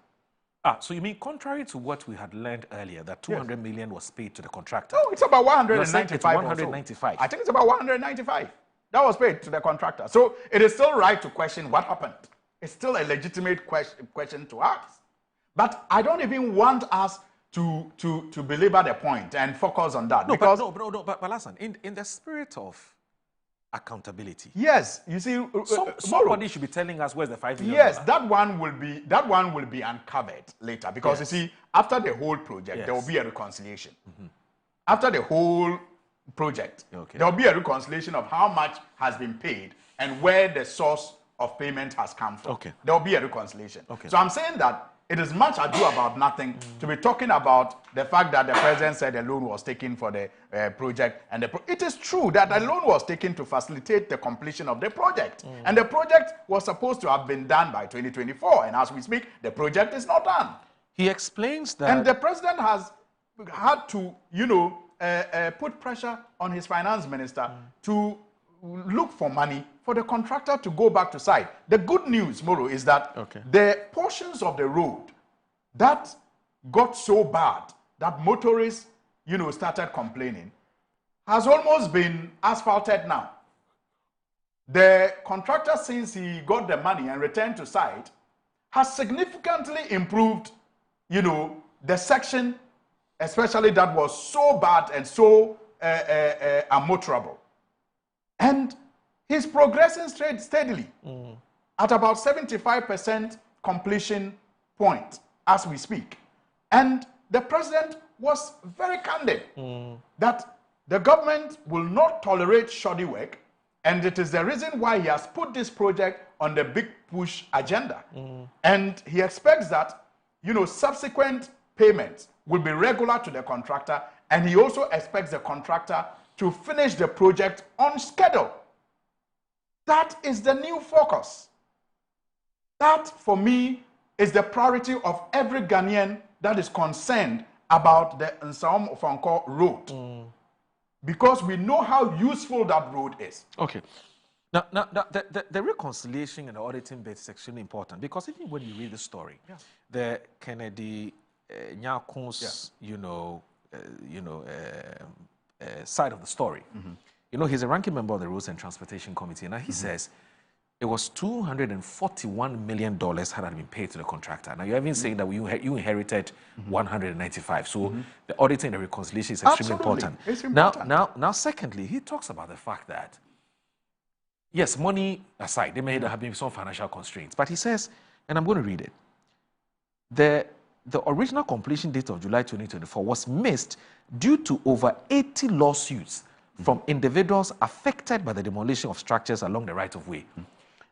So you mean contrary to what we had learned earlier, that 200 million was paid to the contractor? No, it's about 195. It's 195. I think it's about 195. That was paid to the contractor. So it is still right to question what happened. It's still a legitimate question to ask. But I don't even want us to belabor the point and focus on that. But listen, in the spirit of accountability. Yes, you see, somebody should be telling us where's the $5 million. Yes, that one will be uncovered later, because you see, after the whole project, there will be a reconciliation. Mm-hmm. After the whole project, there will be a reconciliation of how much has been paid and where the source of payment has come from. There will be a reconciliation. So I'm saying that it is much ado about nothing to be talking about the fact that the president said a loan was taken for the project. And it is true that a loan was taken to facilitate the completion of the project. And the project was supposed to have been done by 2024. And as we speak, the project is not done. He explains that... And the president has had to, put pressure on his finance minister to look for money for the contractor to go back to site. The good news, Moro, is that the portions of the road that got so bad that motorists, started complaining, has almost been asphalted now. The contractor, since he got the money and returned to site, has significantly improved, the section, especially that was so bad and so unmotorable. And he's progressing steadily at about 75% completion point as we speak. And the president was very candid that the government will not tolerate shoddy work, and it is the reason why he has put this project on the big push agenda. And he expects that, subsequent payments will be regular to the contractor, and he also expects the contractor to finish the project on schedule. That is the new focus. That, for me, is the priority of every Ghanaian that is concerned about the Nsawam Ofankor road. Because we know how useful that road is. Okay. Now the reconciliation and the auditing bit is extremely important, because even when you read the story, the Kennedy Nyakun's, side of the story, he's a ranking member of the Roads and Transportation Committee, and he says it was $241 million that had been paid to the contractor. Now, you're even saying that you inherited 195. So the auditing and the reconciliation is extremely important. It's important. Now, secondly, he talks about the fact that, yes, money aside, there may have been some financial constraints. But he says, and I'm going to read it, the original completion date of July 2024 was missed due to over 80 lawsuits from individuals affected by the demolition of structures along the right-of-way.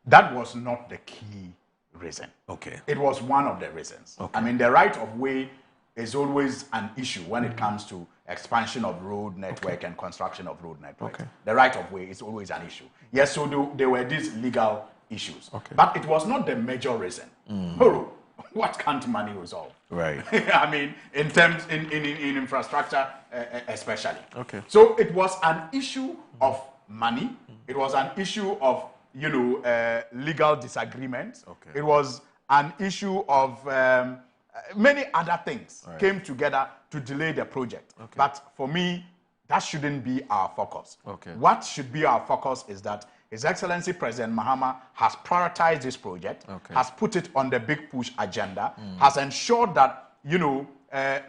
That was not the key reason. Okay. It was one of the reasons. Okay. I mean, the right-of-way is always an issue when it comes to expansion of road network and construction of road network. The right-of-way is always an issue. Yes, so there were these legal issues. But it was not the major reason. What can't money resolve? Right. I mean, in terms, in infrastructure especially. Okay. So it was an issue of money. It was an issue of legal disagreements. It was an issue of many other things came together to delay the project. But for me, that shouldn't be our focus. What should be our focus is that His Excellency President Mahama has prioritized this project, has put it on the big push agenda, has ensured that,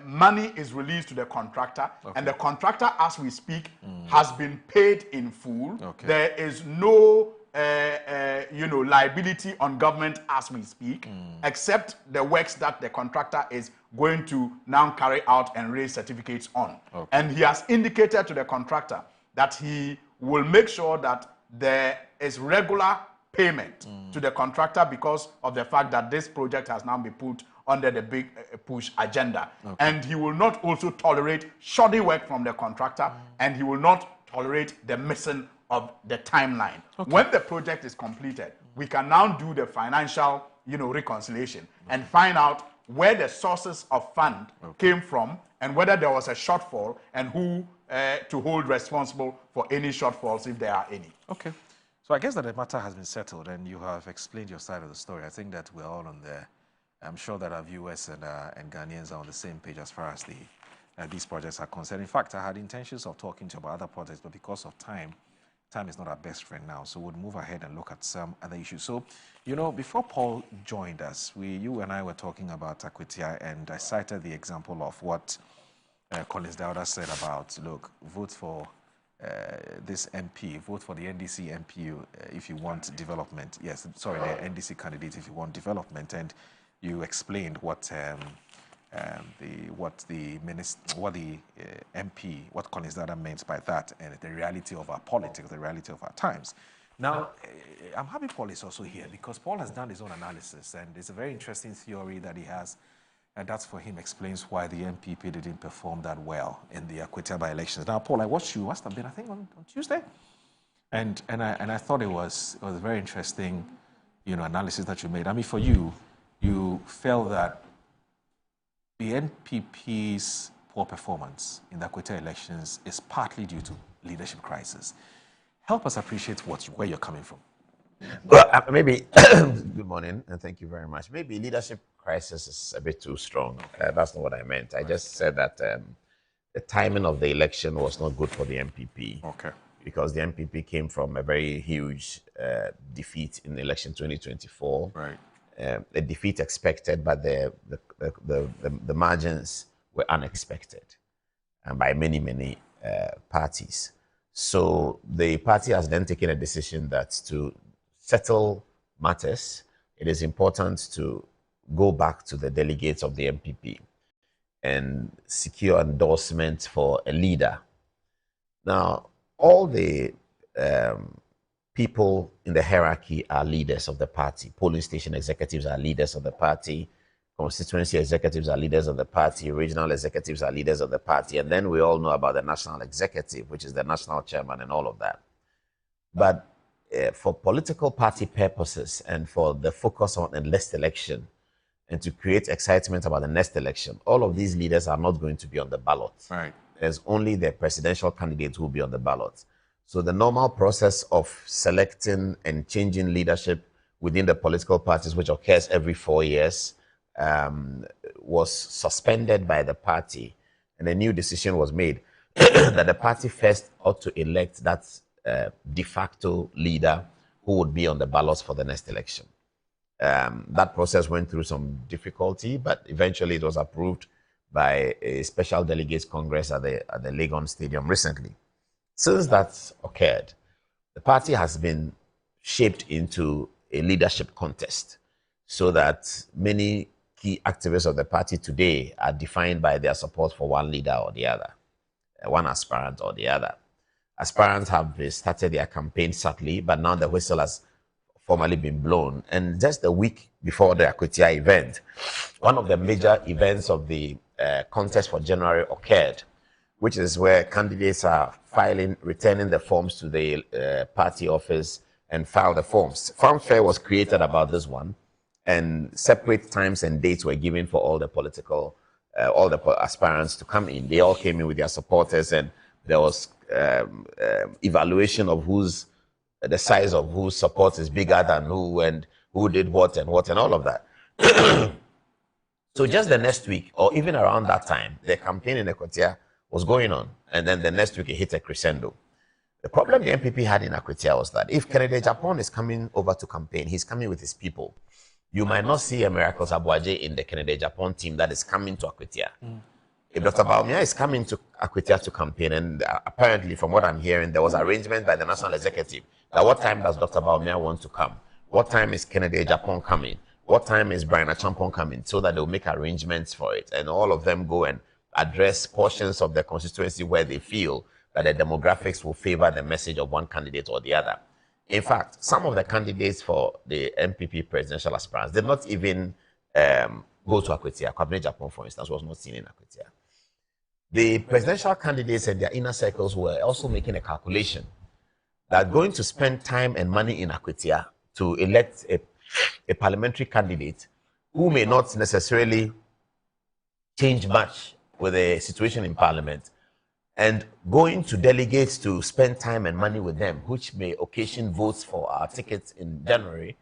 money is released to the contractor, and the contractor, as we speak, has been paid in full. There is no liability on government as we speak, except the works that the contractor is going to now carry out and raise certificates on. And he has indicated to the contractor that he will make sure that there is regular payment to the contractor because of the fact that this project has now been put under the big push agenda. And he will not also tolerate shoddy work from the contractor, and he will not tolerate the missing of the timeline. When the project is completed, we can now do the financial, reconciliation and find out where the sources of fund came from and whether there was a shortfall and who to hold responsible for any shortfalls if there are any. Okay. So I guess that the matter has been settled and you have explained your side of the story. I think that we're all on there. I'm sure that our viewers and Ghanaians are on the same page as far as these projects are concerned. In fact, I had intentions of talking to you about other projects, but because of time is not our best friend now, so we'll move ahead and look at some other issues. So, before Paul joined us, you and I were talking about Akwatia, and I cited the example of what Collins Dowda said about, look, vote for this MP, vote for the NDC MP if you want development. Yes, sorry, the NDC candidate if you want development, and you explained what the MP, what Collins Dowda meant by that, and the reality of our politics, the reality of our times. Now, I'm happy Paul is also here because Paul has done his own analysis, and it's a very interesting theory that he has, and that's for him explains why the MPP didn't perform that well in the Akwatia by-elections. Now, Paul, I watched you, must have been, I think, on Tuesday, and I thought it was a very interesting, analysis that you made. I mean, for you felt that the NPP's poor performance in the Akwatia elections is partly due to leadership crisis. Help us appreciate where you're coming from. Well, maybe, good morning, and thank you very much. Maybe leadership crisis is a bit too strong. That's not what I meant. I just said that the timing of the election was not good for the MPP. Okay. Because the MPP came from a very huge defeat in election 2024. Right. A defeat expected, but the margins were unexpected, and by many parties. So the party has then taken a decision that to settle matters, it is important to go back to the delegates of the MPP and secure endorsement for a leader. Now, all the people in the hierarchy are leaders of the party. Polling station executives are leaders of the party. Constituency executives are leaders of the party. Regional executives are leaders of the party. And then we all know about the national executive, which is the national chairman and all of that. But for political party purposes and for the focus on the next election and to create excitement about the next election, all of these leaders are not going to be on the ballot. Right. There's only the presidential candidate who will be on the ballot. So the normal process of selecting and changing leadership within the political parties, which occurs every 4 years, was suspended by the party. And a new decision was made that the party first ought to elect that de facto leader who would be on the ballots for the next election. That process went through some difficulty, but eventually it was approved by a special delegates congress at the Legon Stadium recently. Since that occurred, the party has been shaped into a leadership contest so that many key activists of the party today are defined by their support for one leader or the other, one aspirant or the other. Aspirants have started their campaign subtly, but now the whistle has formally been blown. And just a week before the Akwatia event, one of the major events of the contest for January occurred, which is where candidates are returning the forms to the party office and file the forms. Fanfare was created about this one, and separate times and dates were given for all the aspirants to come in. They all came in with their supporters, and there was evaluation of the size of whose support is bigger than who, and who did what and all of that. So just the next week, or even around that time, the campaign in Akwatia was going on, and then the next week it hit a crescendo. The problem the MPP had in Akwatia was that if Kennedy Japan is coming over to campaign, he's coming with his people. You might not see a Miracles Abuaje in the Kennedy Japan team that is coming to Akwatia. If Dr. Baumia is coming to Akwatia to campaign, and apparently from what I'm hearing, there was arrangement by the national executive that what time does Dr. Baumia want to come? What time is Kennedy Japan coming? What time is Brian Achampong coming? So that they'll make arrangements for it. And all of them go and address portions of the constituency where they feel that the demographics will favor the message of one candidate or the other. In fact, some of the candidates for the MPP presidential aspirants did not even go to Akwatia. Kwabena Japan, for instance, was not seen in Akwatia. The presidential candidates and their inner circles were also making a calculation that going to spend time and money in Akwatia to elect a parliamentary candidate who may not necessarily change much with the situation in parliament, and going to delegates to spend time and money with them, which may occasion votes for our tickets in January,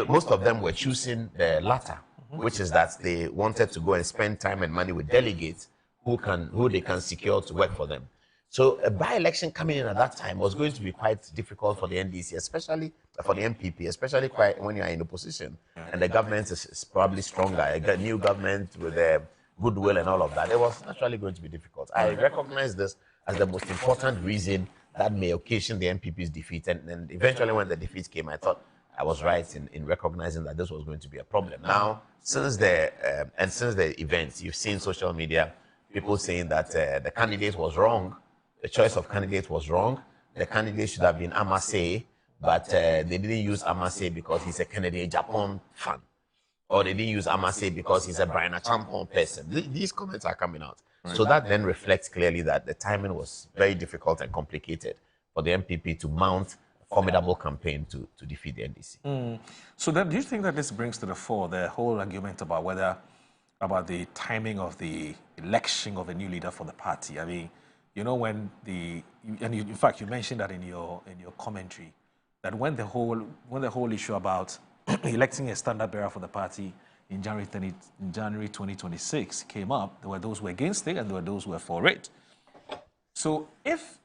most of them were choosing the latter, which is that they wanted to go and spend time and money with delegates who they can secure to work for them. So a by-election coming in at that time was going to be quite difficult for the NDC, especially for the MPP, especially when you are in opposition and the government is probably stronger, a new government with goodwill and all of that. It was naturally going to be difficult. I recognize this as the most important reason that may occasion the MPP's defeat. And eventually when the defeat came, I thought I was right in recognizing that this was going to be a problem. Now, since the events, you've seen social media, people saying that the candidate was wrong. The choice of candidate was wrong. The candidate should have been Amase, but they didn't use Amase because he's a Kennedy Japan fan. Or they didn't use Amase because he's a Brian Achampong person. These comments are coming out. Right. So that then reflects clearly that the timing was very difficult and complicated for the MPP to mount a formidable campaign to defeat the NDC. So then do you think that this brings to the fore the whole argument about whether about the timing of the election of a new leader for the party. I mean, you know, when in fact, you mentioned that in your commentary, that when the whole issue about electing a standard bearer for the party in January 2026 came up, there were those who were against it and there were those who were for it. So if,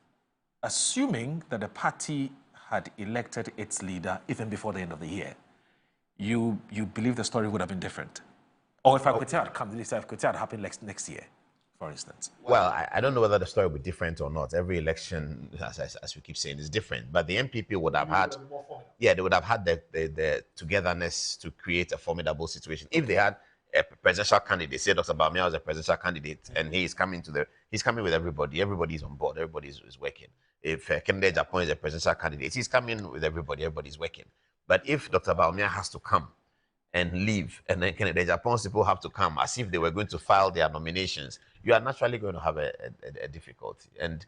assuming that the party had elected its leader even before the end of the year, you believe the story would have been different? Or if Akwatia had come, if Akwatia had happened next year, for instance? Well, I don't know whether the story would be different or not. Every election, as we keep saying, is different. But the MPP would have had, they would have had the togetherness to create a formidable situation. If they had a presidential candidate, say Dr. Bawumia was a presidential candidate, and he's coming with everybody. Everybody's on board. Everybody is working. If Kennedy Japan is a presidential candidate, he's coming with everybody. Everybody's working. But if Dr. Bawumia has to come and leave, and then Kennedy Japan's people have to come as if they were going to file their nominations, you are naturally going to have a difficulty. And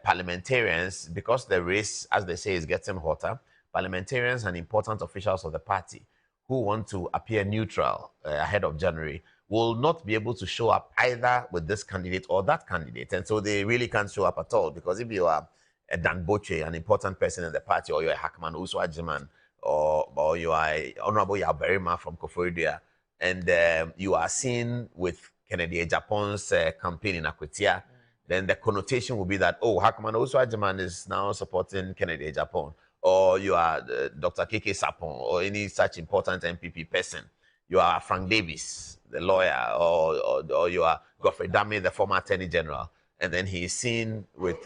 parliamentarians, because the race, as they say, is getting hotter, parliamentarians and important officials of the party who want to appear neutral ahead of January will not be able to show up either with this candidate or that candidate. And so they really can't show up at all, because if you are a Dan Boche, an important person in the party, or you're a Hackman Uswajiman, or you are Honorable Yaberima from Koforidua, and you are seen with Kennedy Japan's campaign in Akwatia, then the connotation will be that, oh, Hackman Uswajiman is now supporting Kennedy Japan, or you are Dr. KK Sapon, or any such important MPP person. You are Frank Davis, the lawyer, or you are Godfrey Dame, the former Attorney General, and then he is seen with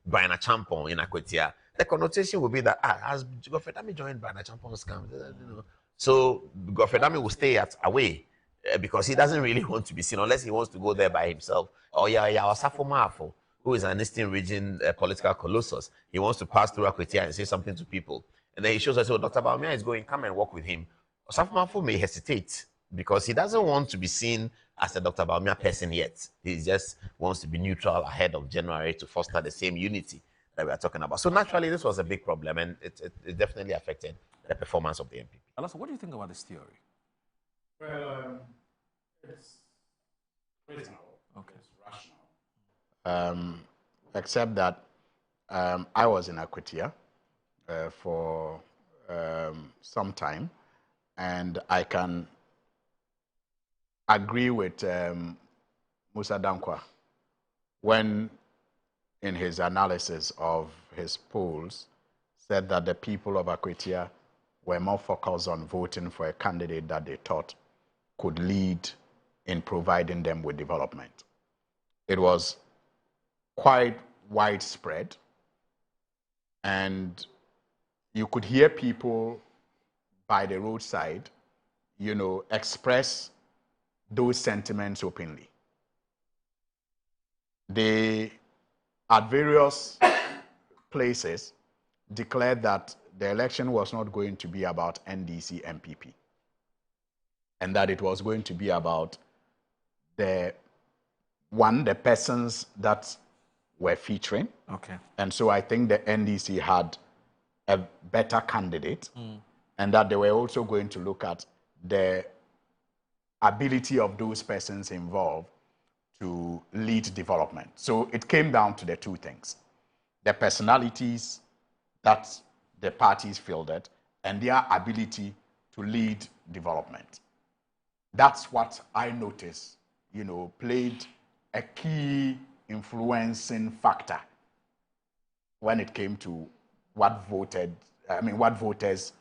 Brian Champon in Akwatia. The connotation will be that, has Godfrey Dame joined Brian Champon's camp? So Godfrey Dame will stay away because he doesn't really want to be seen unless he wants to go there by himself. Or Osafo Maafo, who is an Eastern region political colossus. He wants to pass through Akwatia and say something to people. And then he shows us, so Dr. Bawumia is going, come and walk with him. Osafo Maafo may hesitate because he doesn't want to be seen as a Dr. Bawumia person yet. He just wants to be neutral ahead of January to foster the same unity that we are talking about. So naturally, this was a big problem, and it definitely affected the performance of the MPP. Alaso, what do you think about this theory? Well, it's reasonable. Okay. It's rational. Except that I was in Akwatia for some time, and I can agree with Musa Dankwa when, in his analysis of his polls, said that the people of Akwatia were more focused on voting for a candidate that they thought could lead in providing them with development. It was quite widespread, and you could hear people by the roadside, express those sentiments openly. They, at various places, declared that the election was not going to be about NDC MPP, and that it was going to be about the persons that were featuring. Okay. And so I think the NDC had a better candidate, and that they were also going to look at the ability of those persons involved to lead development. So it came down to the two things: the personalities that the parties fielded and their ability to lead development. That's what I noticed, played a key influencing factor when it came to what voters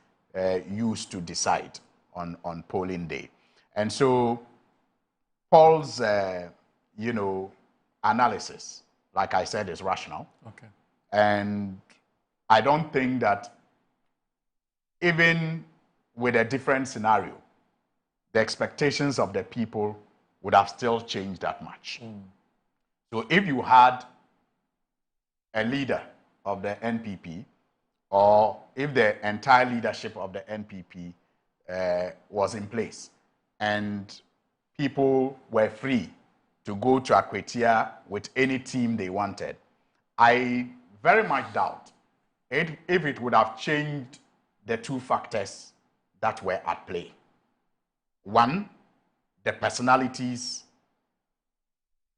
used to decide on polling day. And so Paul's, analysis, like I said, is rational. Okay. And I don't think that even with a different scenario, the expectations of the people would have still changed that much. So if you had a leader of the NPP, or if the entire leadership of the NPP was in place, and people were free to go to Akwatia with any team they wanted, I very much doubt if it would have changed the two factors that were at play. One, the personalities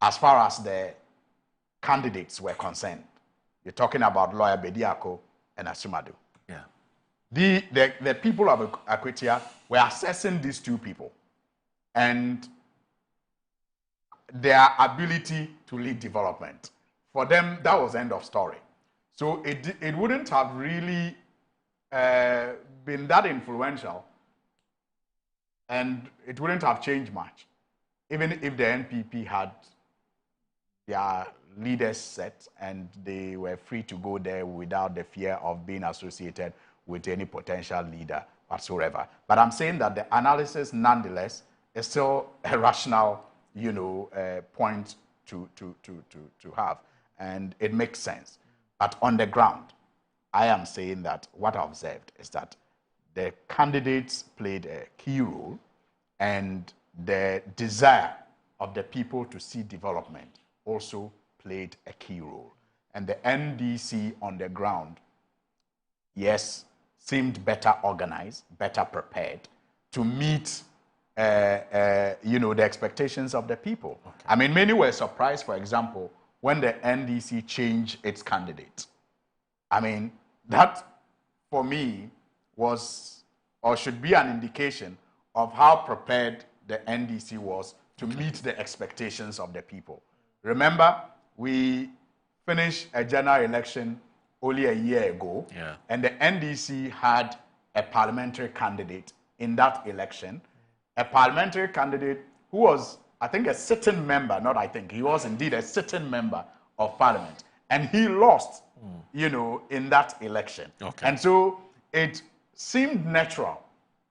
as far as the candidates were concerned. You're talking about lawyer Bediako and Asumadu. Yeah. The people of Akwatia were assessing these two people and their ability to lead development. For them, that was end of story. So it wouldn't have really been that influential, and it wouldn't have changed much, even if the NPP had their leaders set and they were free to go there without the fear of being associated with any potential leader whatsoever. But I'm saying that the analysis, nonetheless, is still a rational, point to have, and it makes sense. But on the ground, I am saying that what I observed is that the candidates played a key role, and the desire of the people to see development also played a key role. And the NDC on the ground, yes, seemed better organized, better prepared to meet the expectations of the people. Okay. I mean, many were surprised, for example, when the NDC changed its candidate. I mean, that, for me, was or should be an indication of how prepared the NDC was to meet the expectations of the people. Remember, we finished a general election only a year ago, and the NDC had a parliamentary candidate in that election, a parliamentary candidate who was, I think, a sitting member, he was indeed a sitting member of parliament, and he lost, in that election. Okay. And so it seemed natural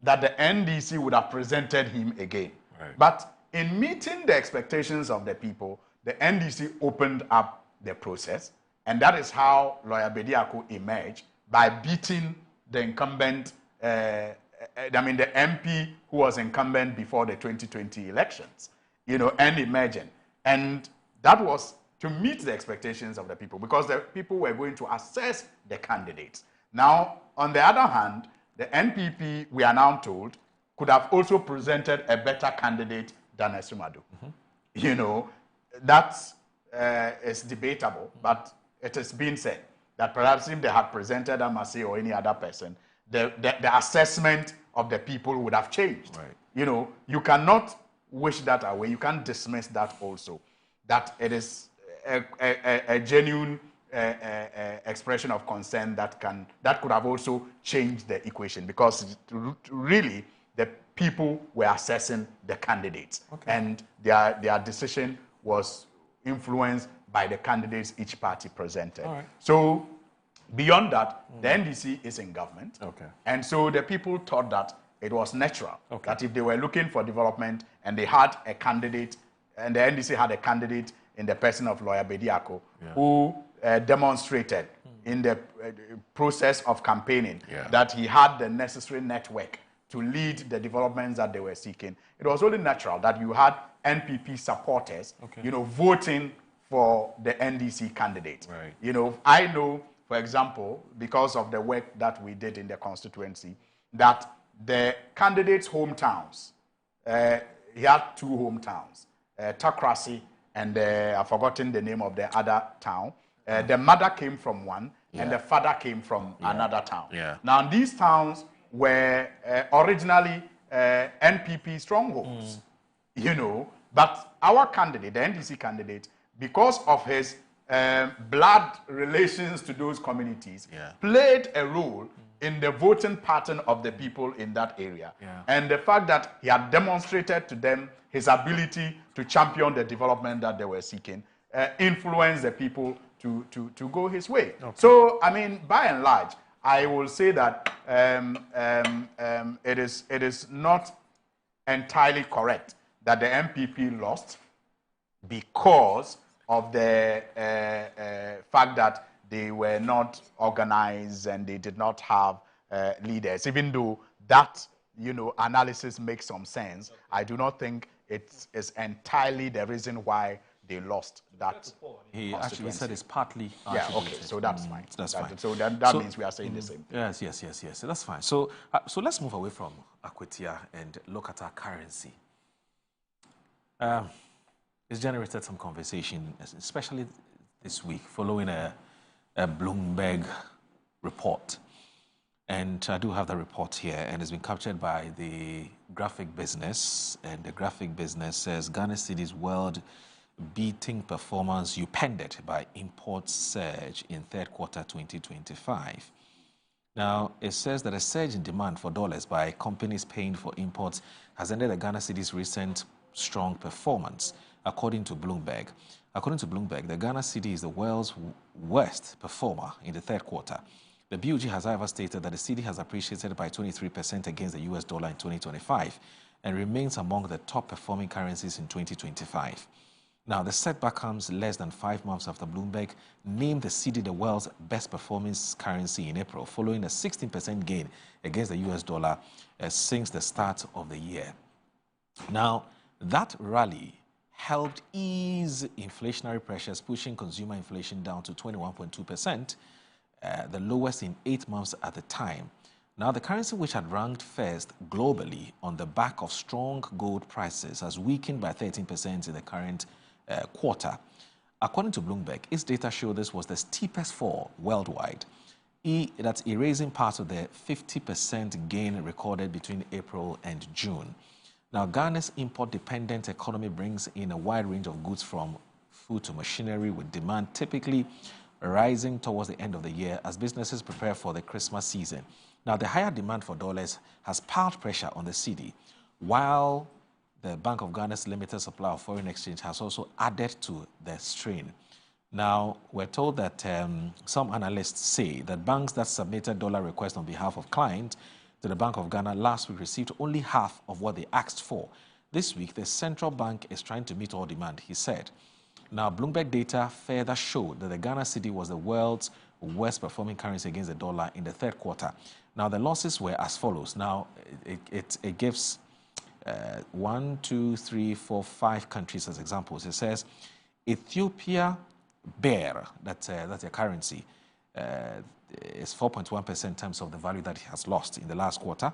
that the NDC would have presented him again. Right. But in meeting the expectations of the people, the NDC opened up the process, and that is how Lawyer Bediako emerged, by beating the incumbent, the MP who was incumbent before the 2020 elections, and emerging. And that was to meet the expectations of the people, because the people were going to assess the candidates. Now, on the other hand, the NPP, we are now told, could have also presented a better candidate than Asumadu. That is debatable, but it has been said that perhaps if they had presented Amase or any other person, the assessment of the people would have changed. Right. You cannot wish that away. You can't dismiss that also, that it is a genuine expression of concern that could have also changed the equation, because really the people were assessing the candidates, and their decision was influenced by the candidates each party presented. Right. So beyond that, the NDC is in government, and so the people thought that it was natural that if they were looking for development and they had a candidate, and the NDC had a candidate in the person of Lawyer Bediako, who demonstrated in the process of campaigning that he had the necessary network to lead the developments that they were seeking. It was only natural that you had NPP supporters, voting for the NDC candidate. Right. I know, for example, because of the work that we did in the constituency, that the candidates' hometowns, he had two hometowns, Takrasi and I've forgotten the name of the other town. The mother came from one, and the father came from another town. Yeah. Now, these towns were originally NPP strongholds, but our candidate, the NDC candidate, because of his blood relations to those communities, played a role in the voting pattern of the people in that area. Yeah. And the fact that he had demonstrated to them his ability to champion the development that they were seeking influenced the people to go his way. Okay. So, I mean, by and large, I will say that it is not entirely correct that the MPP lost because of the fact that they were not organized and they did not have leaders. Even though that, analysis makes some sense, I do not think it is entirely the reason why they lost that. He actually said it's partly okay, so that's fine. That's fine. So that means we are saying the same thing. Yes. That's fine. So let's move away from Akwatia and look at our currency. It's generated some conversation, especially this week, following a Bloomberg report. And I do have the report here, and it's been captured by the graphic business. And the graphic business says Ghana Cedi's world beating performance upended by import surge in third quarter 2025. Now, it says that a surge in demand for dollars by companies paying for imports has ended the Ghana Cedi's recent strong performance, according to Bloomberg. According to Bloomberg, the Ghana Cedi is the world's worst performer in the third quarter. The BOG has, however, stated that the Cedi has appreciated by 23% against the US dollar in 2025 and remains among the top performing currencies in 2025. Now, the setback comes less than 5 months after Bloomberg named the Cedi the world's best performing currency in April, following a 16% gain against the US dollar since the start of the year. Now, that rally helped ease inflationary pressures, pushing consumer inflation down to 21.2%, the lowest in 8 months at the time. Now, the currency which had ranked first globally on the back of strong gold prices has weakened by 13% in the current quarter. According to Bloomberg, its data show this was the steepest fall worldwide. That's erasing part of the 50% gain recorded between April and June. Now, Ghana's import-dependent economy brings in a wide range of goods from food to machinery, with demand typically rising towards the end of the year as businesses prepare for the Christmas season. Now, the higher demand for dollars has piled pressure on the Cedi, while the Bank of Ghana's limited supply of foreign exchange has also added to the strain. Now, we're told that some analysts say that banks that submitted dollar requests on behalf of clients to the Bank of Ghana last week received only half of what they asked for. This week, the central bank is trying to meet all demand, he said. Now, Bloomberg data further showed that the Ghana Cedi was the world's worst performing currency against the dollar in the third quarter. Now, the losses were as follows. Now, it gives 1, 2, 3, 4, 5 countries as examples. It says Ethiopia Bear, that's a currency, is 4.1% in terms of the value that it has lost in the last quarter.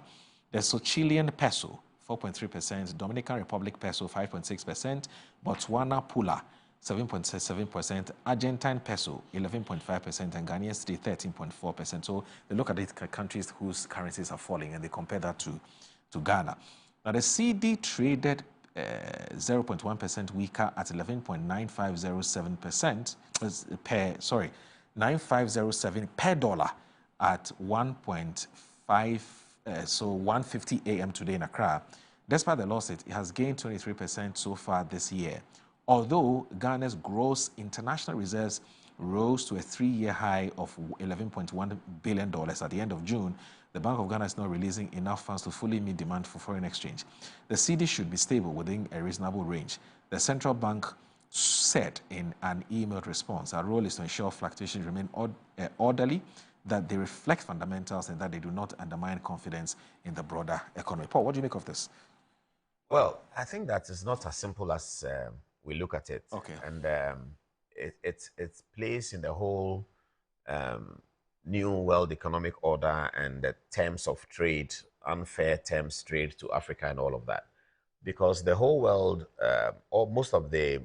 There's Chilean peso, 4.3%, Dominican Republic peso, 5.6%, Botswana pula, 7.7%, Argentine peso, 11.5%, and Ghanaian cedi, 13.4%. So they look at these countries whose currencies are falling and they compare that to Ghana. Now, the Cedi traded 0.1% weaker at 11.9507% per, 9507 per dollar at 1.5, so 1:50 a.m. today in Accra. Despite the loss, it has gained 23% so far this year. Although Ghana's gross international reserves rose to a 3-year high of $11.1 billion at the end of June, the Bank of Ghana is not releasing enough funds to fully meet demand for foreign exchange. The Cedi should be stable within a reasonable range. The central bank said in an emailed response, our role is to ensure fluctuations remain orderly, that they reflect fundamentals, and that they do not undermine confidence in the broader economy. Paul, what do you make of this? Well, I think that it's not as simple as we look at it. Okay. And it's placed in the whole new world economic order and the terms of trade, unfair terms trade to Africa and all of that. Because the whole world, or most of the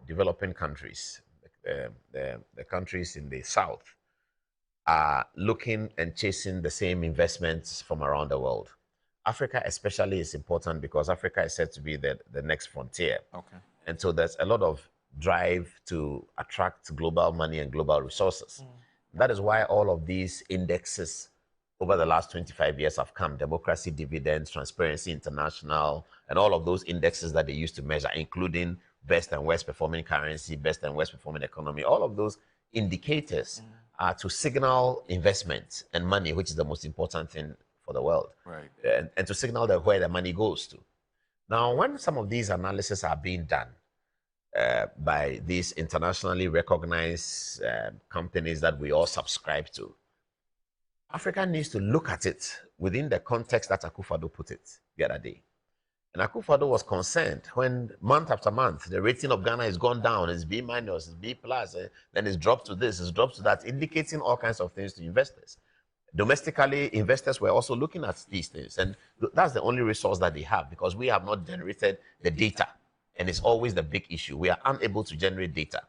developing countries, the countries in the south, are looking and chasing the same investments from around the world. Africa especially is important because Africa is said to be the next frontier. Okay. And so there's a lot of drive to attract global money and global resources. That is why all of these indexes over the last 25 years have come. Democracy Dividends, Transparency International, and all of those indexes that they used to measure, including best and worst performing currency, best and worst performing economy. All of those indicators are to signal investment and money, which is the most important thing for the world. Right. And to signal where the money goes to. Now, when some of these analyses are being done by these internationally recognized companies that we all subscribe to, Africa needs to look at it within the context that Akufo-Addo put it the other day. And Akufo-Addo was concerned when month after month, the rating of Ghana has gone down, it's B-, it's B+, then it's dropped to this, it's dropped to that, indicating all kinds of things to investors. Domestically, investors were also looking at these things, and that's the only resource that they have because we have not generated the data and it's always the big issue. We are unable to generate data.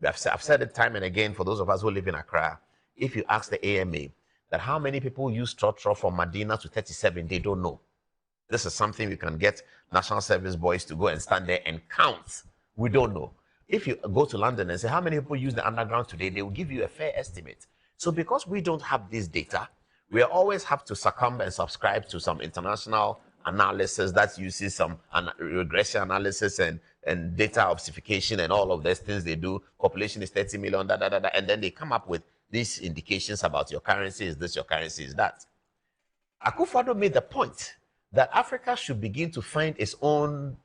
I've said it time and again for those of us who live in Accra. If you ask the AMA that how many people use trotro from Medina to 37, they don't know. This is something we can get National Service boys to go and stand there and count. We don't know. If you go to London and say how many people use the underground today, they will give you a fair estimate. So because we don't have this data, we always have to succumb and subscribe to some international analysis that uses some regression analysis and data obfuscation and all of these things they do. Population is 30 million, and then they come up with these indications about your currency is this, your currency is that. Akufo-Addo made the point that Africa should begin to find its own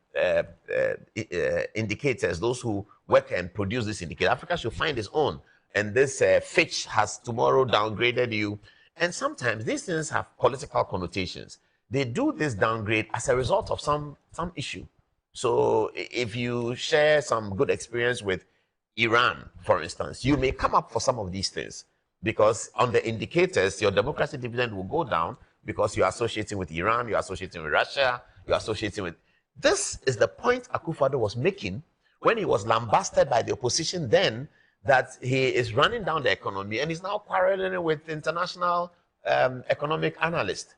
indicators, those who work and produce this indicator. Africa should find its own. And this Fitch has tomorrow downgraded you. And sometimes these things have political connotations. They do this downgrade as a result of some issue. So if you share some good experience with Iran, for instance, you may come up for some of these things because on the indicators, your democracy dividend will go down because you're associating with Iran, you're associating with Russia, you're associating with... This is the point Akufo-Addo was making when he was lambasted by the opposition then that he is running down the economy and is now quarreling with international economic analysts.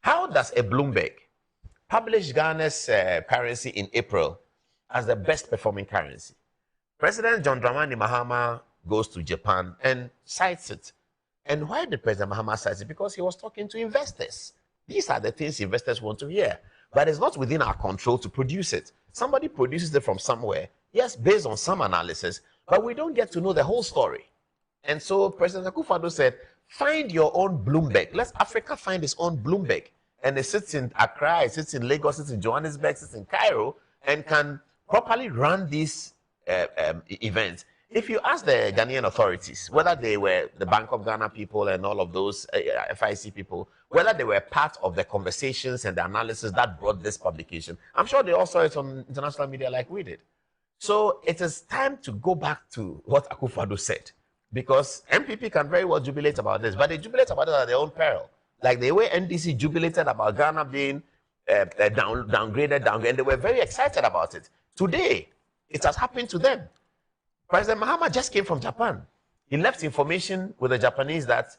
How does a Bloomberg publish Ghana's currency in April as the best performing currency? President John Dramani Mahama goes to Japan and cites it. And why did President Mahama cite it? Because he was talking to investors. These are the things investors want to hear. But it's not within our control to produce it. Somebody produces it from somewhere, yes, based on some analysis, but we don't get to know the whole story. And so President Akufo-Addo said, find your own Bloomberg. Let Africa find its own Bloomberg. And it sits in Accra, it sits in Lagos, it sits in Johannesburg, it sits in Cairo, and can properly run these events. If you ask the Ghanaian authorities, whether they were the Bank of Ghana people and all of those FIC people, whether they were part of the conversations and the analysis that brought this publication, I'm sure they all saw it on international media like we did. So it is time to go back to what Akufo-Addo said, because MPP can very well jubilate about this, but they jubilate about it at their own peril. Like the way NDC jubilated about Ghana being downgraded, and they were very excited about it. Today, it has happened to them. President Mahama just came from Japan. He left information with the Japanese that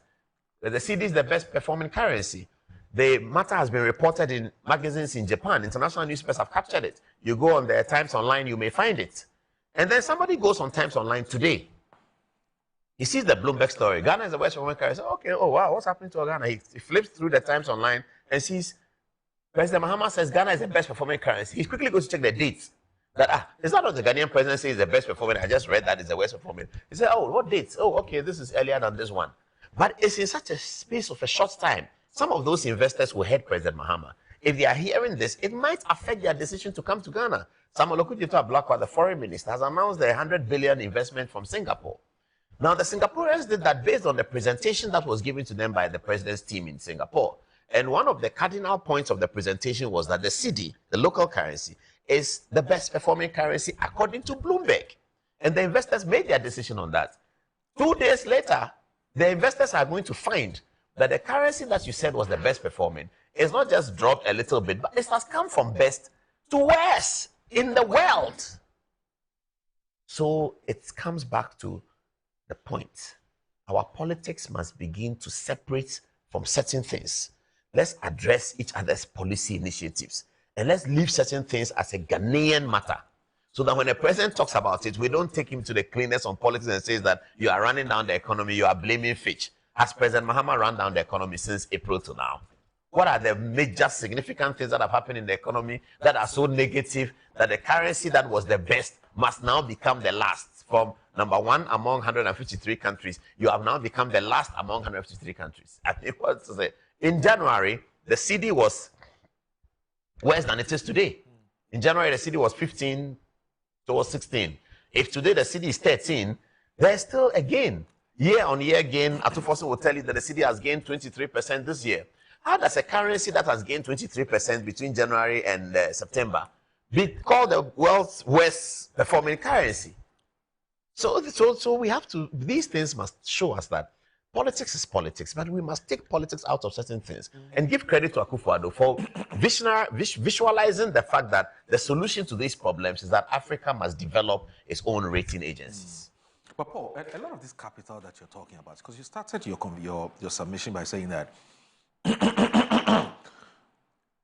the Cedi is the best performing currency. The matter has been reported in magazines in Japan. International newspapers have captured it. You go on the Times Online, you may find it. And then somebody goes on Times Online today. He sees the Bloomberg story. Ghana is the best performing currency. Okay, oh wow, what's happening to Ghana? He flips through the Times Online and sees President Mahama says Ghana is the best performing currency. He quickly goes to check the dates. That is that what the Ghanaian president says is the best performing? I just read that is the worst performing. He said, oh, what dates? Oh, okay, this is earlier than this one. But it's in such a space of a short time. Some of those investors will head President Mahama. If they are hearing this, it might affect their decision to come to Ghana. Samuel Okudzeto-Ablakwa, the foreign minister, has announced the 100 billion investment from Singapore. Now, the Singaporeans did that based on the presentation that was given to them by the president's team in Singapore. And one of the cardinal points of the presentation was that the Cedi, the local currency, is the best performing currency according to Bloomberg. And the investors made their decision on that. 2 days later, the investors are going to find that the currency that you said was the best performing is not just dropped a little bit, but it has come from best to worst in the world. So it comes back to the point. Our politics must begin to separate from certain things. Let's address each other's policy initiatives. And let's leave certain things as a Ghanaian matter. So that when the president talks about it, we don't take him to the cleaners on politics and says that you are running down the economy, you are blaming Fitch. Has President Mahama run down the economy since April to now? What are the major significant things that have happened in the economy that are so negative that the currency that was the best must now become the last? From number one among 153 countries, you have now become the last among 153 countries. I think what to say. In January, the Cedi was worse than it is today. In January, the Cedi was 15 towards 16. If today the Cedi is 13, there's still a gain. Year-on-year gain. Atufosin will tell you that the Cedi has gained 23% this year. How does a currency that has gained 23% between January and September be called the world's worst performing currency? So we have to, these things must show us that Politics is politics, but we must take politics out of certain things and give credit to Akufo-Addo for visualizing the fact that the solution to these problems is that Africa must develop its own rating agencies. But Paul, a lot of this capital that you're talking about, because you started your submission by saying that,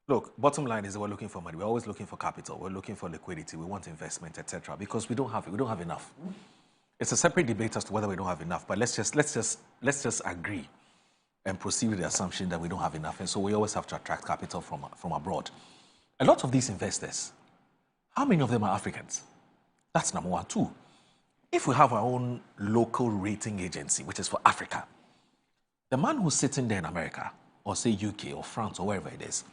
look, bottom line is that we're looking for money. We're always looking for capital. We're looking for liquidity. We want investment, etc. Because we don't have it. We don't have enough. It's a separate debate as to whether we don't have enough. But let's just agree and proceed with the assumption that we don't have enough, and so we always have to attract capital from abroad. A lot of these investors, how many of them are Africans? That's number one. Two, if we have our own local rating agency, which is for Africa, the man who's sitting there in America, or say UK or France or wherever it is,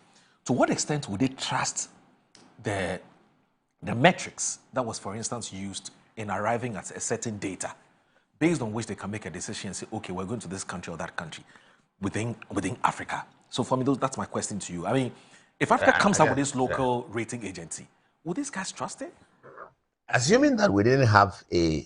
to what extent would they trust the metrics that was, for instance, used in arriving at a certain data, based on which they can make a decision and say, okay, we're going to this country or that country within Africa? So for me, that's my question to you. I mean, if Africa comes out with this local rating agency, will these guys trust it? Assuming that we didn't have the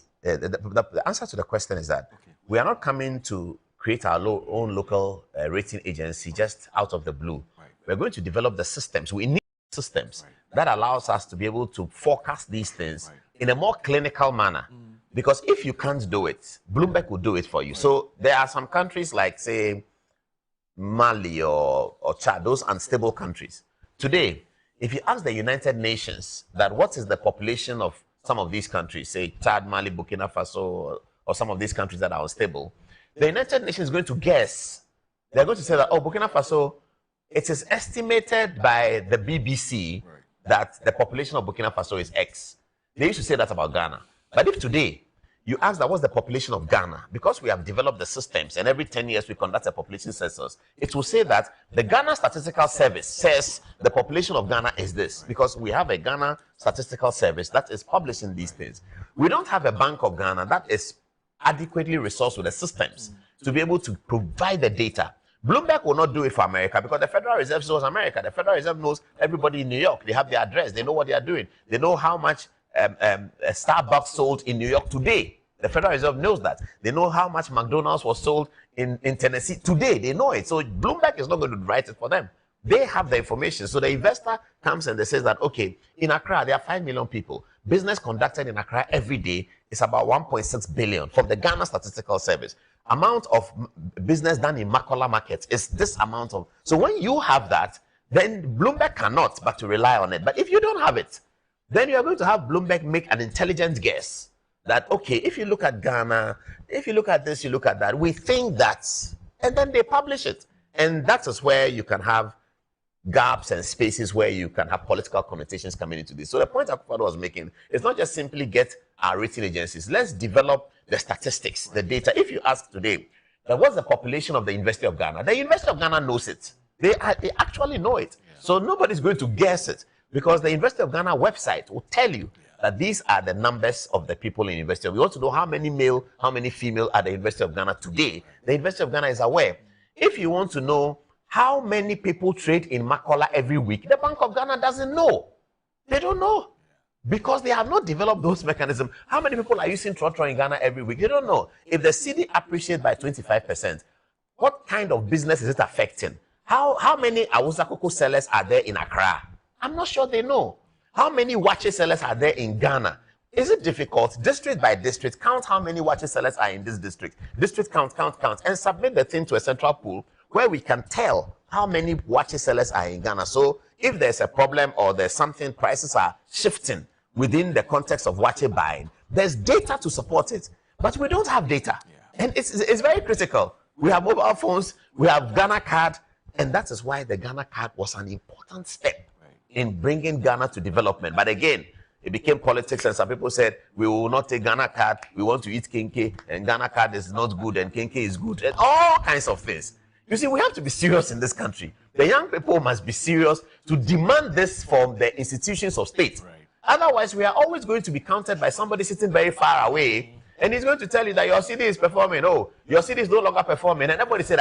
answer to the question is that we are not coming to create our own local rating agency just out of the blue. Right. We're going to develop the systems. We need systems that allows us to be able to forecast these things in a more clinical manner. Because if you can't do it, Bloomberg will do it for you. So there are some countries like, say, Mali or Chad, those unstable countries. Today, if you ask the United Nations that what is the population of some of these countries, say Chad, Mali, Burkina Faso, or some of these countries that are unstable, the United Nations is going to guess. They're going to say that, oh, Burkina Faso, it is estimated by the BBC that the population of Burkina Faso is X. They used to say that about Ghana. But if today you ask that what's the population of Ghana, because we have developed the systems and every 10 years we conduct a population census, it will say that the Ghana Statistical Service says the population of Ghana is this, because we have a Ghana Statistical Service that is publishing these things. We don't have a Bank of Ghana that is adequately resourced with the systems to be able to provide the data. Bloomberg will not do it for America because the Federal Reserve knows America. The Federal Reserve knows everybody in New York. They have their address. They know what they are doing. They know how much Starbucks sold in New York today. The Federal Reserve knows that. They know how much McDonald's was sold in Tennessee today. They know it. So Bloomberg is not going to write it for them. They have the information. So the investor comes and they says that, okay, in Accra, there are 5 million people. Business conducted in Accra every day is about 1.6 billion from the Ghana Statistical Service. Amount of business done in Makola markets is this amount of. So when you have that, then Bloomberg cannot but to rely on it. But if you don't have it, then you are going to have Bloomberg make an intelligent guess that, okay, if you look at Ghana, if you look at this, you look at that, we think that, and then they publish it. And that is where you can have gaps and spaces where you can have political connotations coming into this. So the point Akufo-Addo was making is not just simply get our rating agencies. Let's develop the statistics, the data. If you ask today, what's the population of the University of Ghana? The University of Ghana knows it. They actually know it. Yeah. So nobody's going to guess it because the University of Ghana website will tell you that these are the numbers of the people in the University. We want to know how many male, how many female at the University of Ghana today. The University of Ghana is aware. If you want to know how many people trade in Makola every week, the Bank of Ghana doesn't know. They don't know. Because they have not developed those mechanisms. How many people are using trotro in Ghana every week? They don't know. If the Cedi appreciates by 25%, what kind of business is it affecting? How many Awusakoko sellers are there in Accra? I'm not sure they know. How many watches sellers are there in Ghana? Is it difficult? District by district, count how many watches sellers are in this district. District count, and submit the thing to a central pool where we can tell how many watches sellers are in Ghana. So if there's a problem or there's something, prices are shifting within the context of watch buying, there's data to support it. But we don't have data. Yeah. And it's very critical. We have mobile phones, we have Ghana card, and that is why the Ghana card was an important step in bringing Ghana to development. But again, it became politics and some people said, we will not take Ghana card, we want to eat kenke, and Ghana card is not good and kenke is good, and all kinds of things. You see, we have to be serious in this country. The young people must be serious to demand this from the institutions of state. Right. Otherwise, we are always going to be counted by somebody sitting very far away, and he's going to tell you that your Cedi is performing. Oh, your Cedi is no longer performing. And everybody said,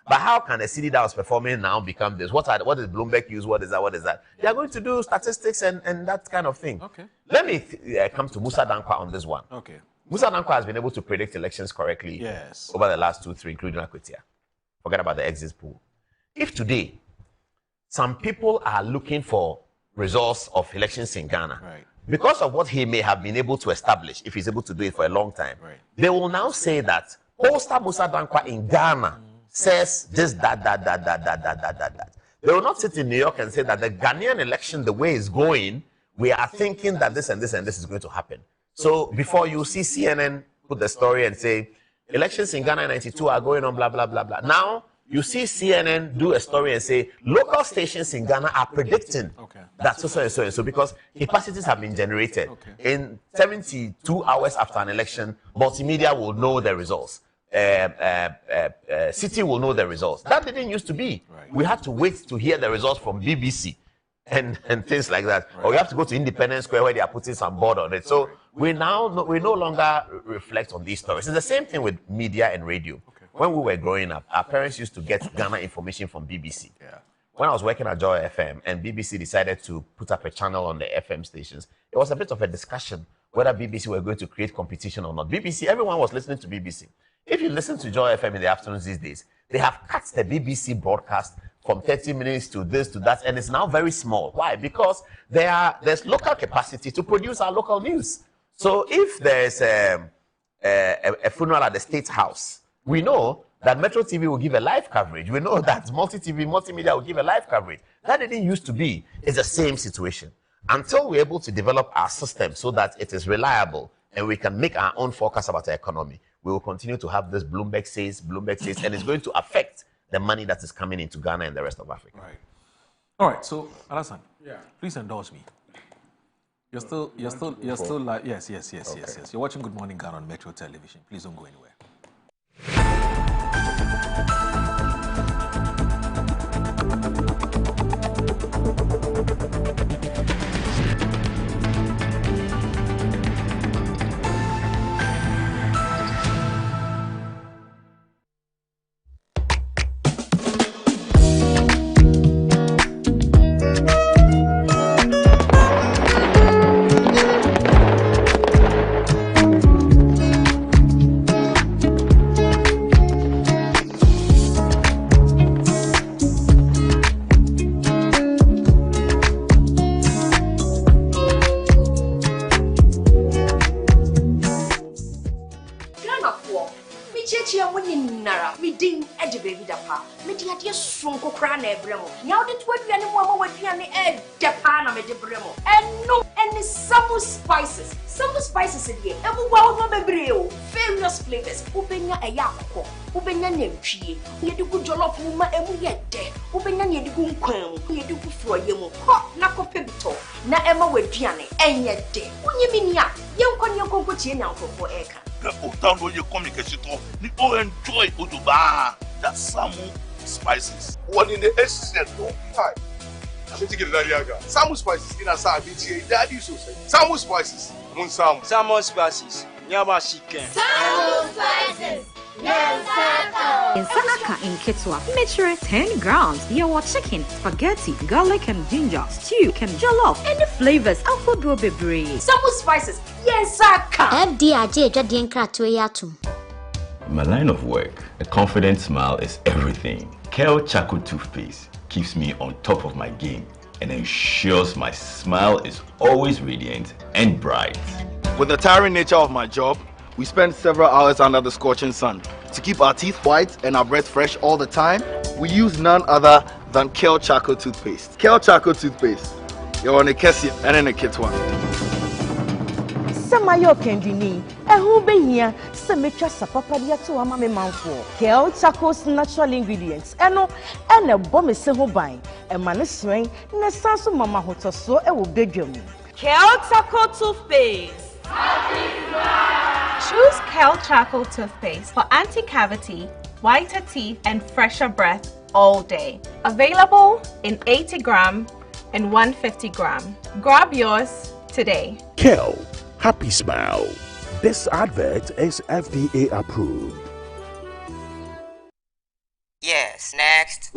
but how can a Cedi that was performing now become this? What is Bloomberg use? What is that? What is that? They are going to do statistics and that kind of thing. Okay. Let me come to Musa Dankwa on this one. Okay. Musa Dankwa has been able to predict elections correctly over the last 2-3, including Akwatia. Forget about the exit poll. If today, some people are looking for results of elections in Ghana, because of what he may have been able to establish, if he's able to do it for a long time, they will now say that pollster Musa Dankwa in Ghana says this, that. They will not sit in New York and say that the Ghanaian election, the way it's going, we are thinking that this and this and this is going to happen. So before you see CNN put the story and say, elections in Ghana in 92 are going on, blah, blah, blah, blah. Now, you see CNN do a story and say, local stations in Ghana are predicting that so and so and so, because capacities have been generated. In 72 hours after an election, multimedia will know the results. City will know the results. That didn't used to be. We had to wait to hear the results from BBC and things like that. Or we have to go to Independence Square where they are putting some board on it. So we no longer reflect on these stories. It's the same thing with media and radio. When we were growing up, our parents used to get Ghana information from BBC. When I was working at Joy FM and BBC decided to put up a channel on the FM stations, it was a bit of a discussion whether BBC were going to create competition or not. BBC, everyone was listening to BBC. If you listen to Joy FM in the afternoons these days, they have cut the BBC broadcast from 30 minutes to this, to that, and it's now very small. Why? Because there's local capacity to produce our local news. So if there's a funeral at the State House, we know that Metro TV will give a live coverage. We know that multimedia will give a live coverage. That didn't used to be. It's the same situation. Until we're able to develop our system so that it is reliable and we can make our own forecast about the economy, we will continue to have this Bloomberg says, and it's going to affect the money that is coming into Ghana and the rest of Africa. All right, so Alassane, please indulge me. You're still like, yes. You're watching Good Morning Ghana on Metro Television. Please don't go anywhere. Various flavors. Ubenya eyakoko, ubenya nemchie, yedugu jollof muma emu yede, ubenya yedugu nkwan, yedugu froyemu. Ho na kopebito, na ema weduane enyede. Unyeminia, yenkonko tie nyankofo eka. Utando ye communication to ni all enjoy utuba that Samu spices. What in the essence don't type. I'm taking the Dariaga. Samu spices in a BTA daddy so say. Samu spices. Mun Samu. Samu spices. Nyama chicken. Samu spices. In Sanaka in Kitwa, measure 10 grams. Your chicken, spaghetti, garlic and ginger, stew, can jollof, and the flavors alpha bebre. Samu spices. Yes, Saka. In my line of work, a confident smile is everything. Kel Charcoal toothpaste keeps me on top of my game and ensures my smile is always radiant and bright. With the tiring nature of my job, we spend several hours under the scorching sun. To keep our teeth white and our breath fresh all the time, we use none other than Kel Charcoal toothpaste. Kel Charcoal toothpaste. You're on a Kessie and in a kit one. Samayo kendini, who be here, Semetra Sapapadia to a mammy mouthful. Kel Charcoal's natural ingredients, and a bomb is so buying, and managing, Nasasu Mama Hoto so a will bedroom. Kel Charcoal toothpaste. Choose Kel Charcoal toothpaste for anti-cavity, whiter teeth, and fresher breath all day. Available in 80 gram and 150 gram. Grab yours today. Kel, happy smile. This advert is FDA approved. Yes, next.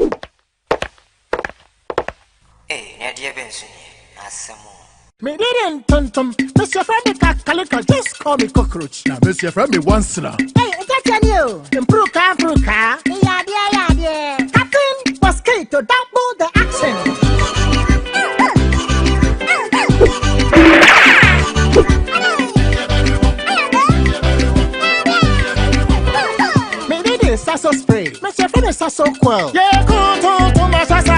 Hey, Nadia Benson, Asamo. Me didn't tum. Mr. Femi Kakalika, just call me cockroach. Now, Mr. Femi once now. Hey, that's you. Improve car. Yeah. Captain Mosquito, double the action. Me did this sasso spray. Mr. Femi sasso quell. Yeah, go to my sasso.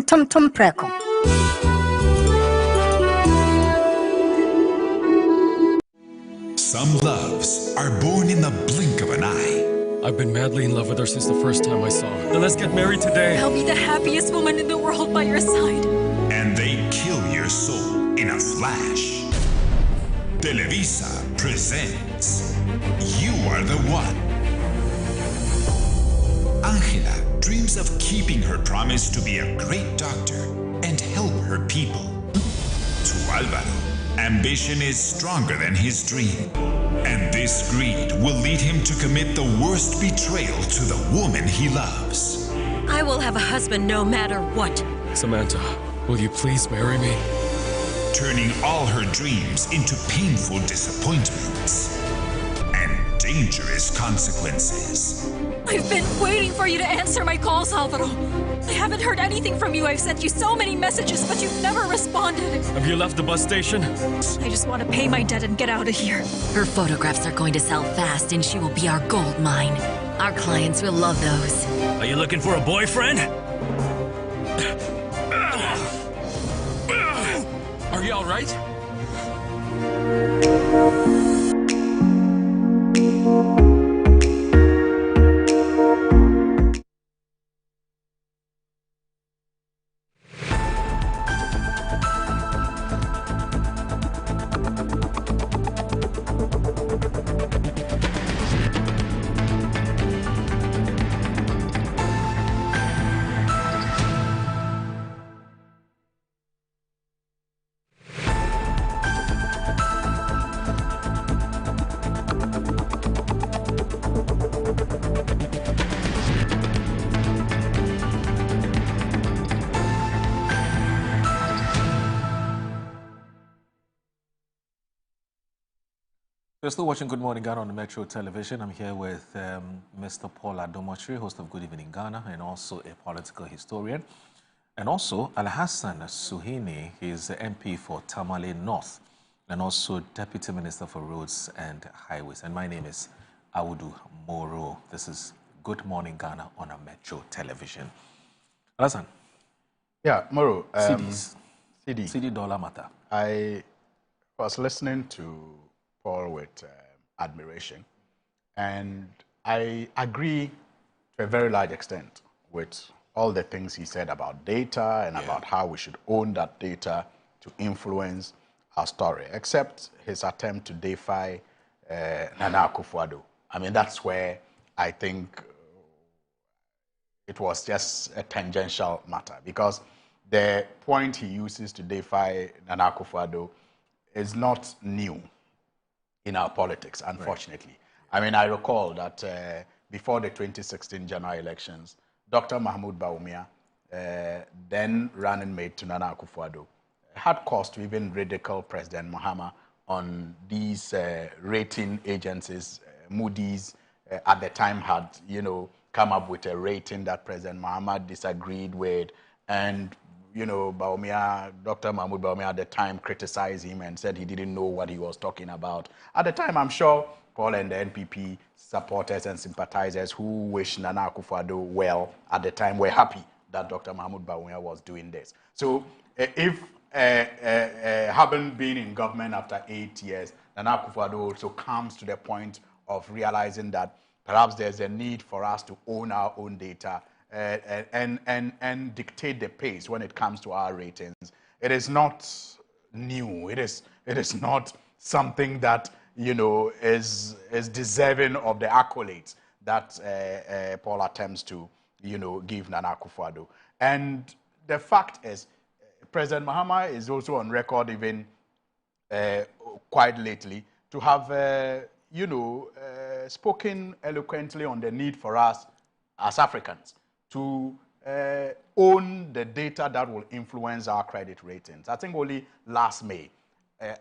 Tum preko. Some loves are born in the blink of an eye. I've been madly in love with her since the first time I saw her. Then let's get married today. I'll be the happiest woman in the world by your side. And they kill your soul in a flash. Televisa presents You Are the One. Angela dreams of keeping her promise to be a great doctor and help her people. To Alvaro, ambition is stronger than his dream. And this greed will lead him to commit the worst betrayal to the woman he loves. I will have a husband no matter what. Samantha, will you please marry me? Turning all her dreams into painful disappointments and dangerous consequences. I've been waiting for you to answer my calls, Alvaro. I haven't heard anything from you. I've sent you so many messages, but you've never responded. Have you left the bus station? I just want to pay my debt and get out of here. Her photographs are going to sell fast, and she will be our gold mine. Our clients will love those. Are you looking for a boyfriend? Are you all right? You're still watching Good Morning Ghana on the Metro Television. I'm here with Mr. Paul Adomotri, host of Good Evening Ghana, and also a political historian. And also Alhassan Suhini, he's the MP for Tamale North, and also Deputy Minister for Roads and Highways. And my name is Audu Moro. This is Good Morning Ghana on a Metro Television. Alhassan. Yeah, Moro. Cedi dollar matter. I was listening to Paul with admiration, and I agree to a very large extent with all the things he said about data and about how we should own that data to influence our story, except his attempt to deify Nana Akufo-Addo. I mean, that's where I think it was just a tangential matter, because the point he uses to deify Nana Akufo-Addo is not new in our politics, unfortunately. Right. I mean, I recall that before the 2016 general elections, Dr. Mahmoud Bawumia, then running mate to Nana Akufo-Addo, had cause to even ridicule President Mahama on these rating agencies. Moody's at the time had, come up with a rating that President Mahama disagreed with, and Bawumia, Dr. Mahmoud Bawumia at the time criticized him and said he didn't know what he was talking about. At the time, I'm sure Paul and the NPP supporters and sympathizers who wish Nana Akufo-Addo well at the time were happy that Dr. Mahmoud Bawumia was doing this. So if having been in government after 8 years, Nana Akufo-Addo also comes to the point of realizing that perhaps there's a need for us to own our own data and dictate the pace when it comes to our ratings. It is not new. It is not something that you know, is deserving of the accolades that Paul attempts to, you know, give Nana Akufo-Addo. And the fact is, President Mahama is also on record even quite lately to have, you know, spoken eloquently on the need for us as Africans to own the data that will influence our credit ratings. I think only last May,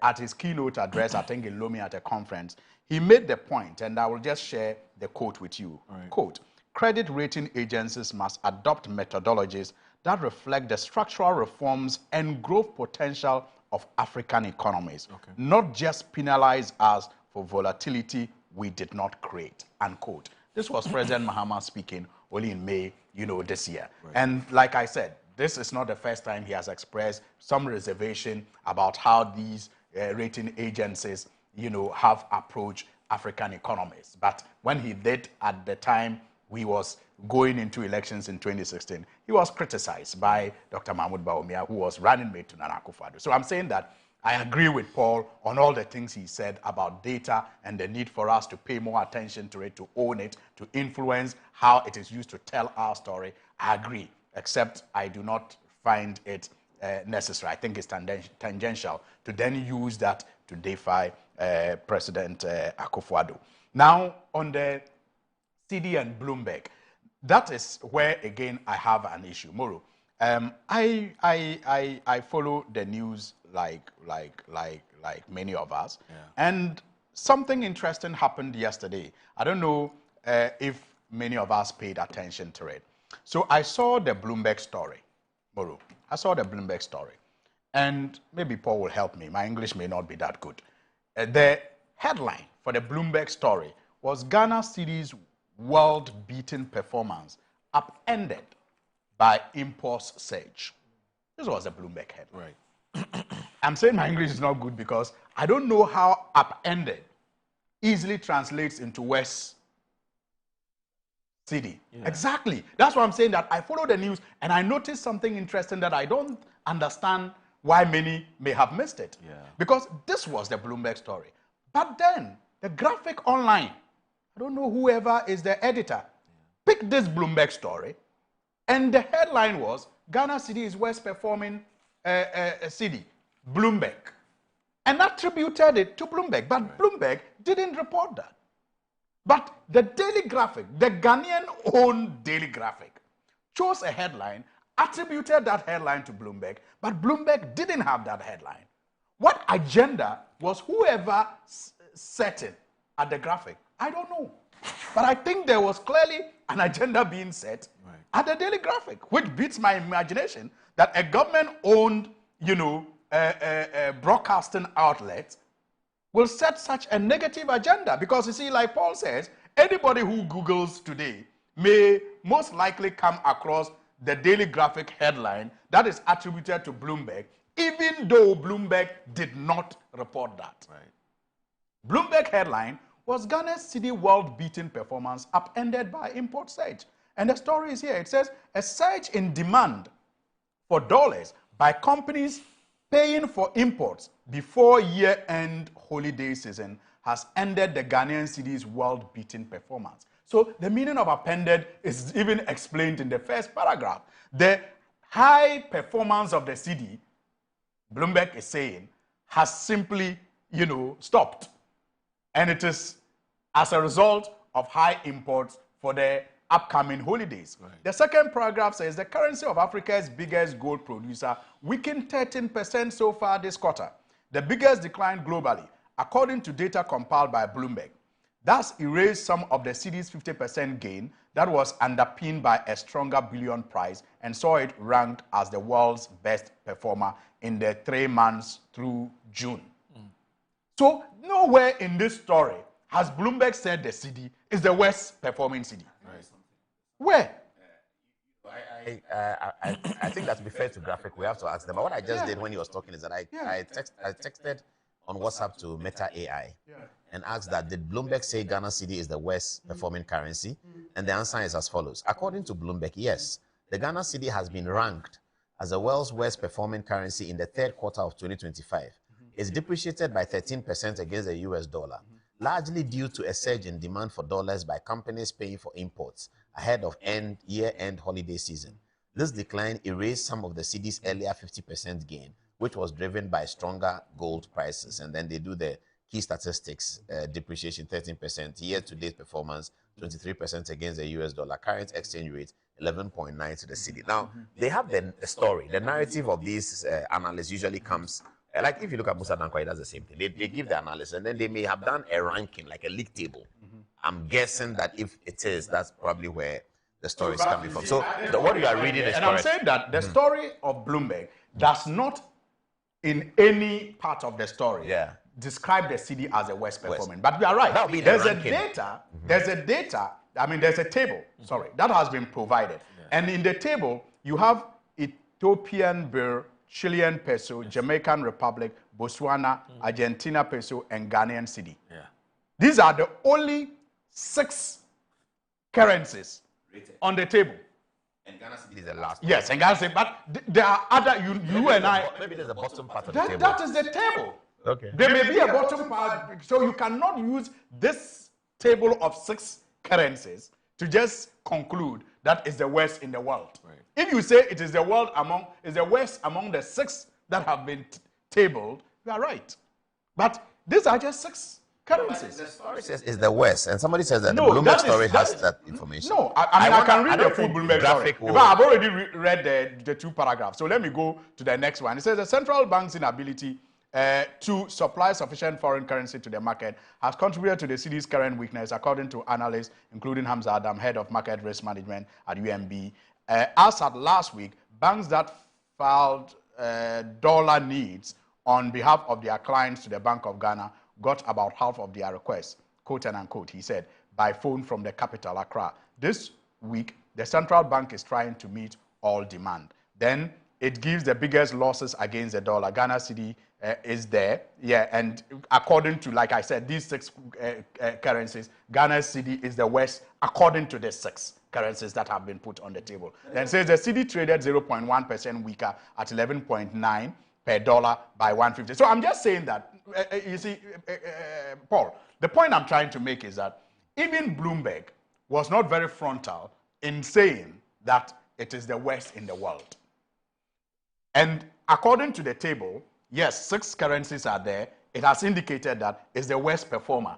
at his keynote address, I think in Lomé at a conference, he made the point, and I will just share the quote with you. Right. Quote, credit rating agencies must adopt methodologies that reflect the structural reforms and growth potential of African economies, not just penalize us for volatility we did not create, unquote. This was President Mahama speaking only in May, you know, this year. Right. And like I said, this is not the first time he has expressed some reservation about how these rating agencies, you know, have approached African economies. But when he did at the time we was going into elections in 2016, he was criticized by Dr. Mahmoud Bawumia, who was running mate to Nana Akufo-Addo. So I'm saying that I agree with Paul on all the things he said about data and the need for us to pay more attention to it, to own it, to influence how it is used to tell our story. I agree, except I do not find it necessary. I think it's tangential to then use that to defy President Akufo-Addo. Now, on the Cedi and Bloomberg, that is where, again, I have an issue. Moro, I follow the news like many of us. Yeah. And something interesting happened yesterday. I don't know if many of us paid attention to it. So I saw the Bloomberg story, Moro. I saw the Bloomberg story. And maybe Paul will help me. My English may not be that good. The headline for the Bloomberg story was Ghana Cedi's world-beating performance upended by imports surge. This was a Bloomberg headline. Right. I'm saying my English is not good because I don't know how upended easily translates into West Cedi. Yeah. Exactly. That's why I'm saying that I follow the news and I noticed something interesting that I don't understand why many may have missed it. Yeah. Because this was the Bloomberg story. But then the graphic online, I don't know whoever is the editor, picked this Bloomberg story, and the headline was Ghana Cedi is worst performing Cedi, Bloomberg, and attributed it to Bloomberg. But right. Bloomberg didn't report that. But the Daily Graphic, the Ghanaian-owned Daily Graphic, chose a headline, attributed that headline to Bloomberg, but Bloomberg didn't have that headline. What agenda was whoever set it at the graphic? I don't know. But I think there was clearly an agenda being set at the Daily Graphic, which beats my imagination that a government-owned, you know, broadcasting outlet will set such a negative agenda. Because you see, like Paul says, anybody who Googles today may most likely come across the Daily Graphic headline that is attributed to Bloomberg, even though Bloomberg did not report that. Right. Bloomberg headline was Ghana's Cedi world-beating performance upended by import surge. And the story is here. It says, a surge in demand for dollars by companies paying for imports before year-end holiday season has ended the Ghanaian Cedi's world-beating performance. So the meaning of appended is even explained in the first paragraph. The high performance of the Cedi, Bloomberg is saying, has simply, you know, stopped. And it is as a result of high imports for the upcoming holidays. Right. The second paragraph says the currency of Africa's biggest gold producer weakened 13% so far this quarter, the biggest decline globally, according to data compiled by Bloomberg. Thus erased some of the Cedi's 50% gain that was underpinned by a stronger bullion price and saw it ranked as the world's best performer in the 3 months through June. So nowhere in this story has Bloomberg said the Cedi is the worst performing Cedi. Right. Where? I think that to be fair to Graphic, we have to ask them. But what I just did when he was talking is that I texted on WhatsApp to Meta AI and asked that, did Bloomberg say Ghana Cedi is the worst performing currency? And the answer is as follows. According to Bloomberg, yes, the Ghana Cedi has been ranked as the world's worst performing currency in the third quarter of 2025. is depreciated by 13% against the US dollar, largely due to a surge in demand for dollars by companies paying for imports ahead of year-end holiday season. This decline erased some of the Cedi's earlier 50% gain, which was driven by stronger gold prices. And then they do the key statistics, depreciation 13%, year-to-date performance 23% against the US dollar, current exchange rate 11.9 to the Cedi. Now, they have the story. The narrative of these analysts usually comes, like if you look at Musa Dankwah, it does the same thing. They give the analysis, and then they may have done a ranking, like a league table. I'm guessing that if it is, that's probably where the story is coming from. So what you are reading is correct. I'm saying that the story of Bloomberg does not, in any part of the story, describe the Cedi as a worst performing. But we are right. There's a data, I mean, there's a table, that has been provided. And in the table, you have Ethiopian birr, Chilean peso, Jamaican Republic, Botswana, Argentina peso, and Ghanaian Cedi. These are the only 6 currencies on the table. And Ghana Cedi is the last one. Yes, and Ghana Cedi, but there are other, you and I. Maybe there's a bottom part of the table. That is the table. Okay. There may be a bottom part, so you cannot use this table of 6 currencies to just conclude that is the worst in the world. Right. If you say it is the worst among the 6 that have been tabled, you are right. But these are just 6 currencies. The story says it's the worst, and somebody says that the Bloomberg story has that information. No, I can read the full Bloomberg story. I've already read the 2 paragraphs. So let me go to the next one. It says the central bank's inability to supply sufficient foreign currency to the market has contributed to the Cedi's current weakness, according to analysts, including Hamza Adam, head of market risk management at UMB. As at last week, banks that filed dollar needs on behalf of their clients to the Bank of Ghana got about half of their requests, quote and unquote, he said, by phone from the capital, Accra. This week, the central bank is trying to meet all demand. Then it gives the biggest losses against the dollar. Ghana Cedi is there, and according to, like I said, these 6 currencies, Ghana Cedi is the worst according to the 6 currencies that have been put on the table. Then says the Cedi traded 0.1% weaker at 11.9 per dollar by 150. So I'm just saying that, you see, Paul, the point I'm trying to make is that even Bloomberg was not very frontal in saying that it is the worst in the world. And according to the table, yes, 6 currencies are there. It has indicated that it's the worst performer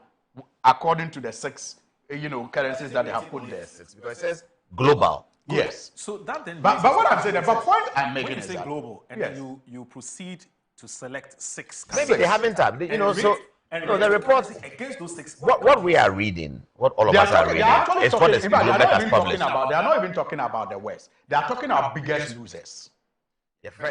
according to the 6, currencies that they have put there. Because it says global. Yes. So that then. But what I'm saying, the point I'm making is that when you say global, and then you proceed to select 6 currencies. Maybe they haven't done. The report against those 6. What we are reading, what all of us are reading, is what the Bloomberg has published. They are not even talking about the West. They are talking about biggest losers.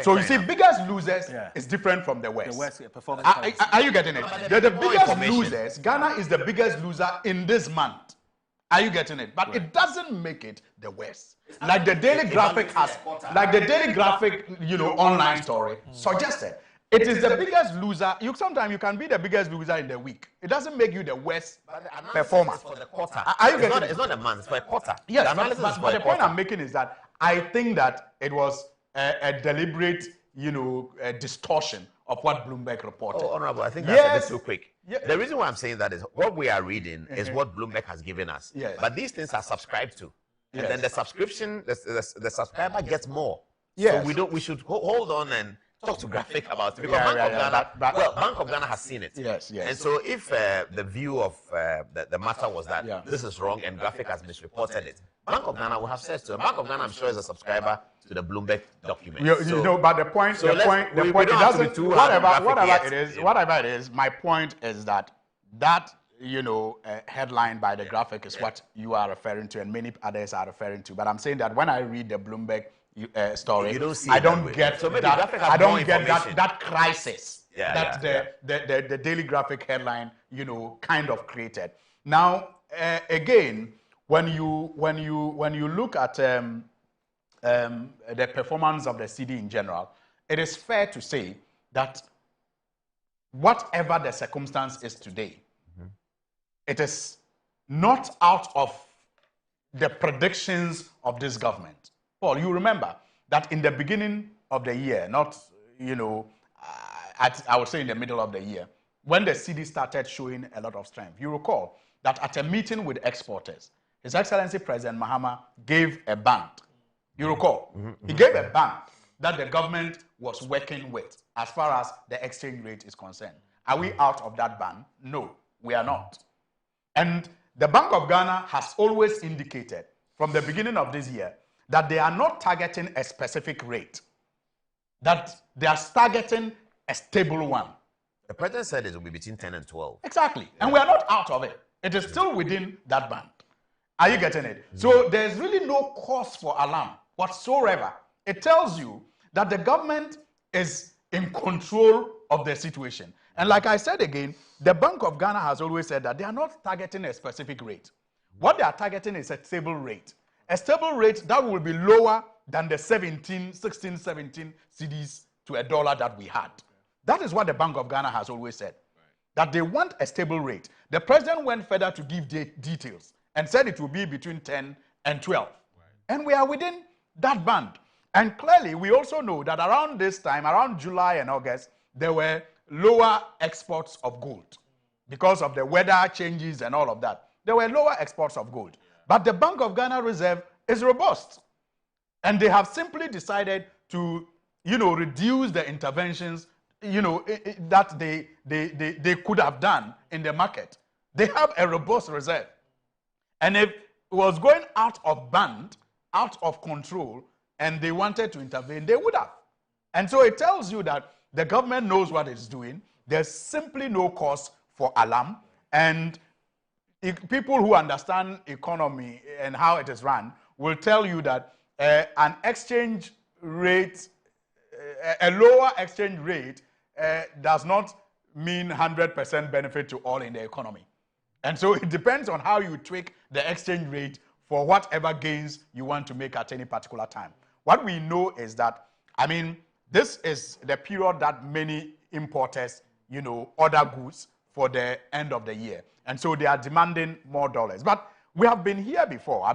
So you see, biggest losers is different from the West. The West performance. Are you getting it? They're the biggest losers. Ghana is the biggest loser in this month. Are you getting it? But it doesn't make it the West. Like the Daily Graphic online story suggested. It is the biggest loser. Sometimes you can be the biggest loser in the week. It doesn't make you the worst performer. For the quarter. Are you getting it? It's not a month, it's for a quarter. Yes, but the point I'm making is that I think that it was a deliberate, distortion of what Bloomberg reported. Oh, Honorable, I think that's a bit too quick. Yeah. The reason why I'm saying that is what we are reading is what Bloomberg has given us. Yes. But these things are subscribed to. Yes. And then the subscription, the subscriber gets more. Yes. So we should hold on and talk to Graphic about it. Because Bank of Ghana has seen it. Yes. And so if the view of the matter was that this is wrong and Graphic has misreported it, Bank of Ghana will have said so. Bank of Ghana, I'm sure, is a subscriber to the Bloomberg document. But the point, it doesn't. Whatever it is, my point is that headline by the Graphic is what you are referring to, and many others are referring to. But I'm saying that when I read the Bloomberg story, I don't get that crisis that the Daily Graphic headline kind of created. Now again, when you look at the performance of the Cedi in general, it is fair to say that whatever the circumstance is today, it is not out of the predictions of this government. Paul, you remember that in the beginning of the year, I would say in the middle of the year, when the Cedi started showing a lot of strength. You recall that at a meeting with exporters, His Excellency President Mahama gave a band. You recall? He gave a band that the government was working with as far as the exchange rate is concerned. Are we out of that band? No, we are not. And the Bank of Ghana has always indicated from the beginning of this year that they are not targeting a specific rate, that they are targeting a stable one. The president said it will be between 10 and 12. Exactly. Yeah. And we are not out of it. It is still within that band. Are you getting it? So there's really no cause for alarm whatsoever. It tells you that the government is in control of the situation. And like I said again, the Bank of Ghana has always said that they are not targeting a specific rate. What they are targeting is a stable rate. A stable rate that will be lower than the 16, 17 cedis to a dollar that we had. That is what the Bank of Ghana has always said, that they want a stable rate. The president went further to give details and said it will be between 10 and 12. And we are within that band. And clearly, we also know that around this time, around July and August, there were lower exports of gold because of the weather changes and all of that. There were lower exports of gold. But the Bank of Ghana Reserve is robust. And they have simply decided to, reduce the interventions, that they could have done in the market. They have a robust reserve. And if it was going out of band, out of control, and they wanted to intervene, they would have. And so it tells you that the government knows what it's doing. There's simply no cause for alarm. And people who understand economy and how it is run will tell you that an exchange rate, a lower exchange rate does not mean 100% benefit to all in the economy. And so it depends on how you tweak the exchange rate for whatever gains you want to make at any particular time. What we know is that, this is the period that many importers, order goods for the end of the year. And so they are demanding more dollars. But we have been here before.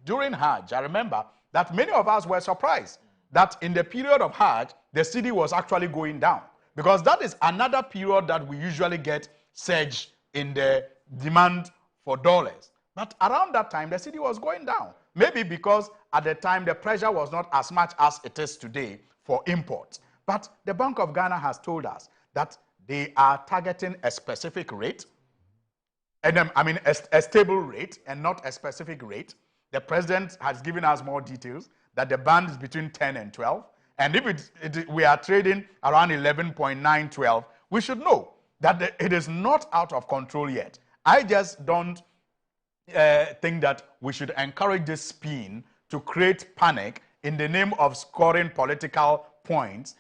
During Hajj, I remember that many of us were surprised that in the period of Hajj, the cedi was actually going down. Because that is another period that we usually get surge in the demand for dollars. But around that time, the cedi was going down. Maybe because at the time, the pressure was not as much as it is today for imports. But the Bank of Ghana has told us that they are targeting a specific rate, and a stable rate and not a specific rate. The president has given us more details that the band is between 10 and 12. And if we are trading around 11.912, we should know that it is not out of control yet. I just don't think that we should encourage this spin to create panic in the name of scoring political points,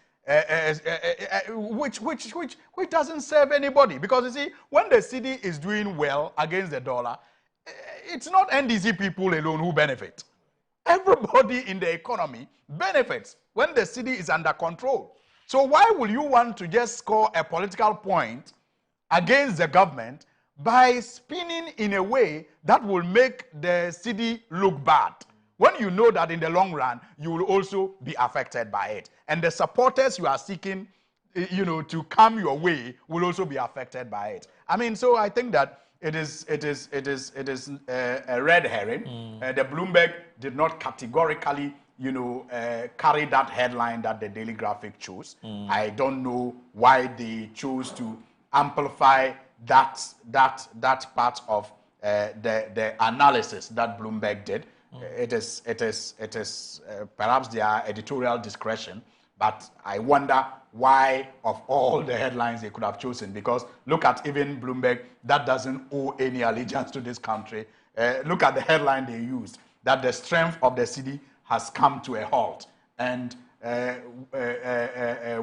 which doesn't serve anybody. Because you see, when the cedi is doing well against the dollar, it's not NDC people alone who benefit. Everybody in the economy benefits when the cedi is under control. So why will you want to just score a political point against the government by spinning in a way that will make the cedi look bad, when you know that in the long run, you will also be affected by it? And the supporters you are seeking, to come your way will also be affected by it. So I think that it is a red herring. The Bloomberg did not categorically, carry that headline that the Daily Graphic chose. I don't know why they chose to amplify that part of the analysis that Bloomberg did. It is perhaps their editorial discretion, but I wonder why of all the headlines they could have chosen, because look at even Bloomberg, that doesn't owe any allegiance to this country. Look at the headline they used, that the strength of the cedi has come to a halt, and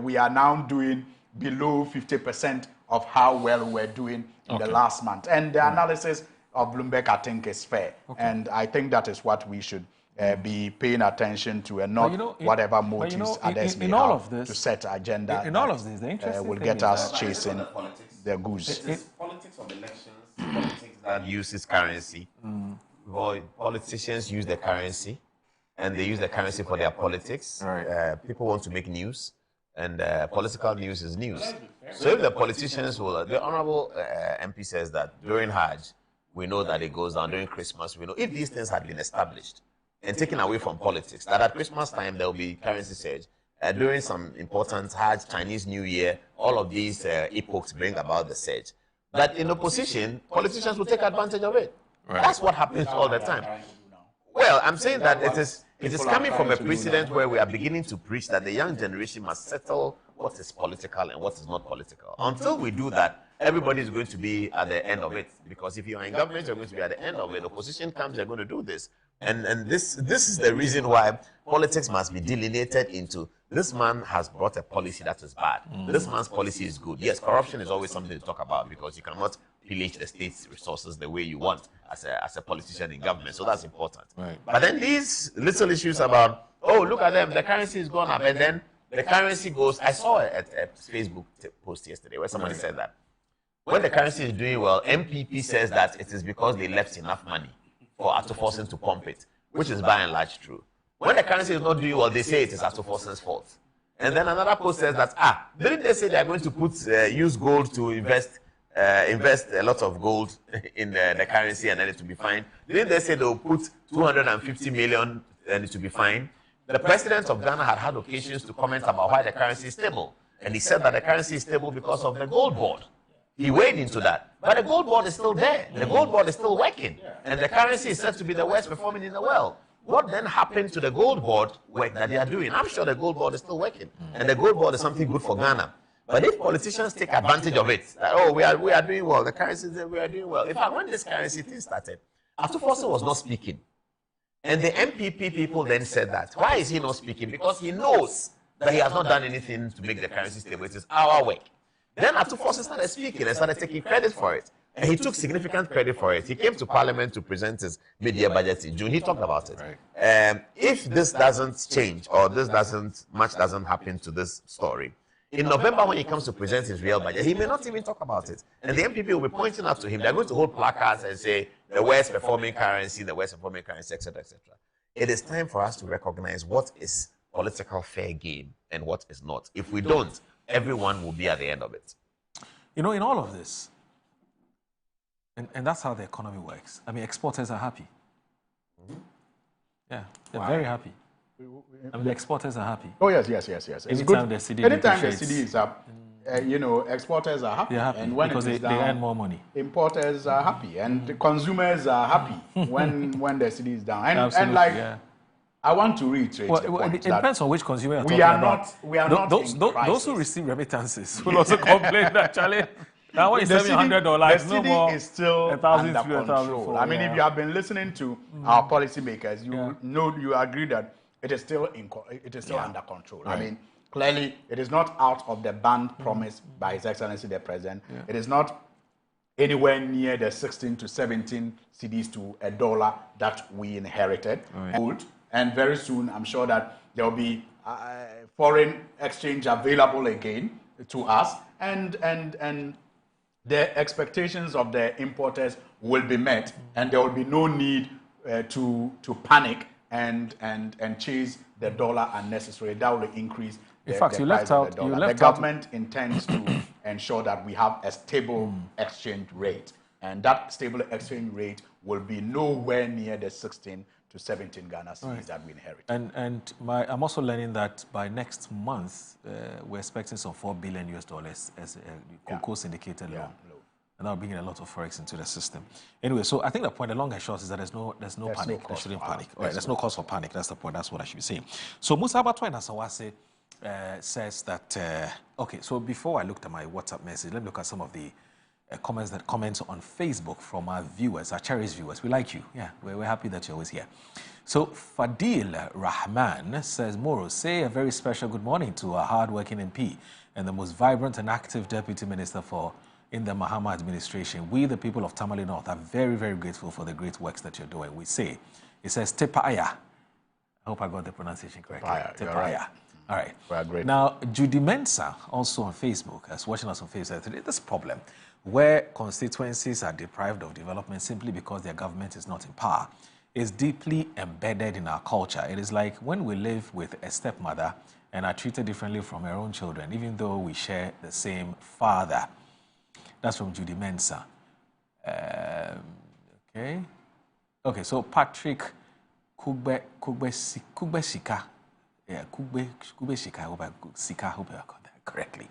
we are now doing below 50% of how well we're doing in the last month. And the analysis of Bloomberg, I think, is fair. And I think that is what we should be paying attention to, and not whatever motives others may have to set agenda. In all of this, the interesting will thing get is us chasing the goose. It's politics of elections, politics that uses currency. Politicians use the currency, and they use the currency for their politics. People want to make news. And political news is news. So if the politicians will, the Honorable MP says that during Hajj, we know that it goes down. During Christmas, we know if these things had been established and taken away from politics, that at Christmas time there will be currency surge. During some important Hajj, Chinese New Year, all of these epochs bring about the surge. That in opposition, politicians will take advantage of it. Right. That's what happens all the time. Well, I'm saying that it is coming from a precedent where we are beginning to preach that the young generation must settle what is political and what is not political. Until we do that, everybody is going to be at the end of it. Because if you are in government, you're going to be at the end of it. Opposition comes, they're going to do this. And this is the reason why politics must be delineated into this man has brought a policy that is bad. This man's policy is good. Yes, corruption is always something to talk about because you cannot pillage the state's resources the way you want as a politician in government. So that's important. Right. But then these little issues about, oh, look at them, the currency is gone up, and then the currency goes. I saw a Facebook post yesterday where somebody said that when the currency is doing well, MPP says that it is because they left enough money for Atuforsen to pump it, which is by and large true. When the currency is not doing well, they say it is Atuforsen's fault. And then another post says that, didn't they say they are going to put use gold to invest a lot of gold in the currency and then it will be fine? Didn't they say they will put 250 million and it will be fine? The president of Ghana had occasions to comment about why the currency is stable. And he said that the currency is stable because of the gold board. He weighed into that. But the gold board is still there. The gold board is still working. And the currency is said to be the worst performing in the world. What then happened to the gold board work that they are doing? I'm sure the gold board is still working. And the gold board is something good for Ghana. But if politicians take advantage of it, that, oh, we are doing well, the currency, we are doing well. In fact, when this currency thing started, Atuforsen was not speaking. And the MPP people then said that. Why is he not speaking? Because he knows that he has not done anything to make the currency stable. It is our work. Then Atuforsen started speaking and started taking credit for it. And he took significant credit for it. He came to Parliament to present his mid-year budget in June. He talked about it. Right. If this doesn't change or much doesn't happen to this story, in November when he comes to present his real budget, he may not even talk about it. And the MPP will be pointing out to him. They're going to hold placards and say, the worst performing currency, etc., etc. It is time for us to recognize what is political fair game and what is not. If we don't, everyone will be at the end of it. You know, in all of this, and that's how the economy works. I mean, exporters are happy. Yeah, they're very happy. I mean, the exporters are happy. Oh, yes. It's good. Anytime the Cedi is up, exporters are happy. And when because they earn more money. Importers are happy. And the consumers are happy when the Cedi is down. And I want to reiterate the point it depends on which consumer you're talking about. We are not those who receive remittances will also complain that, Charlie, now when you send me $100, no more. The Cedi is still under control. I mean, if you have been listening to our policymakers, you agree that it is still under control. Right. I mean, clearly, it is not out of the band promised by His Excellency the President. Yeah. It is not anywhere near the 16 to 17 cedis to $1 that we inherited. Right. And very soon, I'm sure that there will be foreign exchange available again to us, and the expectations of the importers will be met, and there will be no need to panic and chase the dollar unnecessarily. That will increase the price of the dollar. The government intends to ensure that we have a stable exchange rate, and that stable exchange rate will be nowhere near the 16 to 17 Ghana cedis that we inherit. And I'm also learning that by next month, we're expecting some $4 billion as a cocoa syndicated loan. And that will bring in a lot of forex into the system. Anyway, so I think the point, the long and short, is that there's no panic. There shouldn't panic. There's no cause for panic. That's the point. That's what I should be saying. So Musa Akwatia says that, okay, so before I looked at my WhatsApp message, let me look at some of the comments on Facebook from our viewers, our cherished viewers. We like you. Yeah, we're happy that you're always here. So Fadil Rahman says, Moro, say a very special good morning to our hard-working MP and the most vibrant and active Deputy Minister in the Mahama administration. We, the people of Tamale North, are very, very grateful for the great works that you're doing. We say, it says Tepaya. I hope I got the pronunciation correctly. Tepaya. Right. All right. We are grateful. Now, Judy Mensa, also on Facebook, is watching us on Facebook today. This problem where constituencies are deprived of development simply because their government is not in power is deeply embedded in our culture. It is like when we live with a stepmother and are treated differently from her own children, even though we share the same father. That's from Judy Mensah. Okay, so Patrick Kugbe Shika. Yeah, Kugbe Shika. I hope I got that correctly.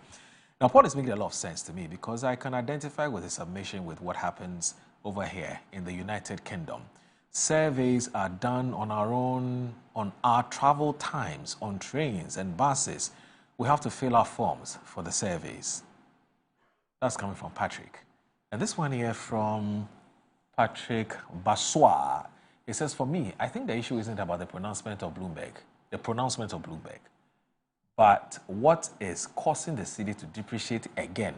Now, Paul is making a lot of sense to me because I can identify with his submission with what happens over here in the United Kingdom. Surveys are done on our travel times, on trains and buses. We have to fill our forms for the surveys. That's coming from Patrick. And this one here from Patrick Baswa. It says, for me, I think the issue isn't about the pronouncement of Bloomberg, but what is causing the city to depreciate again.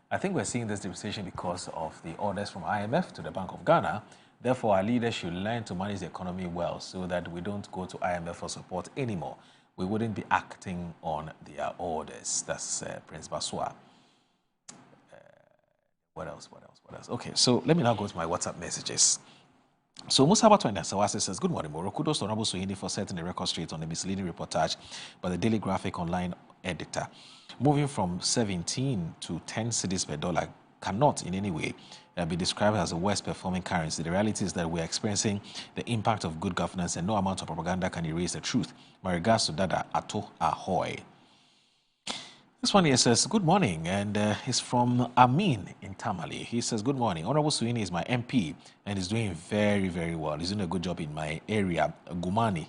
I think we're seeing this depreciation because of the orders from IMF to the Bank of Ghana. Therefore, our leaders should learn to manage the economy well so that we don't go to IMF for support anymore. We wouldn't be acting on their orders. That's Prince Baswa. What else? Okay, so let me now go to my WhatsApp messages. So Musa Akwatia says, good morning, Moro. Kudos to Honorable Suhini for setting the record straight on the misleading reportage by the Daily Graphic online editor. Moving from 17 to 10 cedis per dollar cannot in any way be described as the worst performing currency. The reality is that we are experiencing the impact of good governance and no amount of propaganda can erase the truth. My regards to Dada Ato Ahoy. This one here says, good morning, and he's from Amin in Tamale. He says, good morning. Honorable Suhini is my MP and he's doing very, very well. He's doing a good job in my area, Gumani.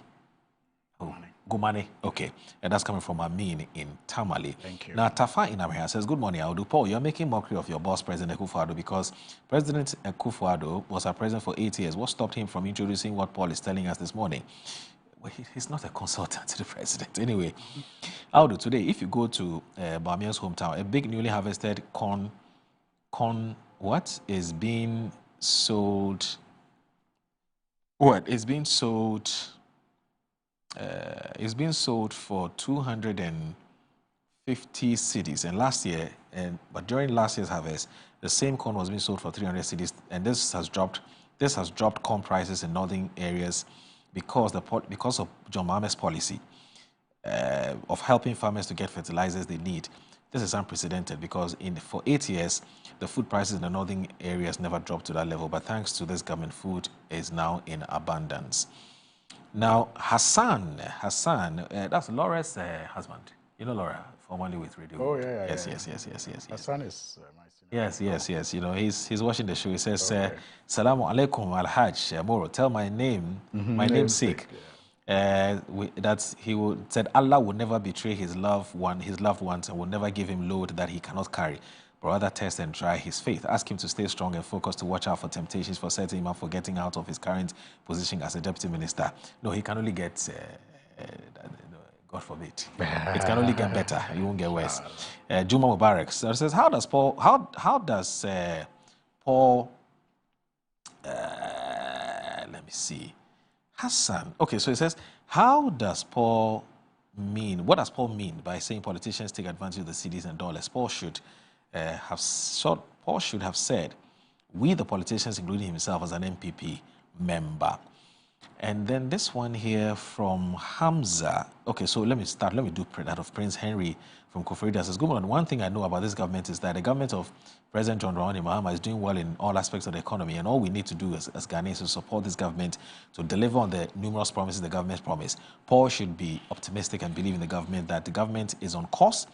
Gumani, okay. And that's coming from Amin in Tamale. Thank you. Now, Tafa in Amhia says, good morning, Audu. Paul, you're making mockery of your boss, President Akufo-Addo, because President Akufo-Addo was our president for 8 years. What stopped him from introducing what Paul is telling us this morning? Well, he's not a consultant to the president. Anyway, Audu, today, if you go to Bamia's hometown, a big newly harvested corn is being sold. What is being sold? It's being sold for 250 cedis, and but during last year's harvest, the same corn was being sold for 300 cedis, and this has dropped corn prices in northern areas because of John Mahama's policy of helping farmers to get fertilizers they need. This is unprecedented because for 8 years, the food prices in the northern areas never dropped to that level, but thanks to this government, food is now in abundance. Now, Hassan, that's Laura's husband. You know Laura, formerly with Radio. Oh, yeah. Yes. Hassan is my senior. Yes. You know, he's watching the show. He says, Salamu alaikum al-Hajj Moro. Tell my name, my namesake. That he said Allah will never betray his loved ones and will never give him load that he cannot carry, but rather test and try his faith. Ask him to stay strong and focused, to watch out for temptations, for setting him up for getting out of his current position as a deputy minister. No, he can only get, God forbid, it can only get better. It won't get worse. Juma Mubarak says, how does Paul, let me see. Hassan. Okay, so it says, what does Paul mean by saying politicians take advantage of the cedis and dollars? Paul should have said, we the politicians, including himself as an MPP member. And then this one here from Hamza. Okay, so let me do that of Prince Henry from Kofrida. Says, good morning. One thing I know about this government is that the government of President John Dramani Mahama is doing well in all aspects of the economy, and all we need to do as Ghanaians is to support this government to deliver on the numerous promises the government promised. Paul should be optimistic and believe in the government that the government is on course.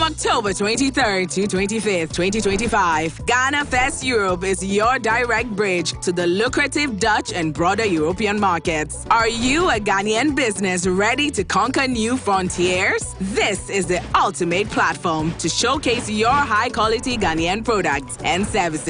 October 23rd to 25th, 2025, Ghana Fest Europe is your direct bridge to the lucrative Dutch and broader European markets. Are you a Ghanaian business ready to conquer new frontiers? This is the ultimate platform to showcase your high-quality Ghanaian products and services.